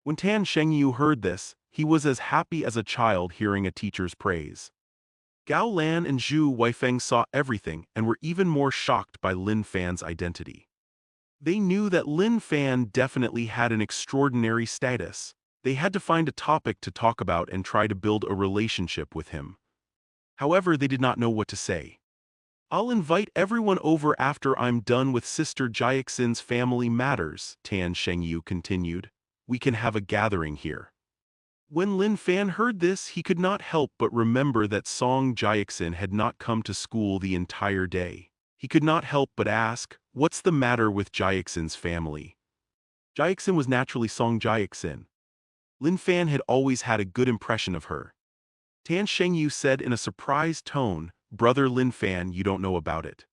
When Tan Shengyu heard this, he was as happy as a child hearing a teacher's praise. Gao Lan and Zhu Weifeng saw everything and were even more shocked by Lin Fan's identity. They knew that Lin Fan definitely had an extraordinary status. They had to find a topic to talk about and try to build a relationship with him. However, they did not know what to say. I'll invite everyone over after I'm done with Sister Jiaxin's family matters, Tan Shengyu continued. We can have a gathering here. When Lin Fan heard this, he could not help but remember that Song Jiaxin had not come to school the entire day. He could not help but ask, what's the matter with Jiaxin's family? Jiaxin was naturally Song Jiaxin. Lin Fan had always had a good impression of her. Tan Shengyu said in a surprised tone, Brother Lin Fan, you don't know about it.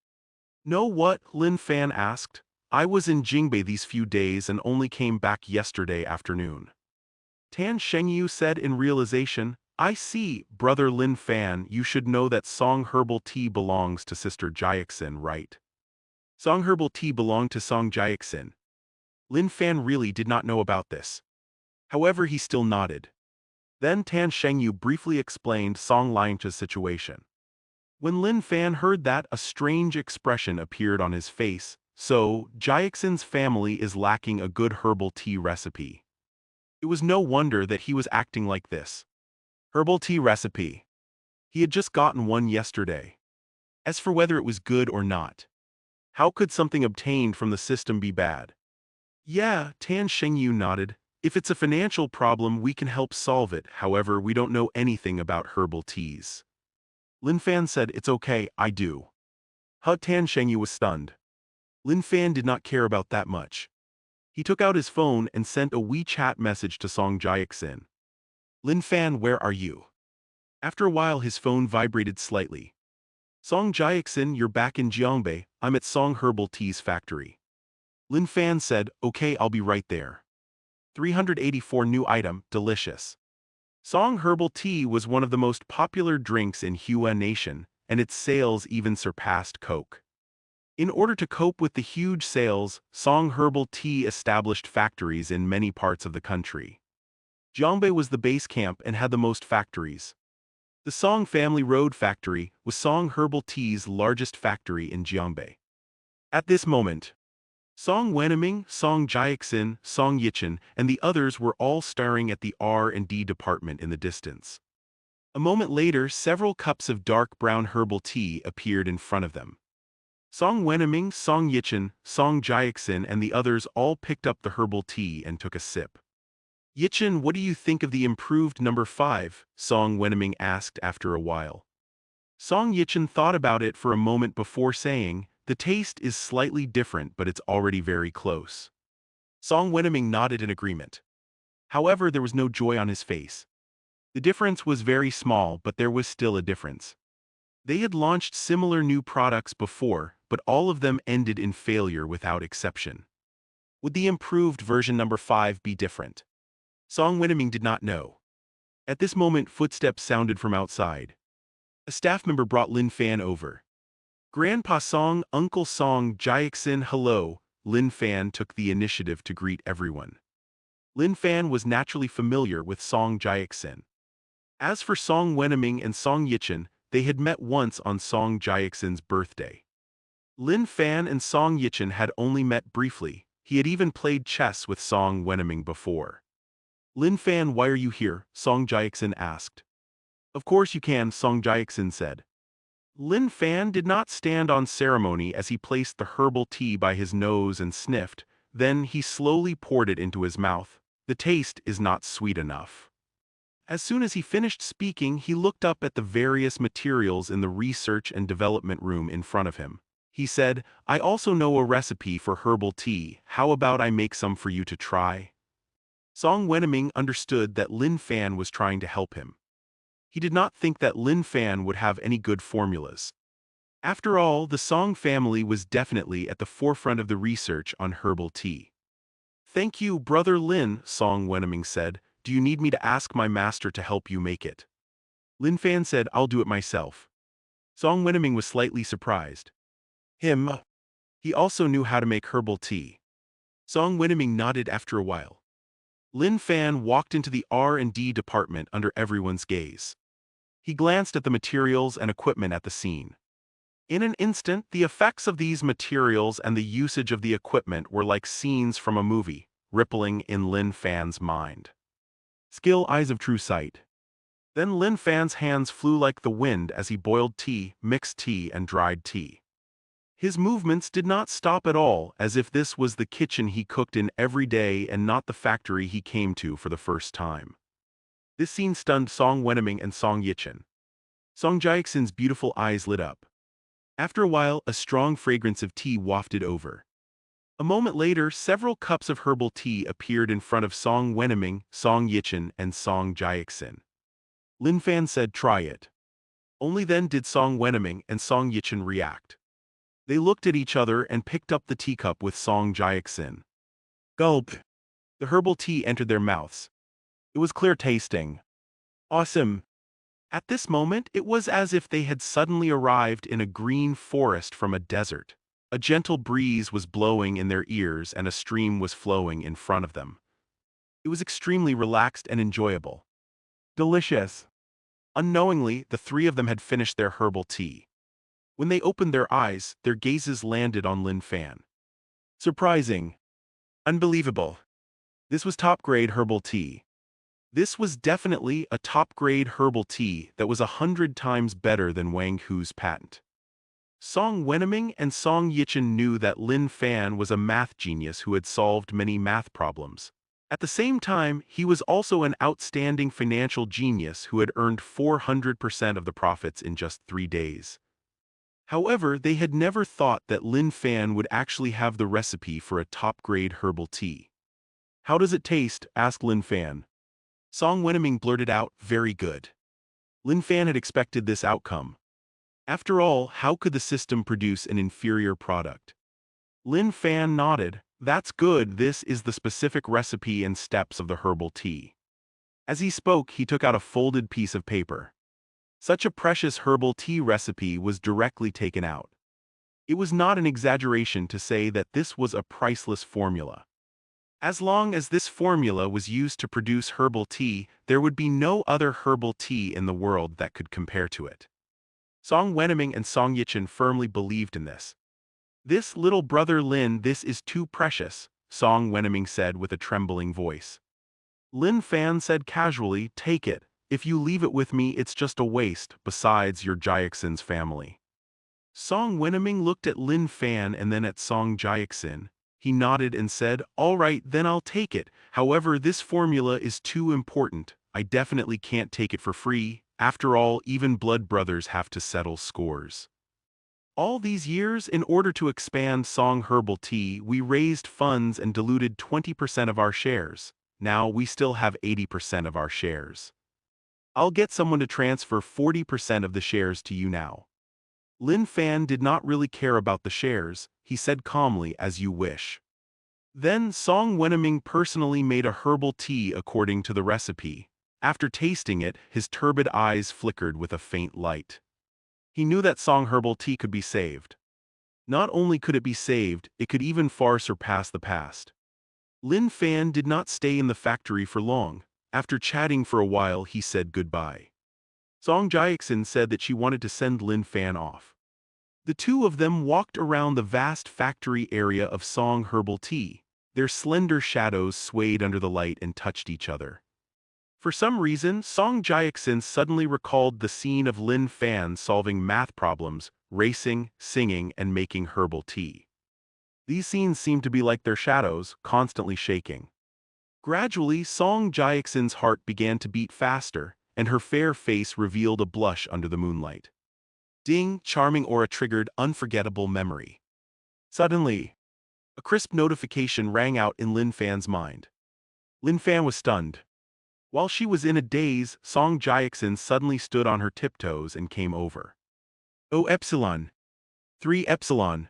Know what? Lin Fan asked. I was in Jingbei these few days and only came back yesterday afternoon. Tan Shengyu said in realization, I see, Brother Lin Fan, you should know that Song Herbal Tea belongs to Sister Jiaxin, right? Song Herbal Tea belonged to Song Jiaxin. Lin Fan really did not know about this. However, he still nodded. Then Tan Shengyu briefly explained Song Liancha's situation. When Lin Fan heard that, a strange expression appeared on his face. So, Jiaxin's family is lacking a good herbal tea recipe. It was no wonder that he was acting like this. Herbal tea recipe. He had just gotten one yesterday. As for whether it was good or not, how could something obtained from the system be bad? Yeah, Tan Shengyu nodded. If it's a financial problem, we can help solve it. However, we don't know anything about herbal teas. Lin Fan said, it's okay, I do. Tan Shengyu was stunned. Lin Fan did not care about that much. He took out his phone and sent a WeChat message to Song Jiaxin. Lin Fan, where are you? After a while, his phone vibrated slightly. Song Jiaxin, you're back in Jiangbei. I'm at Song Herbal Tea's factory. Lin Fan said, okay, I'll be right there. 384 new item, delicious. Song Herbal Tea was one of the most popular drinks in Hua Nation, and its sales even surpassed Coke. In order to cope with the huge sales, Song Herbal Tea established factories in many parts of the country. Jiangbei was the base camp and had the most factories. The Song Family Road Factory was Song Herbal Tea's largest factory in Jiangbei. At this moment, Song Wenming, Song Jiaxin, Song Yichen, and the others were all staring at the R&D department in the distance. A moment later, several cups of dark brown herbal tea appeared in front of them. Song Wenming, Song Yichen, Song Jiaxin, and the others all picked up the herbal tea and took a sip. Yichen, what do you think of the improved number 5? Song Wenming asked after a while. Song Yichen thought about it for a moment before saying, the taste is slightly different, but it's already very close. Song Wenming nodded in agreement. However, there was no joy on his face. The difference was very small, but there was still a difference. They had launched similar new products before, but all of them ended in failure without exception. Would the improved version number 5 be different? Song Wenming did not know. At this moment, footsteps sounded from outside. A staff member brought Lin Fan over. Grandpa Song, Uncle Song Jiaxin, hello. Lin Fan took the initiative to greet everyone. Lin Fan was naturally familiar with Song Jiaxin. As for Song Wenming and Song Yichen, they had met once on Song Jiaxin's birthday. Lin Fan and Song Yichen had only met briefly. He had even played chess with Song Wenming before. Lin Fan, why are you here? Song Jiaxin asked. Of course you can, Song Jiaxin said. Lin Fan did not stand on ceremony as he placed the herbal tea by his nose and sniffed, then he slowly poured it into his mouth. The taste is not sweet enough. As soon as he finished speaking, he looked up at the various materials in the research and development room in front of him. He said, I also know a recipe for herbal tea. How about I make some for you to try? Song Wenming understood that Lin Fan was trying to help him. He did not think that Lin Fan would have any good formulas. After all, the Song family was definitely at the forefront of the research on herbal tea. Thank you, Brother Lin, Song Wenaming said. Do you need me to ask my master to help you make it? Lin Fan said, I'll do it myself. Song Wenaming was slightly surprised. Him. He also knew how to make herbal tea. Song Wenaming nodded after a while. Lin Fan walked into the R&D department under everyone's gaze. He glanced at the materials and equipment at the scene. In an instant, the effects of these materials and the usage of the equipment were like scenes from a movie, rippling in Lin Fan's mind. Skill, eyes of true sight. Then Lin Fan's hands flew like the wind as he boiled tea, mixed tea, and dried tea. His movements did not stop at all, as if this was the kitchen he cooked in every day and not the factory he came to for the first time. This scene stunned Song Wenaming and Song Yichin. Song Jiaxin's beautiful eyes lit up. After a while, a strong fragrance of tea wafted over. A moment later, several cups of herbal tea appeared in front of Song Wenaming, Song Yichin, and Song Jiaxin. Lin Fan said, try it. Only then did Song Wenaming and Song Yichin react. They looked at each other and picked up the teacup with Song Jiaxin. Gulp! The herbal tea entered their mouths. It was clear tasting. Awesome! At this moment, it was as if they had suddenly arrived in a green forest from a desert. A gentle breeze was blowing in their ears and a stream was flowing in front of them. It was extremely relaxed and enjoyable. Delicious. Unknowingly, the three of them had finished their herbal tea. When they opened their eyes, their gazes landed on Lin Fan. Surprising. Unbelievable. This was top-grade herbal tea. This was definitely a top-grade herbal tea that was 100 times better than Wang Hu's patent. Song Wenaming and Song Yichin knew that Lin Fan was a math genius who had solved many math problems. At the same time, he was also an outstanding financial genius who had earned 400% of the profits in just 3 days. However, they had never thought that Lin Fan would actually have the recipe for a top-grade herbal tea. How does it taste? Asked Lin Fan. Song Wenaming blurted out, very good. Lin Fan had expected this outcome. After all, how could the system produce an inferior product? Lin Fan nodded, that's good, this is the specific recipe and steps of the herbal tea. As he spoke, he took out a folded piece of paper. Such a precious herbal tea recipe was directly taken out. It was not an exaggeration to say that this was a priceless formula. As long as this formula was used to produce herbal tea, there would be no other herbal tea in the world that could compare to it. Song Wenaming and Song Yichin firmly believed in this. This little brother Lin, this is too precious, Song Wenaming said with a trembling voice. Lin Fan said casually, take it. If you leave it with me, it's just a waste, besides your Jiaxin's family. Song Wenaming looked at Lin Fan and then at Song Jiaxin. He nodded and said, all right, then I'll take it. However, this formula is too important. I definitely can't take it for free. After all, even blood brothers have to settle scores. All these years, in order to expand Song Herbal Tea, we raised funds and diluted 20% of our shares. Now we still have 80% of our shares. I'll get someone to transfer 40% of the shares to you now. Lin Fan did not really care about the shares, he said calmly, as you wish. Then Song Wenaming personally made a herbal tea according to the recipe. After tasting it, his turbid eyes flickered with a faint light. He knew that Song Herbal Tea could be saved. Not only could it be saved, it could even far surpass the past. Lin Fan did not stay in the factory for long. After chatting for a while, he said goodbye. Song Jiaxin said that she wanted to send Lin Fan off. The two of them walked around the vast factory area of Song Herbal Tea. Their slender shadows swayed under the light and touched each other. For some reason, Song Jiaxin suddenly recalled the scene of Lin Fan solving math problems, racing, singing, and making herbal tea. These scenes seemed to be like their shadows, constantly shaking. Gradually, Song Jiaxin's heart began to beat faster, and her fair face revealed a blush under the moonlight. Ding, charming aura triggered unforgettable memory. Suddenly, a crisp notification rang out in Lin Fan's mind. Lin Fan was stunned. While she was in a daze, Song Jiaxin suddenly stood on her tiptoes and came over. Oh Epsilon! 3 epsilon.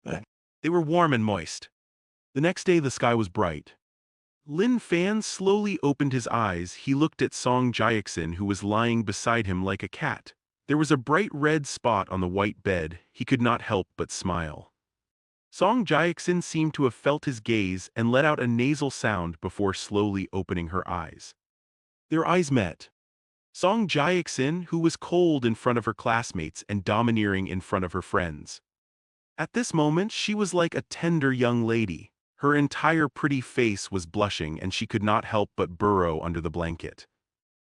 They were warm and moist. The next day the sky was bright. Lin Fan slowly opened his eyes. He looked at Song Jiaxin, who was lying beside him like a cat. There was a bright red spot on the white bed. He could not help but smile. Song Jiaxin seemed to have felt his gaze and let out a nasal sound before slowly opening her eyes. Their eyes met. Song Jiaxin, who was cold in front of her classmates and domineering in front of her friends. At this moment she was like a tender young lady. Her entire pretty face was blushing and she could not help but burrow under the blanket.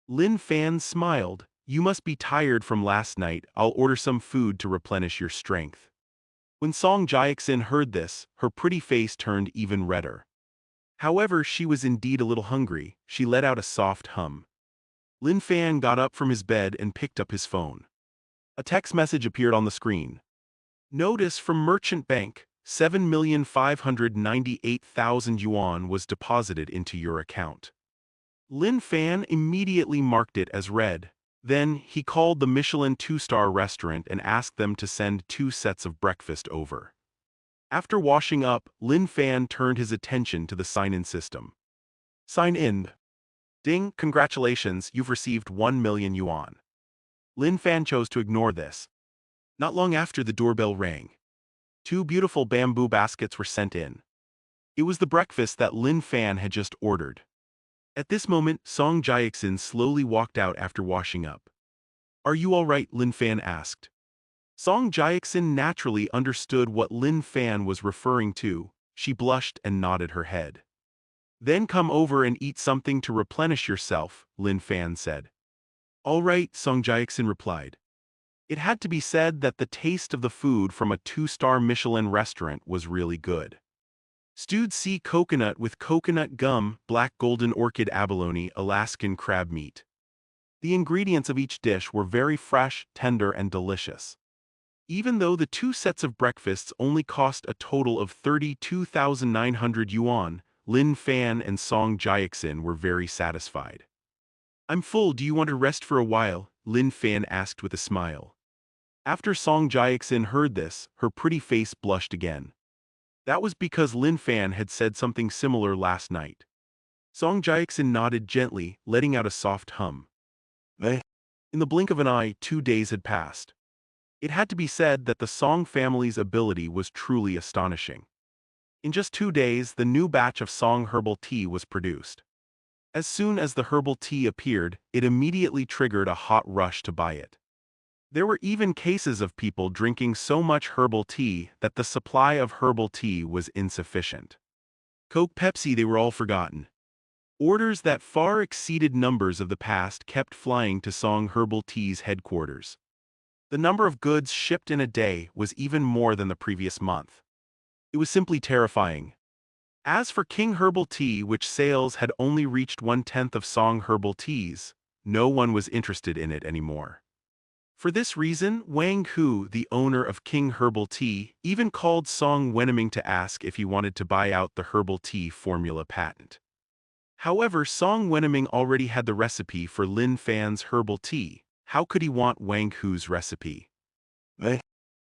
Lin Fan smiled. "You must be tired from last night. I'll order some food to replenish your strength." When Song Jiaxin heard this, her pretty face turned even redder. However, she was indeed a little hungry. She let out a soft hum. Lin Fan got up from his bed and picked up his phone. A text message appeared on the screen. "Notice from Merchant Bank, 7,598,000 yuan was deposited into your account." Lin Fan immediately marked it as read. Then, he called the Michelin 2-star restaurant and asked them to send 2 sets of breakfast over. After washing up, Lin Fan turned his attention to the sign-in system. Sign in. Ding, congratulations, you've received 1 million yuan. Lin Fan chose to ignore this. Not long after the doorbell rang. 2 beautiful bamboo baskets were sent in. It was the breakfast that Lin Fan had just ordered. At this moment, Song Jiaxin slowly walked out after washing up. "Are you all right?" Lin Fan asked. Song Jiaxin naturally understood what Lin Fan was referring to. She blushed and nodded her head. "Then come over and eat something to replenish yourself," Lin Fan said. "All right," Song Jiaxin replied. It had to be said that the taste of the food from a 2-star Michelin restaurant was really good. Stewed sea coconut with coconut gum, black golden orchid abalone, Alaskan crab meat. The ingredients of each dish were very fresh, tender, and delicious. Even though the 2 sets of breakfasts only cost a total of 32,900 yuan, Lin Fan and Song Jiaxin were very satisfied. "I'm full. Do you want to rest for a while?" Lin Fan asked with a smile. After Song Jiaxin heard this, her pretty face blushed again. That was because Lin Fan had said something similar last night. Song Jiaxin nodded gently, letting out a soft hum. In the blink of an eye, 2 days had passed. It had to be said that the Song family's ability was truly astonishing. In just 2 days, the new batch of Song herbal tea was produced. As soon as the herbal tea appeared, it immediately triggered a hot rush to buy it. There were even cases of people drinking so much herbal tea that the supply of herbal tea was insufficient. Coke, Pepsi, they were all forgotten. Orders that far exceeded numbers of the past kept flying to Song Herbal Tea's headquarters. The number of goods shipped in a day was even more than the previous month. It was simply terrifying. As for King Herbal Tea, which sales had only reached 1/10 of Song Herbal Tea's, no one was interested in it anymore. For this reason, Wang Hu, the owner of King Herbal Tea, even called Song Wenming to ask if he wanted to buy out the herbal tea formula patent. However, Song Wenming already had the recipe for Lin Fan's herbal tea. How could he want Wang Hu's recipe?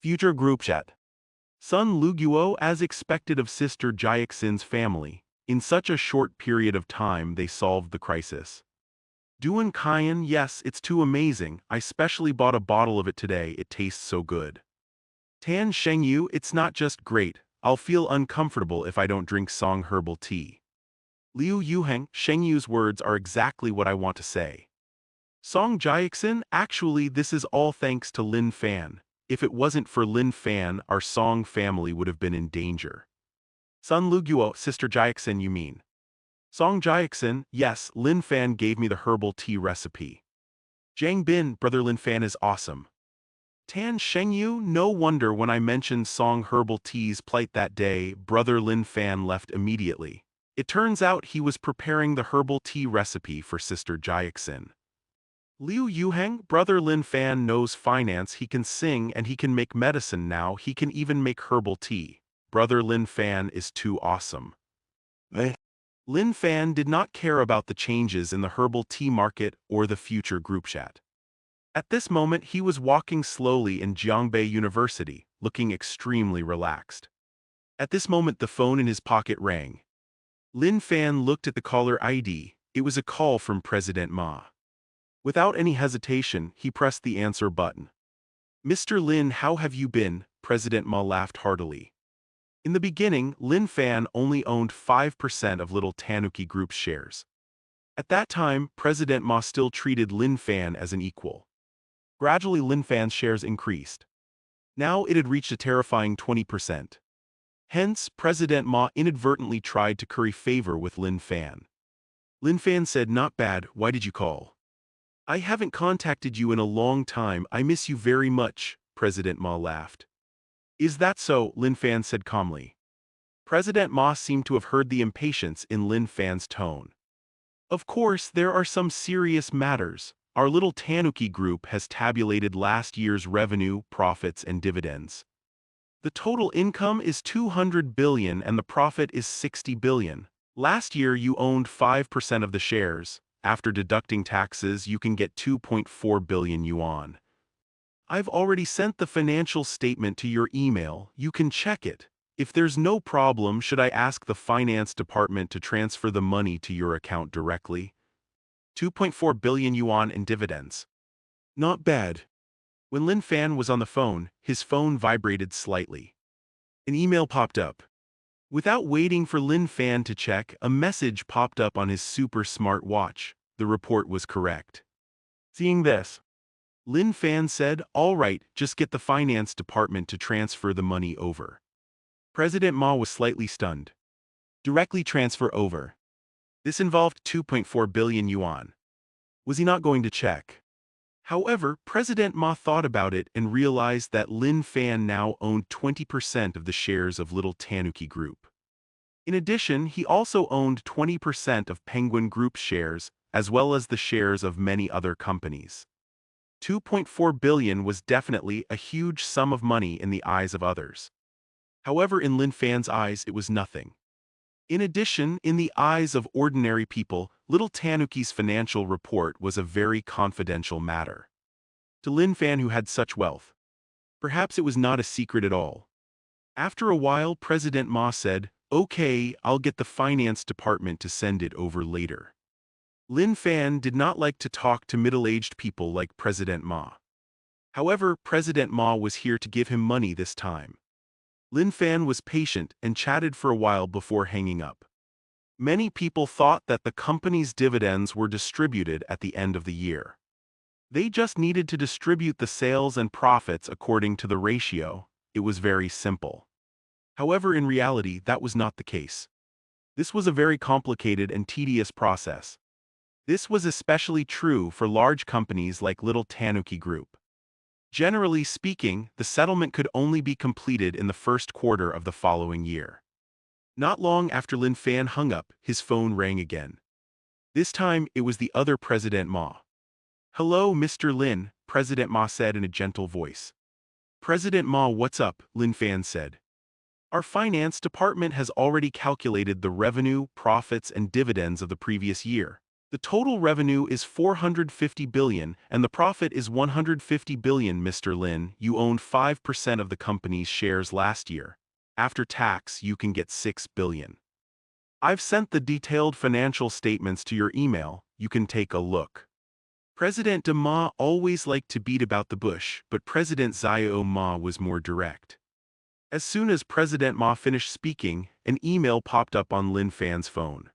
Future group chat. Sun Luguo, as expected of Sister Jiaxin's family, in such a short period of time they solved the crisis. Duan Kaiyan, yes, it's too amazing. I specially bought a bottle of it today. It tastes so good. Tan Shengyu, it's not just great. I'll feel uncomfortable if I don't drink Song herbal tea. Liu Yuheng, Shengyu's words are exactly what I want to say. Song Jiaxin, actually this is all thanks to Lin Fan. If it wasn't for Lin Fan, our Song family would have been in danger. Sun Luguo, Sister Jiaxin, you mean? Song Jiaxin, yes, Lin Fan gave me the herbal tea recipe. Zhang Bin, Brother Lin Fan is awesome. Tan Shengyu, no wonder when I mentioned Song herbal tea's plight that day, Brother Lin Fan left immediately. It turns out he was preparing the herbal tea recipe for Sister Jiaxin. Liu Yuheng, Brother Lin Fan knows finance, he can sing and he can make medicine now, he can even make herbal tea. Brother Lin Fan is too awesome. Lin Fan did not care about the changes in the herbal tea market or the future group chat. At this moment, he was walking slowly in Jiangbei University, looking extremely relaxed. At this moment, the phone in his pocket rang. Lin Fan looked at the caller ID. It was a call from President Ma. Without any hesitation, he pressed the answer button. "Mr. Lin, how have you been?" President Ma laughed heartily. In the beginning, Lin Fan only owned 5% of Little Tanuki Group's shares. At that time, President Ma still treated Lin Fan as an equal. Gradually, Lin Fan's shares increased. Now it had reached a terrifying 20%. Hence, President Ma inadvertently tried to curry favor with Lin Fan. Lin Fan said, "Not bad, why did you call?" "I haven't contacted you in a long time, I miss you very much," President Ma laughed. "Is that so?" Lin Fan said calmly. President Ma seemed to have heard the impatience in Lin Fan's tone. "Of course, there are some serious matters. Our Little Tanuki Group has tabulated last year's revenue, profits, and dividends. The total income is 200 billion and the profit is 60 billion. Last year you owned 5% of the shares. After deducting taxes, you can get 2.4 billion yuan. I've already sent the financial statement to your email, you can check it. If there's no problem, should I ask the finance department to transfer the money to your account directly? 2.4 billion yuan in dividends. Not bad." When Lin Fan was on the phone, his phone vibrated slightly. An email popped up. Without waiting for Lin Fan to check, a message popped up on his super smart watch. The report was correct. Seeing this, Lin Fan said, "All right, just get the finance department to transfer the money over." President Ma was slightly stunned. Directly transfer over. This involved 2.4 billion yuan. Was he not going to check? However, President Ma thought about it and realized that Lin Fan now owned 20% of the shares of Little Tanuki Group. In addition, he also owned 20% of Penguin Group shares, as well as the shares of many other companies. 2.4 billion was definitely a huge sum of money in the eyes of others. However, in Lin Fan's eyes, it was nothing. In addition, in the eyes of ordinary people, Little Tanuki's financial report was a very confidential matter. To Lin Fan, who had such wealth, perhaps it was not a secret at all. After a while, President Ma said, "Okay, I'll get the finance department to send it over later." Lin Fan did not like to talk to middle-aged people like President Ma. However, President Ma was here to give him money this time. Lin Fan was patient and chatted for a while before hanging up. Many people thought that the company's dividends were distributed at the end of the year. They just needed to distribute the sales and profits according to the ratio. It was very simple. However, in reality, that was not the case. This was a very complicated and tedious process. This was especially true for large companies like Little Tanuki Group. Generally speaking, the settlement could only be completed in the first quarter of the following year. Not long after Lin Fan hung up, his phone rang again. This time, it was the other President Ma. "Hello, Mr. Lin," President Ma said in a gentle voice. "President Ma, what's up?" Lin Fan said. "Our finance department has already calculated the revenue, profits, and dividends of the previous year. The total revenue is 450 billion and the profit is 150 billion, Mr. Lin. You owned 5% of the company's shares last year. After tax, you can get 6 billion. I've sent the detailed financial statements to your email, you can take a look." President Ma always liked to beat about the bush, but President Xiao Ma was more direct. As soon as President Ma finished speaking, an email popped up on Lin Fan's phone.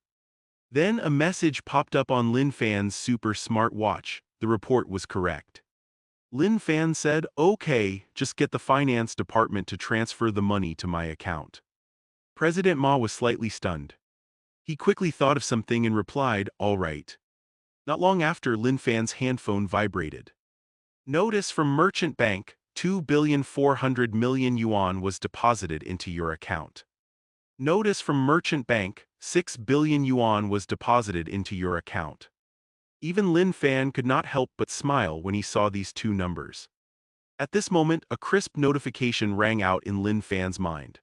Then a message popped up on Lin Fan's super smart watch. The report was correct. Lin Fan said, "Okay, just get the finance department to transfer the money to my account." President Ma was slightly stunned. He quickly thought of something and replied, "All right." Not long after, Lin Fan's handphone vibrated. Notice from Merchant Bank, 2.4 billion yuan was deposited into your account. Notice from Merchant Bank, 6 billion yuan was deposited into your account. Even Lin Fan could not help but smile when he saw these two numbers. At this moment, a crisp notification rang out in Lin Fan's mind.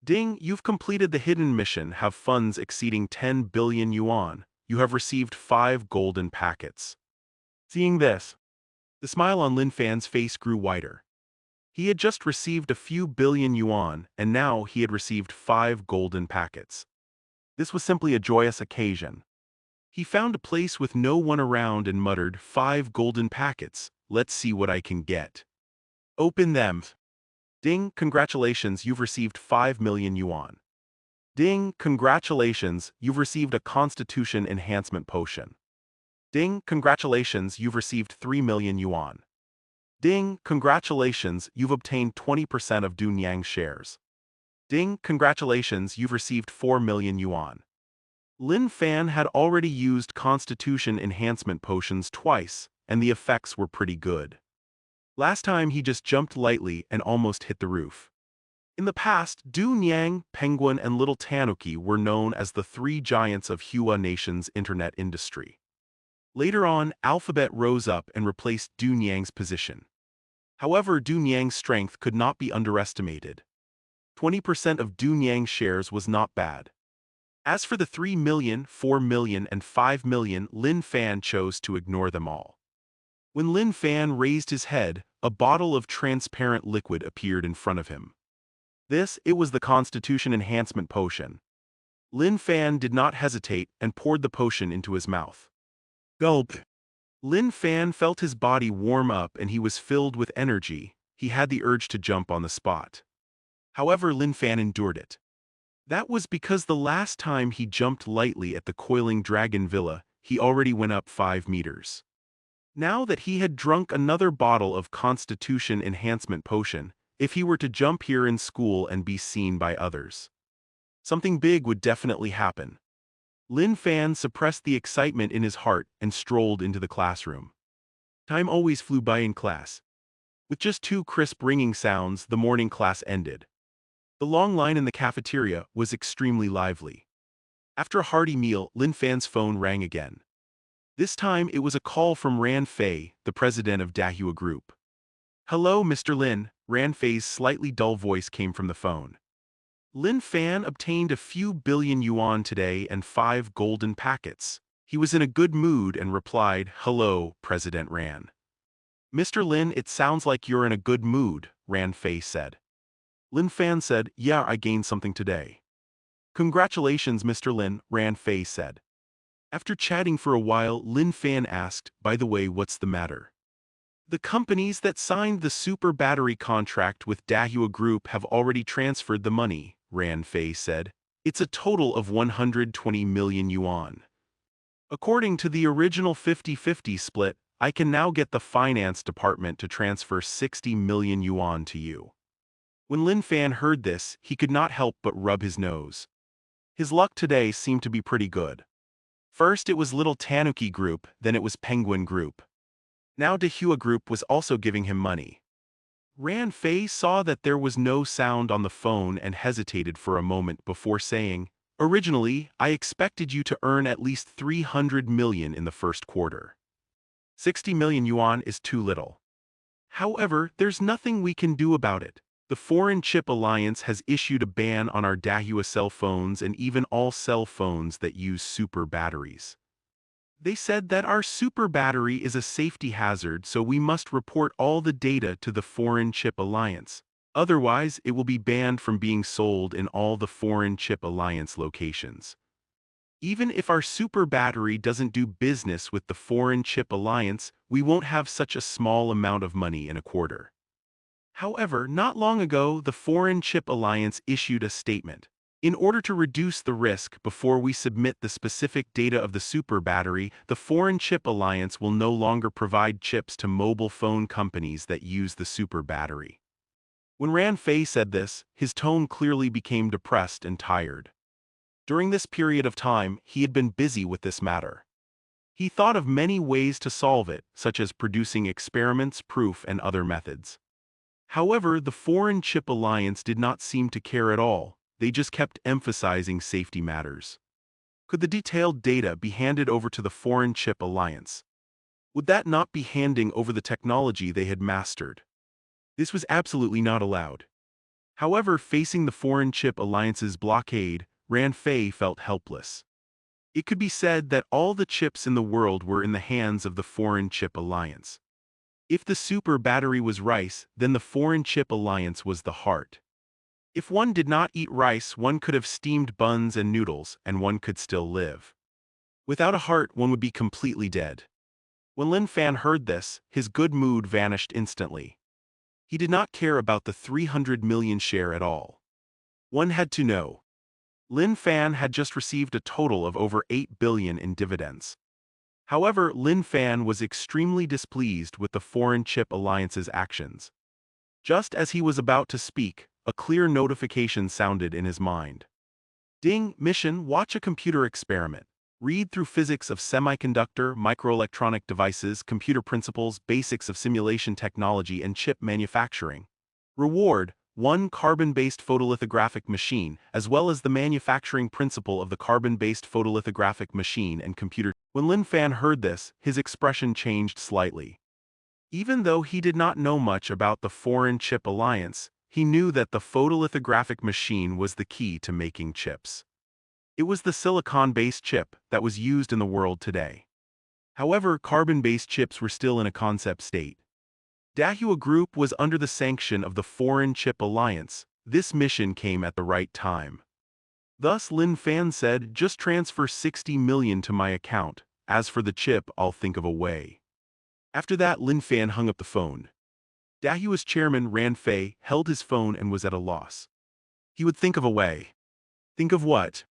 "Ding, you've completed the hidden mission, have funds exceeding 10 billion yuan. You have received 5 golden packets." Seeing this, The smile on Lin Fan's face grew wider. He had just received a few billion yuan, and now he had received 5 golden packets. This was simply a joyous occasion. He found a place with no one around and muttered, 5 golden packets, let's see what I can get. Open them. Ding, congratulations, you've received 5 million yuan. Ding, congratulations, you've received a constitution enhancement potion. Ding, congratulations, you've received 3 million yuan. Ding, congratulations, you've obtained 20% of Dunyang shares. Ding, congratulations, you've received 4 million yuan. Lin Fan had already used constitution enhancement potions twice, and the effects were pretty good. Last time he just jumped lightly and almost hit the roof. In the past, Dunyang, Penguin, and Little Tanuki were known as the 3 giants of Hua Nation's internet industry. Later on, Alphabet rose up and replaced Dunyang's position. However, Dunyang's strength could not be underestimated. 20% of Dunyang shares was not bad. As for the 3 million, 4 million, and 5 million, Lin Fan chose to ignore them all. When Lin Fan raised his head, a bottle of transparent liquid appeared in front of him. It was the Constitution Enhancement Potion. Lin Fan did not hesitate and poured the potion into his mouth. Gulp! Lin Fan felt his body warm up and he was filled with energy. He had the urge to jump on the spot. However, Lin Fan endured it. That was because the last time he jumped lightly at the Coiling Dragon Villa, he already went up 5 meters. Now that he had drunk another bottle of Constitution Enhancement Potion, if he were to jump here in school and be seen by others, something big would definitely happen. Lin Fan suppressed the excitement in his heart and strolled into the classroom. Time always flew by in class. With just 2 crisp ringing sounds, the morning class ended. The long line in the cafeteria was extremely lively. After a hearty meal, Lin Fan's phone rang again. This time it was a call from Ran Fei, the president of Dahua Group. Hello, Mr. Lin, Ran Fei's slightly dull voice came from the phone. Lin Fan obtained a few billion yuan today and 5 golden packets. He was in a good mood and replied, Hello, President Ran. Mr. Lin, it sounds like you're in a good mood, Ran Fei said. Lin Fan said, Yeah, I gained something today. Congratulations, Mr. Lin, Ran Fei said. After chatting for a while, Lin Fan asked, By the way, what's the matter? The companies that signed the super battery contract with Dahua Group have already transferred the money, Ran Fei said. It's a total of 120 million yuan. According to the original 50-50 split, I can now get the finance department to transfer 60 million yuan to you. When Lin Fan heard this, he could not help but rub his nose. His luck today seemed to be pretty good. First it was Little Tanuki Group, then it was Penguin Group. Now Dahua Group was also giving him money. Ran Fei saw that there was no sound on the phone and hesitated for a moment before saying, Originally, I expected you to earn at least 300 million in the first quarter. 60 million yuan is too little. However, there's nothing we can do about it. The Foreign Chip Alliance has issued a ban on our Dahua cell phones and even all cell phones that use super batteries. They said that our super battery is a safety hazard, so we must report all the data to the Foreign Chip Alliance. Otherwise, it will be banned from being sold in all the Foreign Chip Alliance locations. Even if our super battery doesn't do business with the Foreign Chip Alliance, we won't have such a small amount of money in a quarter. However, not long ago, the Foreign Chip Alliance issued a statement. In order to reduce the risk before we submit the specific data of the super battery, the Foreign Chip Alliance will no longer provide chips to mobile phone companies that use the super battery. When Ran Fei said this, his tone clearly became depressed and tired. During this period of time, he had been busy with this matter. He thought of many ways to solve it, such as producing experiments, proof, and other methods. However, the Foreign Chip Alliance did not seem to care at all. They just kept emphasizing safety matters. Could the detailed data be handed over to the Foreign Chip Alliance? Would that not be handing over the technology they had mastered? This was absolutely not allowed. However, facing the Foreign Chip Alliance's blockade, Ran Fei felt helpless. It could be said that all the chips in the world were in the hands of the Foreign Chip Alliance. If the super battery was rice, then the foreign chip alliance was the heart. If one did not eat rice, one could have steamed buns and noodles, and one could still live. Without a heart, one would be completely dead. When Lin Fan heard this, his good mood vanished instantly. He did not care about the 300 million share at all. One had to know. Lin Fan had just received a total of over 8 billion in dividends. However, Lin Fan was extremely displeased with the foreign chip alliance's actions. Just as he was about to speak, a clear notification sounded in his mind. Ding, mission, watch a computer experiment. Read through physics of semiconductor, microelectronic devices, computer principles, basics of simulation technology and chip manufacturing. Reward, one carbon-based photolithographic machine, as well as the manufacturing principle of the carbon-based photolithographic machine and computer. When Lin Fan heard this, his expression changed slightly. Even though he did not know much about the foreign chip alliance, he knew that the photolithographic machine was the key to making chips. It was the silicon-based chip that was used in the world today. However, carbon-based chips were still in a concept state. Dahua Group was under the sanction of the Foreign Chip Alliance. This mission came at the right time. Thus Lin Fan said, just transfer 60 million to my account. As for the chip, I'll think of a way. After that, Lin Fan hung up the phone. Dahua's chairman Ran Fei held his phone and was at a loss. He would think of a way. Think of what?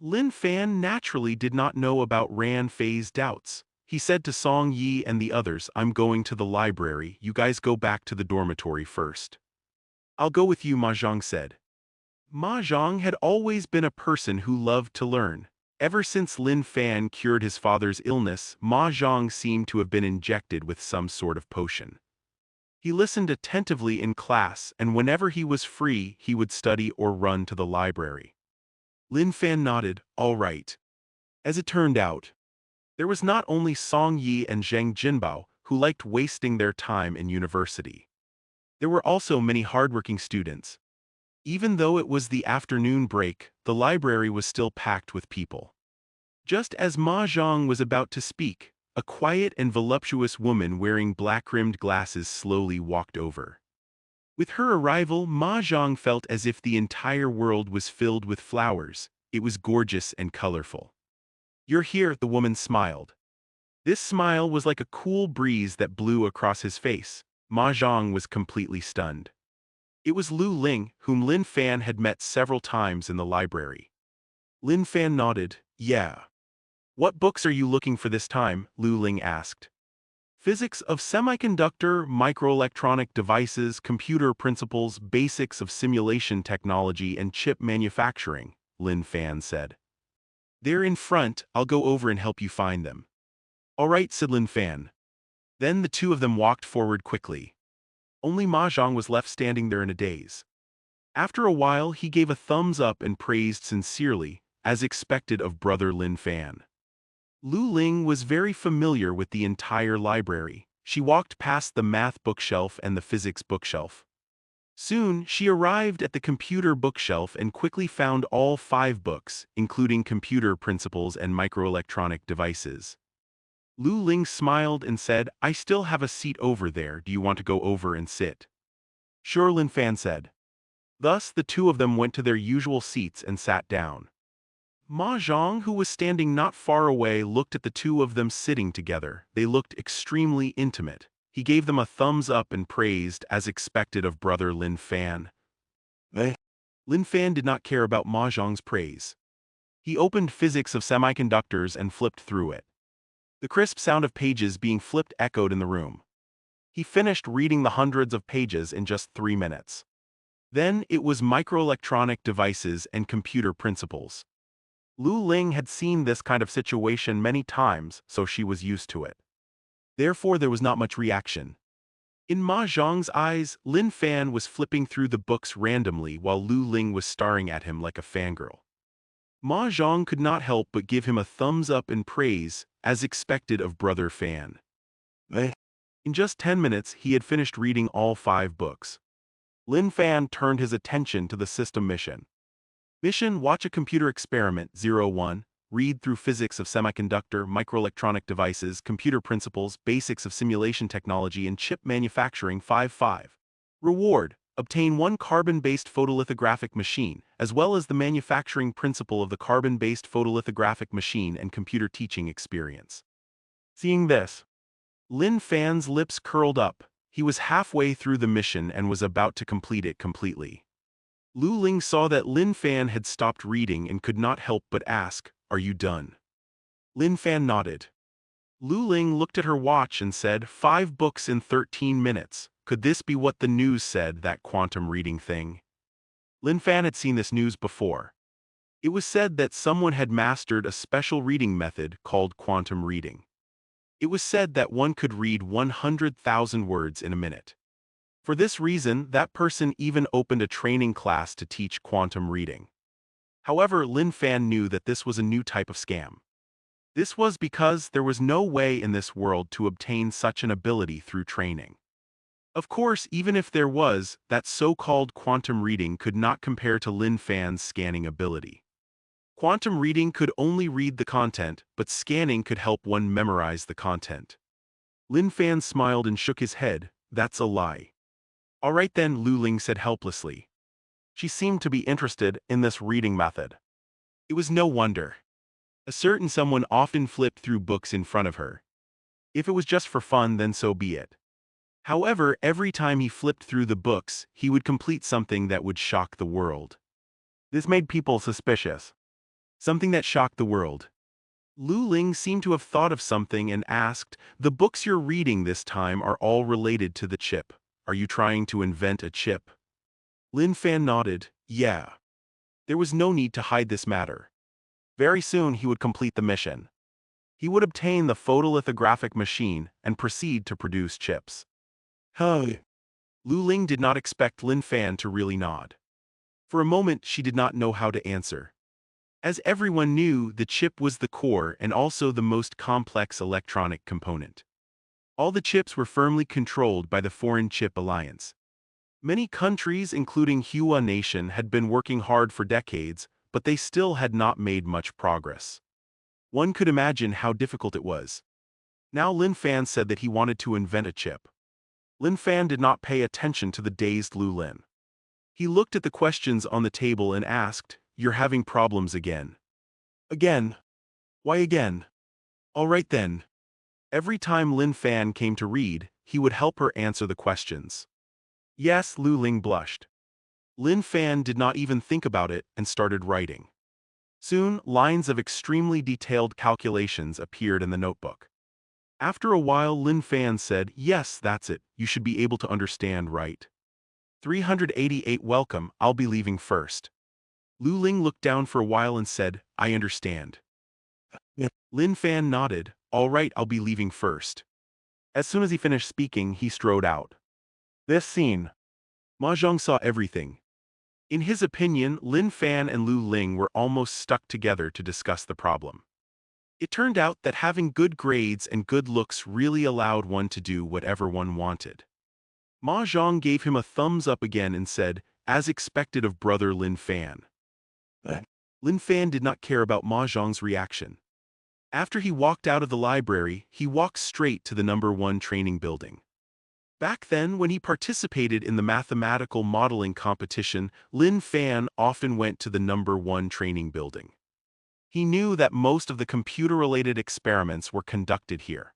Lin Fan naturally did not know about Ran Fei's doubts. He said to Song Yi and the others, I'm going to the library, you guys go back to the dormitory first. I'll go with you, Ma Zhang said. Ma Zhang had always been a person who loved to learn. Ever since Lin Fan cured his father's illness, Ma Zhang seemed to have been injected with some sort of potion. He listened attentively in class, and whenever he was free, he would study or run to the library. Lin Fan nodded, all right. As it turned out, there was not only Song Yi and Zhang Jinbao who liked wasting their time in university. There were also many hardworking students. Even though it was the afternoon break, the library was still packed with people. Just as Ma Zhang was about to speak, a quiet and voluptuous woman wearing black-rimmed glasses slowly walked over. With her arrival, Ma Zhang felt as if the entire world was filled with flowers. It was gorgeous and colorful. You're here, the woman smiled. This smile was like a cool breeze that blew across his face. Ma Zhang was completely stunned. It was Lu Ling, whom Lin Fan had met several times in the library. Lin Fan nodded, yeah. What books are you looking for this time? Lu Ling asked. Physics of semiconductor, microelectronic devices, computer principles, basics of simulation technology and chip manufacturing, Lin Fan said. They're in front, I'll go over and help you find them. All right, said Lin Fan. Then the two of them walked forward quickly. Only Ma Zhang was left standing there in a daze. After a while, he gave a thumbs up and praised sincerely, as expected of brother Lin Fan. Lu Ling was very familiar with the entire library. She walked past the math bookshelf and the physics bookshelf. Soon, she arrived at the computer bookshelf and quickly found all 5 books, including computer principles and microelectronic devices. Lu Ling smiled and said, I still have a seat over there, do you want to go over and sit? Sure, Lin Fan said. Thus, the two of them went to their usual seats and sat down. Ma Zhang, who was standing not far away, looked at the two of them sitting together. They looked extremely intimate. He gave them a thumbs up and praised, as expected of brother Lin Fan. Lin Fan did not care about Ma Zhang's praise. He opened Physics of Semiconductors and flipped through it. The crisp sound of pages being flipped echoed in the room. He finished reading the hundreds of pages in just 3 minutes. Then it was microelectronic devices and computer principles. Lu Ling had seen this kind of situation many times, so she was used to it. Therefore, there was not much reaction. In Ma Zhang's eyes, Lin Fan was flipping through the books randomly while Lu Ling was staring at him like a fangirl. Ma Zhang could not help but give him a thumbs up in praise, as expected of brother Fan. In just 10 minutes, he had finished reading all 5 books. Lin Fan turned his attention to the system mission. Mission: Watch a computer experiment 01. read through physics of semiconductor, microelectronic devices, computer principles, basics of simulation technology, and chip manufacturing. 5. Reward: obtain one carbon-based photolithographic machine, as well as the manufacturing principle of the carbon-based photolithographic machine and computer teaching experience. Seeing this, Lin Fan's lips curled up. He was halfway through the mission and was about to complete it completely. Lu Ling saw that Lin Fan had stopped reading and could not help but ask, "Are you done?" Lin Fan nodded. Lu Ling looked at her watch and said, 5 books in 13 minutes. Could this be what the news said, that quantum reading thing? Lin Fan had seen this news before. It was said that someone had mastered a special reading method called quantum reading. It was said that one could read 100,000 words in a minute. For this reason, that person even opened a training class to teach quantum reading. However, Lin Fan knew that this was a new type of scam. This was because there was no way in this world to obtain such an ability through training. Of course, even if there was, that so-called quantum reading could not compare to Lin Fan's scanning ability. Quantum reading could only read the content, but scanning could help one memorize the content. Lin Fan smiled and shook his head. That's a lie. All right then, Lu Ling said helplessly. She seemed to be interested in this reading method. It was no wonder. A certain someone often flipped through books in front of her. If it was just for fun, then so be it. However, every time he flipped through the books, he would complete something that would shock the world. This made people suspicious. Something that shocked the world. Lu Ling seemed to have thought of something and asked, "The books you're reading this time are all related to the chip. Are you trying to invent a chip?" Lin Fan nodded. Yeah. There was no need to hide this matter. Very soon he would complete the mission. He would obtain the photolithographic machine and proceed to produce chips. Huh. Lu Ling did not expect Lin Fan to really nod. For a moment she did not know how to answer. As everyone knew, the chip was the core and also the most complex electronic component. All the chips were firmly controlled by the Foreign Chip Alliance. Many countries, including Hua Nation, had been working hard for decades, but they still had not made much progress. One could imagine how difficult it was. Now Lin Fan said that he wanted to invent a chip. Lin Fan did not pay attention to the dazed Lu Lin. He looked at the questions on the table and asked, "You're having problems again?" "Again? Why again?" "All right then." Every time Lin Fan came to read, he would help her answer the questions. Yes, Lu Ling blushed. Lin Fan did not even think about it and started writing. Soon, lines of extremely detailed calculations appeared in the notebook. After a while, Lin Fan said, "Yes, that's it. You should be able to understand, right?" 388. Welcome, I'll be leaving first. Lu Ling looked down for a while and said, "I understand." Yeah. Lin Fan nodded. "All right, I'll be leaving first." As soon as he finished speaking, he strode out. This scene. Ma Zhong saw everything. In his opinion, Lin Fan and Lu Ling were almost stuck together to discuss the problem. It turned out that having good grades and good looks really allowed one to do whatever one wanted. Ma Zhong gave him a thumbs up again and said, as expected of brother Lin Fan. Lin Fan did not care about Ma Zhong's reaction. After he walked out of the library, he walked straight to the #1 training building. Back then, when he participated in the mathematical modeling competition, Lin Fan often went to the #1 training building. He knew that most of the computer-related experiments were conducted here.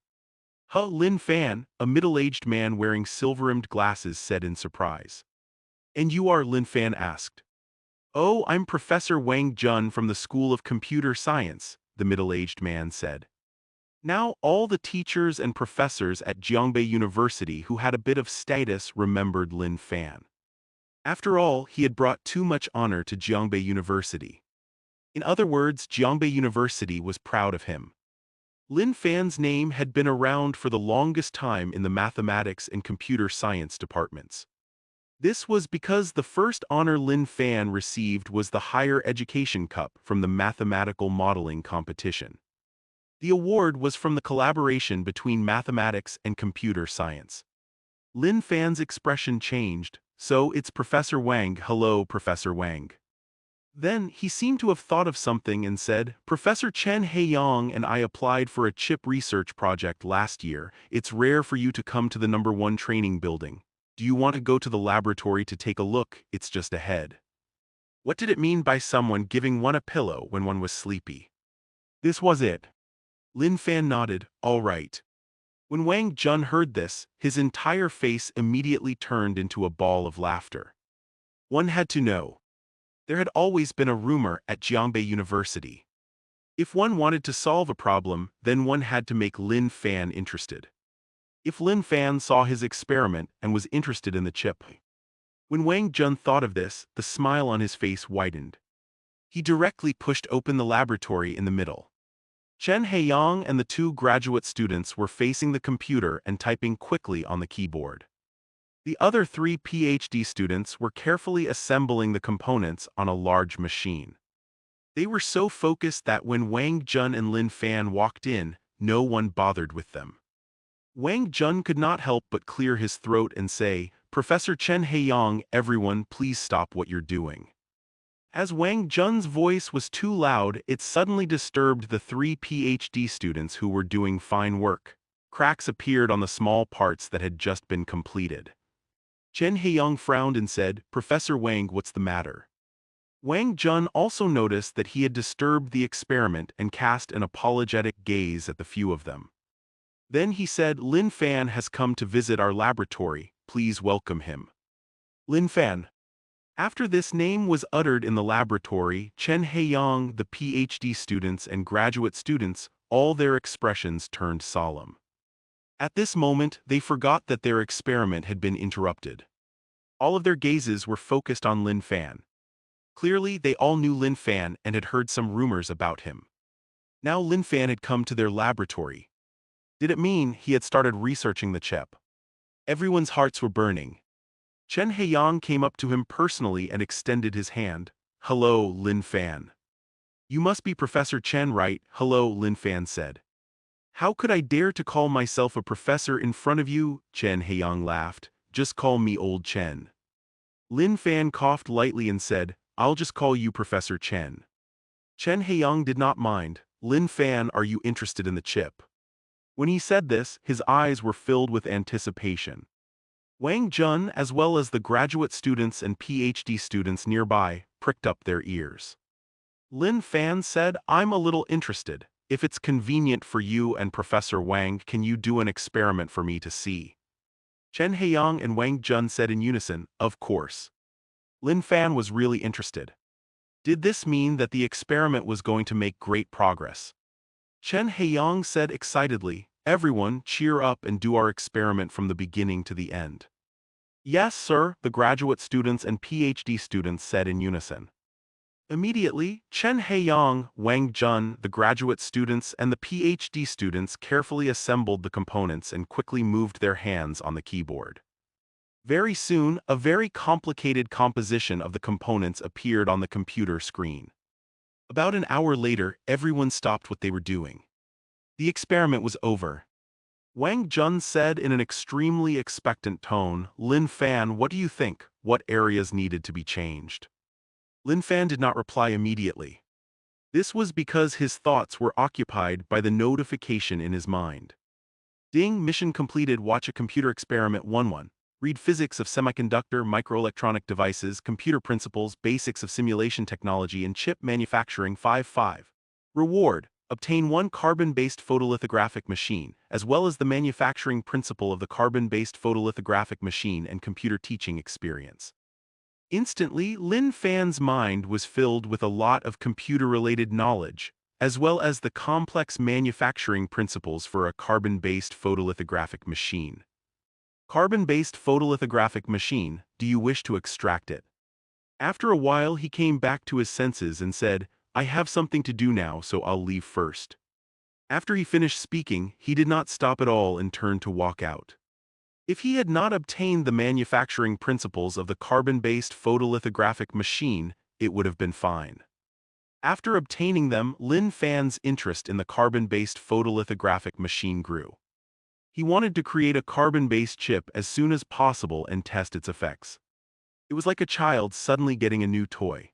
Lin Fan, a middle-aged man wearing silver-rimmed glasses, said in surprise. "And you are?" Lin Fan asked. "Oh, I'm Professor Wang Jun from the School of Computer Science," the middle-aged man said. Now all the teachers and professors at Jiangbei University who had a bit of status remembered Lin Fan. After all, he had brought too much honor to Jiangbei University. In other words, Jiangbei University was proud of him. Lin Fan's name had been around for the longest time in the mathematics and computer science departments. This was because the first honor Lin Fan received was the Higher Education Cup from the mathematical modeling competition. The award was from the collaboration between mathematics and computer science. Lin Fan's expression changed. "So it's Professor Wang." "Hello, Professor Wang." Then he seemed to have thought of something and said, Professor Chen Haiyang and I applied for a chip research project last year. It's rare for you to come to the #1 training building. Do you want to go to the laboratory to take a look? It's just ahead. What did it mean by someone giving one a pillow when one was sleepy? This was it. Lin Fan nodded, all right. When Wang Jun heard this, his entire face immediately turned into a ball of laughter. One had to know. There had always been a rumor at Jiangbei University. If one wanted to solve a problem, then one had to make Lin Fan interested. If Lin Fan saw his experiment and was interested in the chip. When Wang Jun thought of this, the smile on his face widened. He directly pushed open the laboratory in the middle. Chen Haiyang and the two graduate students were facing the computer and typing quickly on the keyboard. The other three PhD students were carefully assembling the components on a large machine. They were so focused that when Wang Jun and Lin Fan walked in, no one bothered with them. Wang Jun could not help but clear his throat and say, Professor Chen Haiyang, everyone please stop what you're doing. As Wang Jun's voice was too loud, it suddenly disturbed the three PhD students who were doing fine work. Cracks appeared on the small parts that had just been completed. Chen Haiyang frowned and said, Professor Wang, what's the matter? Wang Jun also noticed that he had disturbed the experiment and cast an apologetic gaze at the few of them. Then he said, Lin Fan has come to visit our laboratory, please welcome him. Lin Fan. After this name was uttered in the laboratory, Chen Haiyang, the PhD students and graduate students, all their expressions turned solemn. At this moment, they forgot that their experiment had been interrupted. All of their gazes were focused on Lin Fan. Clearly, they all knew Lin Fan and had heard some rumors about him. Now Lin Fan had come to their laboratory. Did it mean he had started researching the chip? Everyone's hearts were burning. Chen Haiyang came up to him personally and extended his hand. Hello, Lin Fan. You must be Professor Chen, right? Hello, Lin Fan said. How could I dare to call myself a professor in front of you? Chen Haiyang laughed. Just call me Old Chen. Lin Fan coughed lightly and said, I'll just call you Professor Chen. Chen Haiyang did not mind. Lin Fan, are you interested in the chip? When he said this, his eyes were filled with anticipation. Wang Jun, as well as the graduate students and PhD students nearby, pricked up their ears. Lin Fan said, I'm a little interested. If it's convenient for you and Professor Wang, can you do an experiment for me to see? Chen Haiyang and Wang Jun said in unison, of course. Lin Fan was really interested. Did this mean that the experiment was going to make great progress? Chen Haiyang said excitedly, everyone, cheer up and do our experiment from the beginning to the end. Yes, sir, the graduate students and PhD students said in unison. Immediately, Chen Haiyang, Wang Jun, the graduate students and the PhD students carefully assembled the components and quickly moved their hands on the keyboard. Very soon, a very complicated composition of the components appeared on the computer screen. About an hour later, everyone stopped what they were doing. The experiment was over. Wang Jun said in an extremely expectant tone, Lin Fan, what do you think? What areas needed to be changed? Lin Fan did not reply immediately. This was because his thoughts were occupied by the notification in his mind. Ding, mission completed. Watch a computer experiment 1-1. Read physics of semiconductor, microelectronic devices, computer principles, basics of simulation technology and chip manufacturing 5-5. Reward. Obtain one carbon-based photolithographic machine, as well as the manufacturing principle of the carbon-based photolithographic machine and computer teaching experience. Instantly, Lin Fan's mind was filled with a lot of computer-related knowledge, as well as the complex manufacturing principles for a carbon-based photolithographic machine. Carbon-based photolithographic machine, do you wish to extract it? After a while he came back to his senses and said, I have something to do now, so I'll leave first. After he finished speaking, he did not stop at all and turned to walk out. If he had not obtained the manufacturing principles of the carbon-based photolithographic machine, it would have been fine. After obtaining them, Lin Fan's interest in the carbon-based photolithographic machine grew. He wanted to create a carbon-based chip as soon as possible and test its effects. It was like a child suddenly getting a new toy.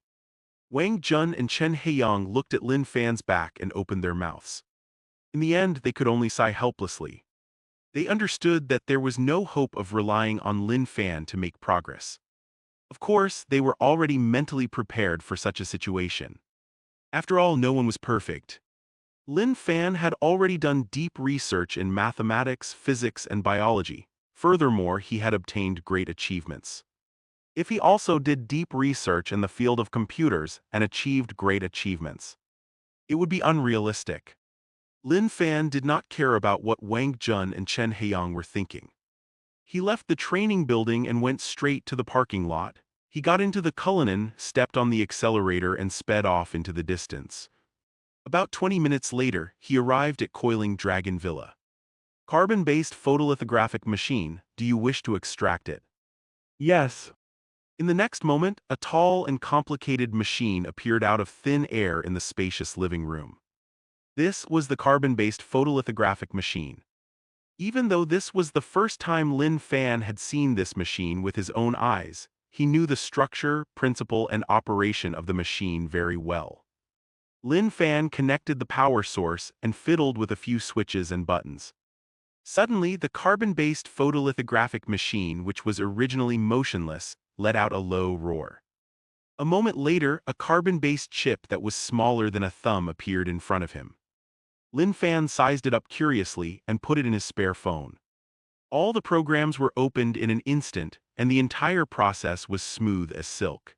Wang Jun and Chen Heiyang looked at Lin Fan's back and opened their mouths. In the end, they could only sigh helplessly. They understood that there was no hope of relying on Lin Fan to make progress. Of course, they were already mentally prepared for such a situation. After all, no one was perfect. Lin Fan had already done deep research in mathematics, physics, and biology. Furthermore, he had obtained great achievements. If he also did deep research in the field of computers and achieved great achievements, it would be unrealistic. Lin Fan did not care about what Wang Jun and Chen Heiyang were thinking. He left the training building and went straight to the parking lot. He got into the Cullinan, stepped on the accelerator, and sped off into the distance. About 20 minutes later, he arrived at Coiling Dragon Villa. Carbon-based photolithographic machine, do you wish to extract it? Yes. In the next moment, a tall and complicated machine appeared out of thin air in the spacious living room. This was the carbon-based photolithographic machine. Even though this was the first time Lin Fan had seen this machine with his own eyes, he knew the structure, principle, and operation of the machine very well. Lin Fan connected the power source and fiddled with a few switches and buttons. Suddenly, the carbon-based photolithographic machine, which was originally motionless, let out a low roar. A moment later, a carbon-based chip that was smaller than a thumb appeared in front of him. Lin Fan sized it up curiously and put it in his spare phone. All the programs were opened in an instant, and the entire process was smooth as silk.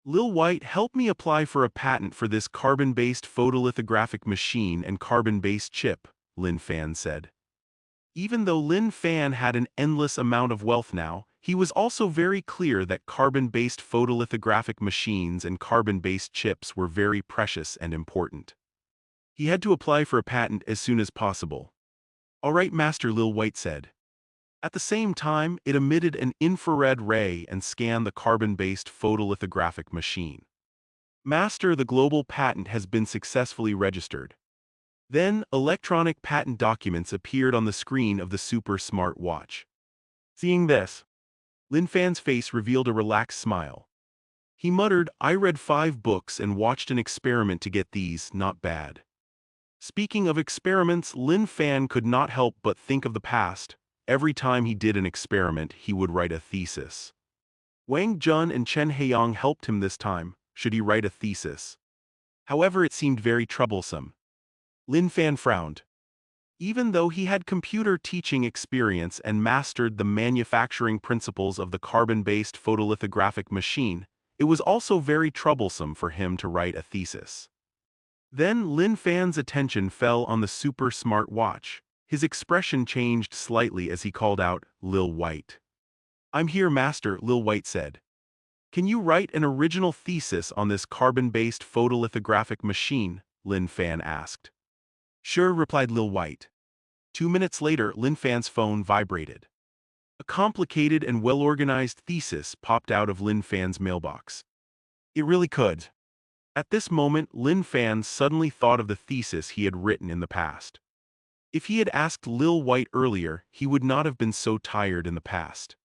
Lil White, help me apply for a patent for this carbon-based photolithographic machine and carbon-based chip, Lin Fan said. Even though Lin Fan had an endless amount of wealth now, he was also very clear that carbon-based photolithographic machines and carbon-based chips were very precious and important. He had to apply for a patent as soon as possible. All right, Master, Lil White said. At the same time, it emitted an infrared ray and scanned the carbon-based photolithographic machine. Master, the global patent has been successfully registered. Then, electronic patent documents appeared on the screen of the super smart watch. Seeing this, Lin Fan's face revealed a relaxed smile. He muttered, I read 5 books and watched an experiment to get these, not bad. Speaking of experiments, Lin Fan could not help but think of the past. Every time he did an experiment, he would write a thesis. Wang Jun and Chen Heiyang helped him this time. Should he write a thesis? However, it seemed very troublesome. Lin Fan frowned. Even though he had computer teaching experience and mastered the manufacturing principles of the carbon-based photolithographic machine, it was also very troublesome for him to write a thesis. Then Lin Fan's attention fell on the super smart watch. His expression changed slightly as he called out, Lil White. I'm here, Master, Lil White said. Can you write an original thesis on this carbon-based photolithographic machine? Lin Fan asked. Sure, replied Lil White. 2 minutes later, Lin Fan's phone vibrated. A complicated and well-organized thesis popped out of Lin Fan's mailbox. It really could. At this moment, Lin Fan suddenly thought of the thesis he had written in the past. If he had asked Lil White earlier, he would not have been so tired in the past.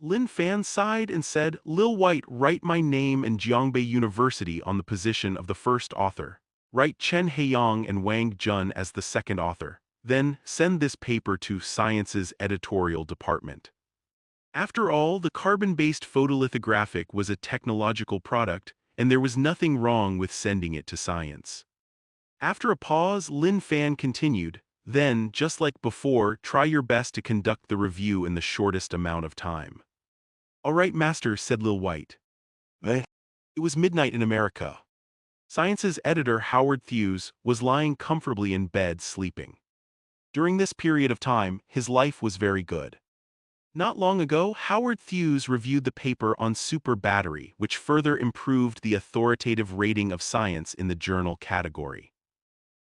Lin Fan sighed and said, Lil White, write my name and Jiangbei University on the position of the first author. Write Chen Heiyang and Wang Jun as the second author. Then, send this paper to Science's editorial department. After all, the carbon-based photolithographic was a technological product, and there was nothing wrong with sending it to Science. After a pause, Lin Fan continued, then, just like before, try your best to conduct the review in the shortest amount of time. All right, Master, said Lil White. It was midnight in America. Science's editor, Howard Hughes, was lying comfortably in bed sleeping. During this period of time, his life was very good. Not long ago, Howard Hughes reviewed the paper on super battery, which further improved the authoritative rating of Science in the journal category.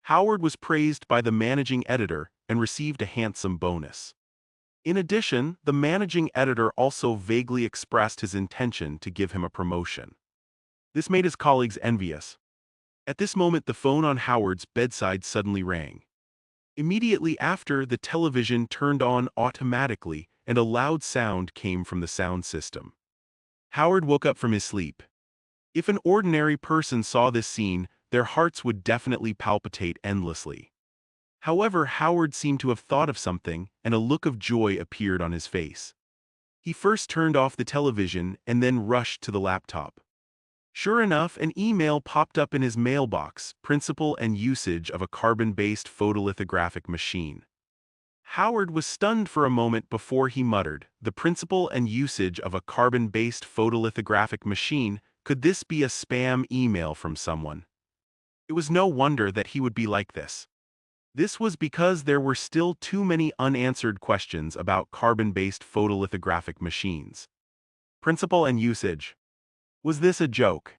Howard was praised by the managing editor and received a handsome bonus. In addition, the managing editor also vaguely expressed his intention to give him a promotion. This made his colleagues envious. At this moment, the phone on Howard's bedside suddenly rang. Immediately after, the television turned on automatically, and a loud sound came from the sound system. Howard woke up from his sleep. If an ordinary person saw this scene, their hearts would definitely palpitate endlessly. However, Howard seemed to have thought of something, and a look of joy appeared on his face. He first turned off the television and then rushed to the laptop. Sure enough, an email popped up in his mailbox: principle and usage of a carbon-based photolithographic machine. Howard was stunned for a moment before he muttered, "The principle and usage of a carbon-based photolithographic machine? Could this be a spam email from someone?" It was no wonder that he would be like this. This was because there were still too many unanswered questions about carbon-based photolithographic machines. Principle and usage. Was this a joke?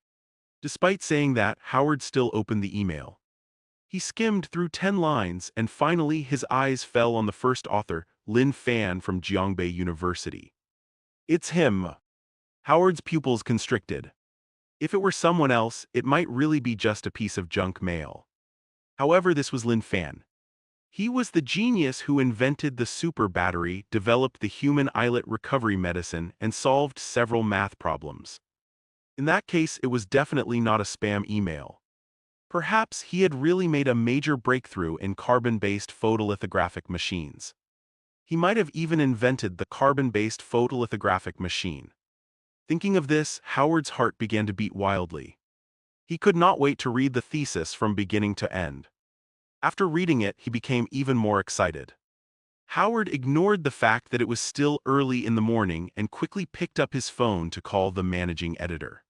Despite saying that, Howard still opened the email. He skimmed through 10 lines, and finally his eyes fell on the first author, Lin Fan from Jiangbei University. It's him. Howard's pupils constricted. If it were someone else, it might really be just a piece of junk mail. However, this was Lin Fan. He was the genius who invented the super battery, developed the human islet recovery medicine, and solved several math problems. In that case, it was definitely not a spam email. Perhaps he had really made a major breakthrough in carbon-based photolithographic machines. He might have even invented the carbon-based photolithographic machine. Thinking of this, Howard's heart began to beat wildly. He could not wait to read the thesis from beginning to end. After reading it, he became even more excited. Howard ignored the fact that it was still early in the morning and quickly picked up his phone to call the managing editor.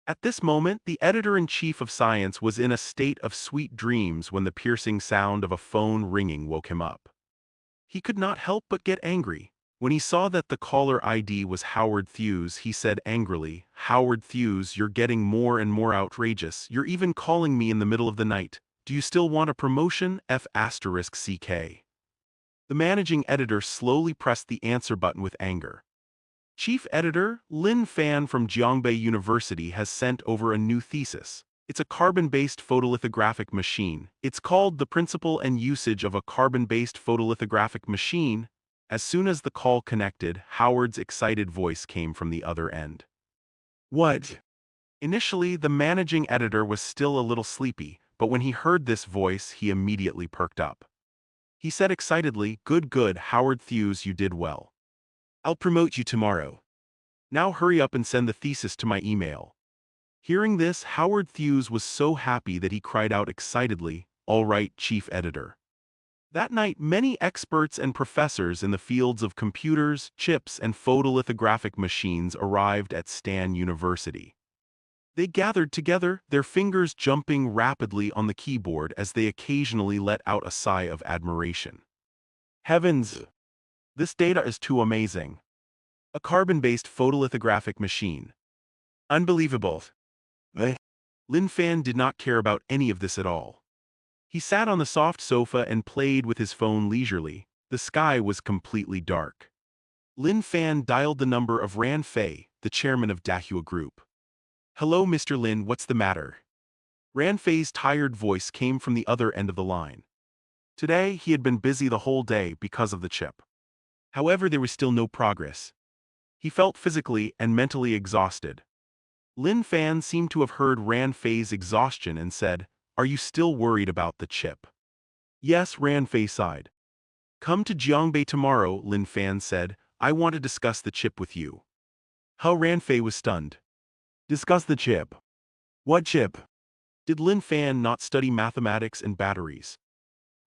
At this moment, the editor-in-chief of Science was in a state of sweet dreams when the piercing sound of a phone ringing woke him up. He could not help but get angry. When he saw that the caller ID was Howard Thews, he said angrily, "Howard Thews, you're getting more and more outrageous. You're even calling me in the middle of the night. Do you still want a promotion? F***CK. The managing editor slowly pressed the answer button with anger. Chief editor, Lin Fan from Jiangbei University has sent over a new thesis. It's a carbon-based photolithographic machine. It's called The Principle and Usage of a Carbon-Based Photolithographic Machine. As soon as the call connected, Howard's excited voice came from the other end. What? Initially, the managing editor was still a little sleepy, but when he heard this voice, he immediately perked up. He said excitedly, Good, Howard Thews, you did well. I'll promote you tomorrow. Now hurry up and send the thesis to my email." Hearing this, Howard Thews was so happy that he cried out excitedly, "All right, chief editor." That night, many experts and professors in the fields of computers, chips, and photolithographic machines arrived at Stan University. They gathered together, their fingers jumping rapidly on the keyboard as they occasionally let out a sigh of admiration. Heavens! This data is too amazing. A carbon-based photolithographic machine. Unbelievable. Lin Fan did not care about any of this at all. He sat on the soft sofa and played with his phone leisurely. The sky was completely dark. Lin Fan dialed the number of Ran Fei, the chairman of Dahua Group. "Hello, Mr. Lin, what's the matter?" Ran Fei's tired voice came from the other end of the line. Today, he had been busy the whole day because of the chip. However, there was still no progress. He felt physically and mentally exhausted. Lin Fan seemed to have heard Ran Fei's exhaustion and said, "Are you still worried about the chip?" "Yes," Ran Fei sighed. "Come to Jiangbei tomorrow," Lin Fan said. "I want to discuss the chip with you." How Ran Fei was stunned. Discuss the chip? What chip? Did Lin Fan not study mathematics and batteries?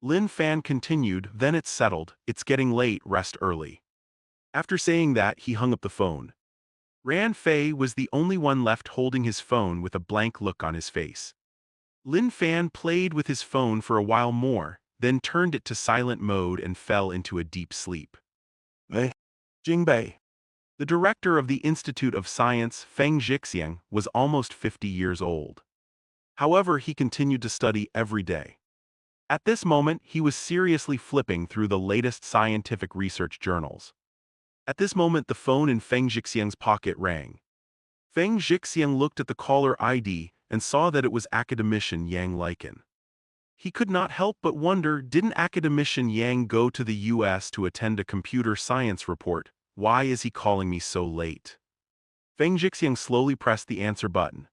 Lin Fan continued, "Then it's settled, it's getting late, rest early." After saying that, he hung up the phone. Ran Fei was the only one left holding his phone with a blank look on his face. Lin Fan played with his phone for a while more, then turned it to silent mode and fell into a deep sleep. Jingbei. The director of the Institute of Science, Feng Jixiang, was almost 50 years old. However, he continued to study every day. At this moment, he was seriously flipping through the latest scientific research journals. At this moment, the phone in Feng Jixiang's pocket rang. Feng Jixiang looked at the caller ID and saw that it was academician Yang Liken. He could not help but wonder, didn't academician Yang go to the US to attend a computer science report? Why is he calling me so late? Feng Jixiang slowly pressed the answer button.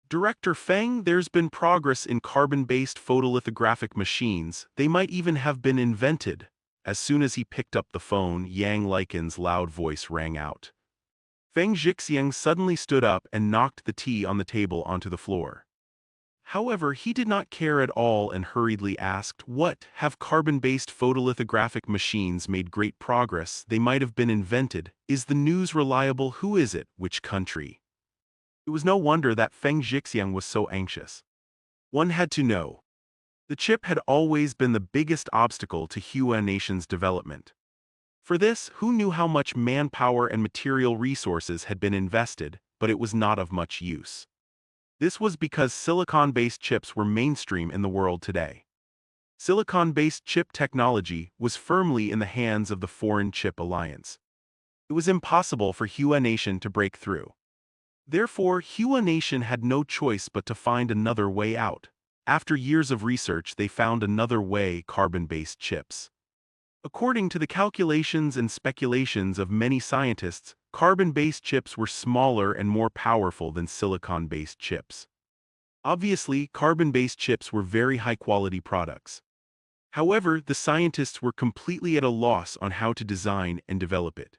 Director Feng, there's been progress in carbon-based photolithographic machines. They might even have been invented. As soon as he picked up the phone, Yang Liken's loud voice rang out. Feng Jixiang suddenly stood up and knocked the tea on the table onto the floor. However, he did not care at all and hurriedly asked, "What? Have carbon-based photolithographic machines made great progress? They might have been invented. Is the news reliable? Who is it? Which country?" It was no wonder that Feng Jixiang was so anxious. One had to know. The chip had always been the biggest obstacle to Hua Nation's development. For this, who knew how much manpower and material resources had been invested, but it was not of much use. This was because silicon-based chips were mainstream in the world today. Silicon-based chip technology was firmly in the hands of the Foreign Chip Alliance. It was impossible for Hua Nation to break through. Therefore, Hua Nation had no choice but to find another way out. After years of research, they found another way: carbon-based chips. According to the calculations and speculations of many scientists, carbon-based chips were smaller and more powerful than silicon-based chips. Obviously, carbon-based chips were very high-quality products. However, the scientists were completely at a loss on how to design and develop it.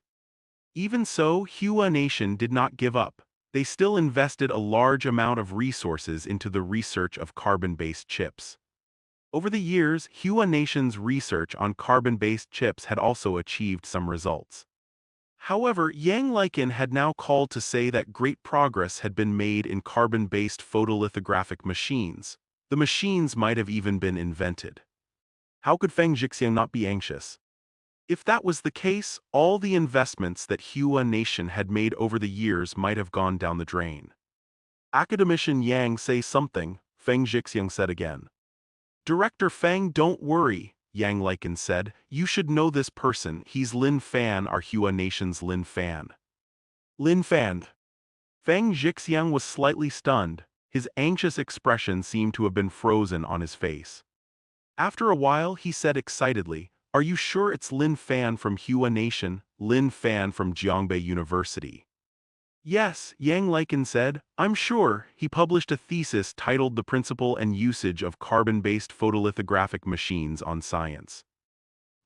Even so, Hua Nation did not give up. They still invested a large amount of resources into the research of carbon-based chips. Over the years, Hua Nation's research on carbon-based chips had also achieved some results. However, Yang Liken had now called to say that great progress had been made in carbon-based photolithographic machines. The machines might have even been invented. How could Feng Jixiang not be anxious? If that was the case, all the investments that Hua Nation had made over the years might have gone down the drain. Academician Yang, say something, Feng Jixiang said again. Director Feng, don't worry, Yang Liken said. You should know this person. He's Lin Fan, our Hua Nation's Lin Fan. Lin Fan. Feng Jixiang was slightly stunned. His anxious expression seemed to have been frozen on his face. After a while, he said excitedly, "Are you sure it's Lin Fan from Hua Nation, Lin Fan from Jiangbei University?" "Yes," Yang Liken said, "I'm sure." He published a thesis titled "The Principle and Usage of Carbon-Based Photolithographic Machines on Science."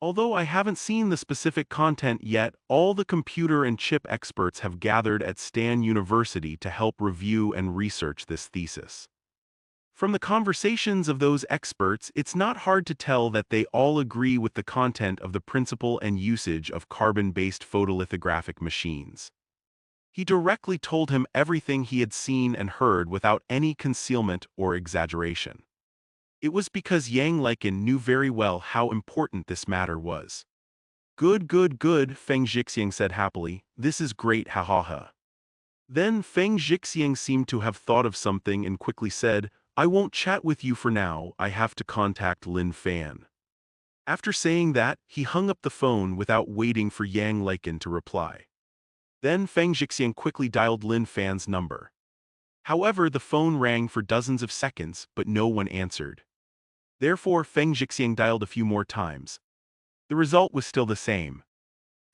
Although I haven't seen the specific content yet, all the computer and chip experts have gathered at Stan University to help review and research this thesis. From the conversations of those experts, it's not hard to tell that they all agree with the content of the principle and usage of carbon-based photolithographic machines. He directly told him everything he had seen and heard without any concealment or exaggeration. It was because Yang Liken knew very well how important this matter was. Good, Feng Jixiang said happily. This is great, ha ha ha. Then Feng Jixiang seemed to have thought of something and quickly said, "I won't chat with you for now, I have to contact Lin Fan." After saying that, he hung up the phone without waiting for Yang Liken to reply. Then Feng Jixiang quickly dialed Lin Fan's number. However, the phone rang for dozens of seconds, but no one answered. Therefore, Feng Jixiang dialed a few more times. The result was still the same.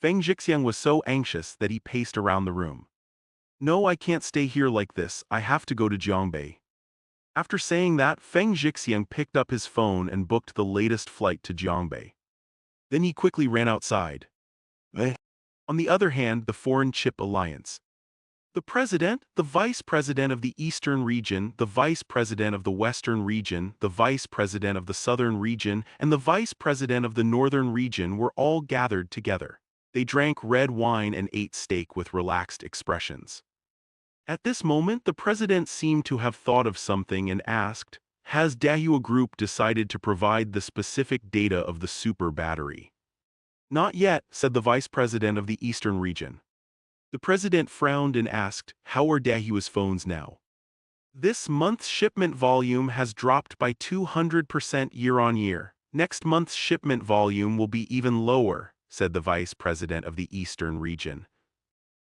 Feng Jixiang was so anxious that he paced around the room. "No, I can't stay here like this, I have to go to Jiangbei." After saying that, Feng Jixiang picked up his phone and booked the latest flight to Jiangbei. Then he quickly ran outside. On the other hand, the Foreign Chip Alliance. The President, the Vice President of the Eastern Region, the Vice President of the Western Region, the Vice President of the Southern Region, and the Vice President of the Northern Region were all gathered together. They drank red wine and ate steak with relaxed expressions. At this moment, the President seemed to have thought of something and asked, "Has Dahua Group decided to provide the specific data of the super battery?" "Not yet," said the Vice President of the Eastern Region. The President frowned and asked, "How are Dahua's phones now?" "This month's shipment volume has dropped by 200% year-on-year. Next month's shipment volume will be even lower," said the Vice President of the Eastern Region.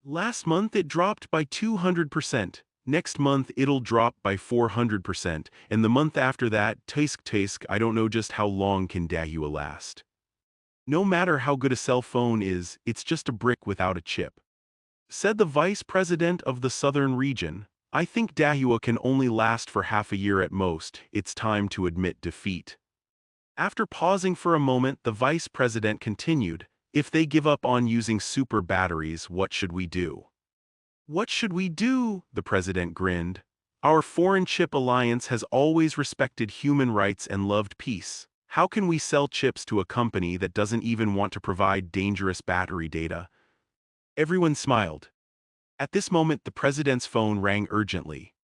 "Last month it dropped by 200%. Next month it'll drop by 400%, and the month after that, tisk, I don't know just how long can Dahua last. No matter how good a cell phone is, it's just a brick without a chip." Said the vice president of the southern region. I think Dahua can only last for half a year at most. It's time to admit defeat. After pausing for a moment, the vice president continued, if they give up on using super batteries, what should we do? What should we do? The president grinned. Our foreign chip alliance has always respected human rights and loved peace. How can we sell chips to a company that doesn't even want to provide dangerous battery data? Everyone smiled. At this moment, the president's phone rang urgently.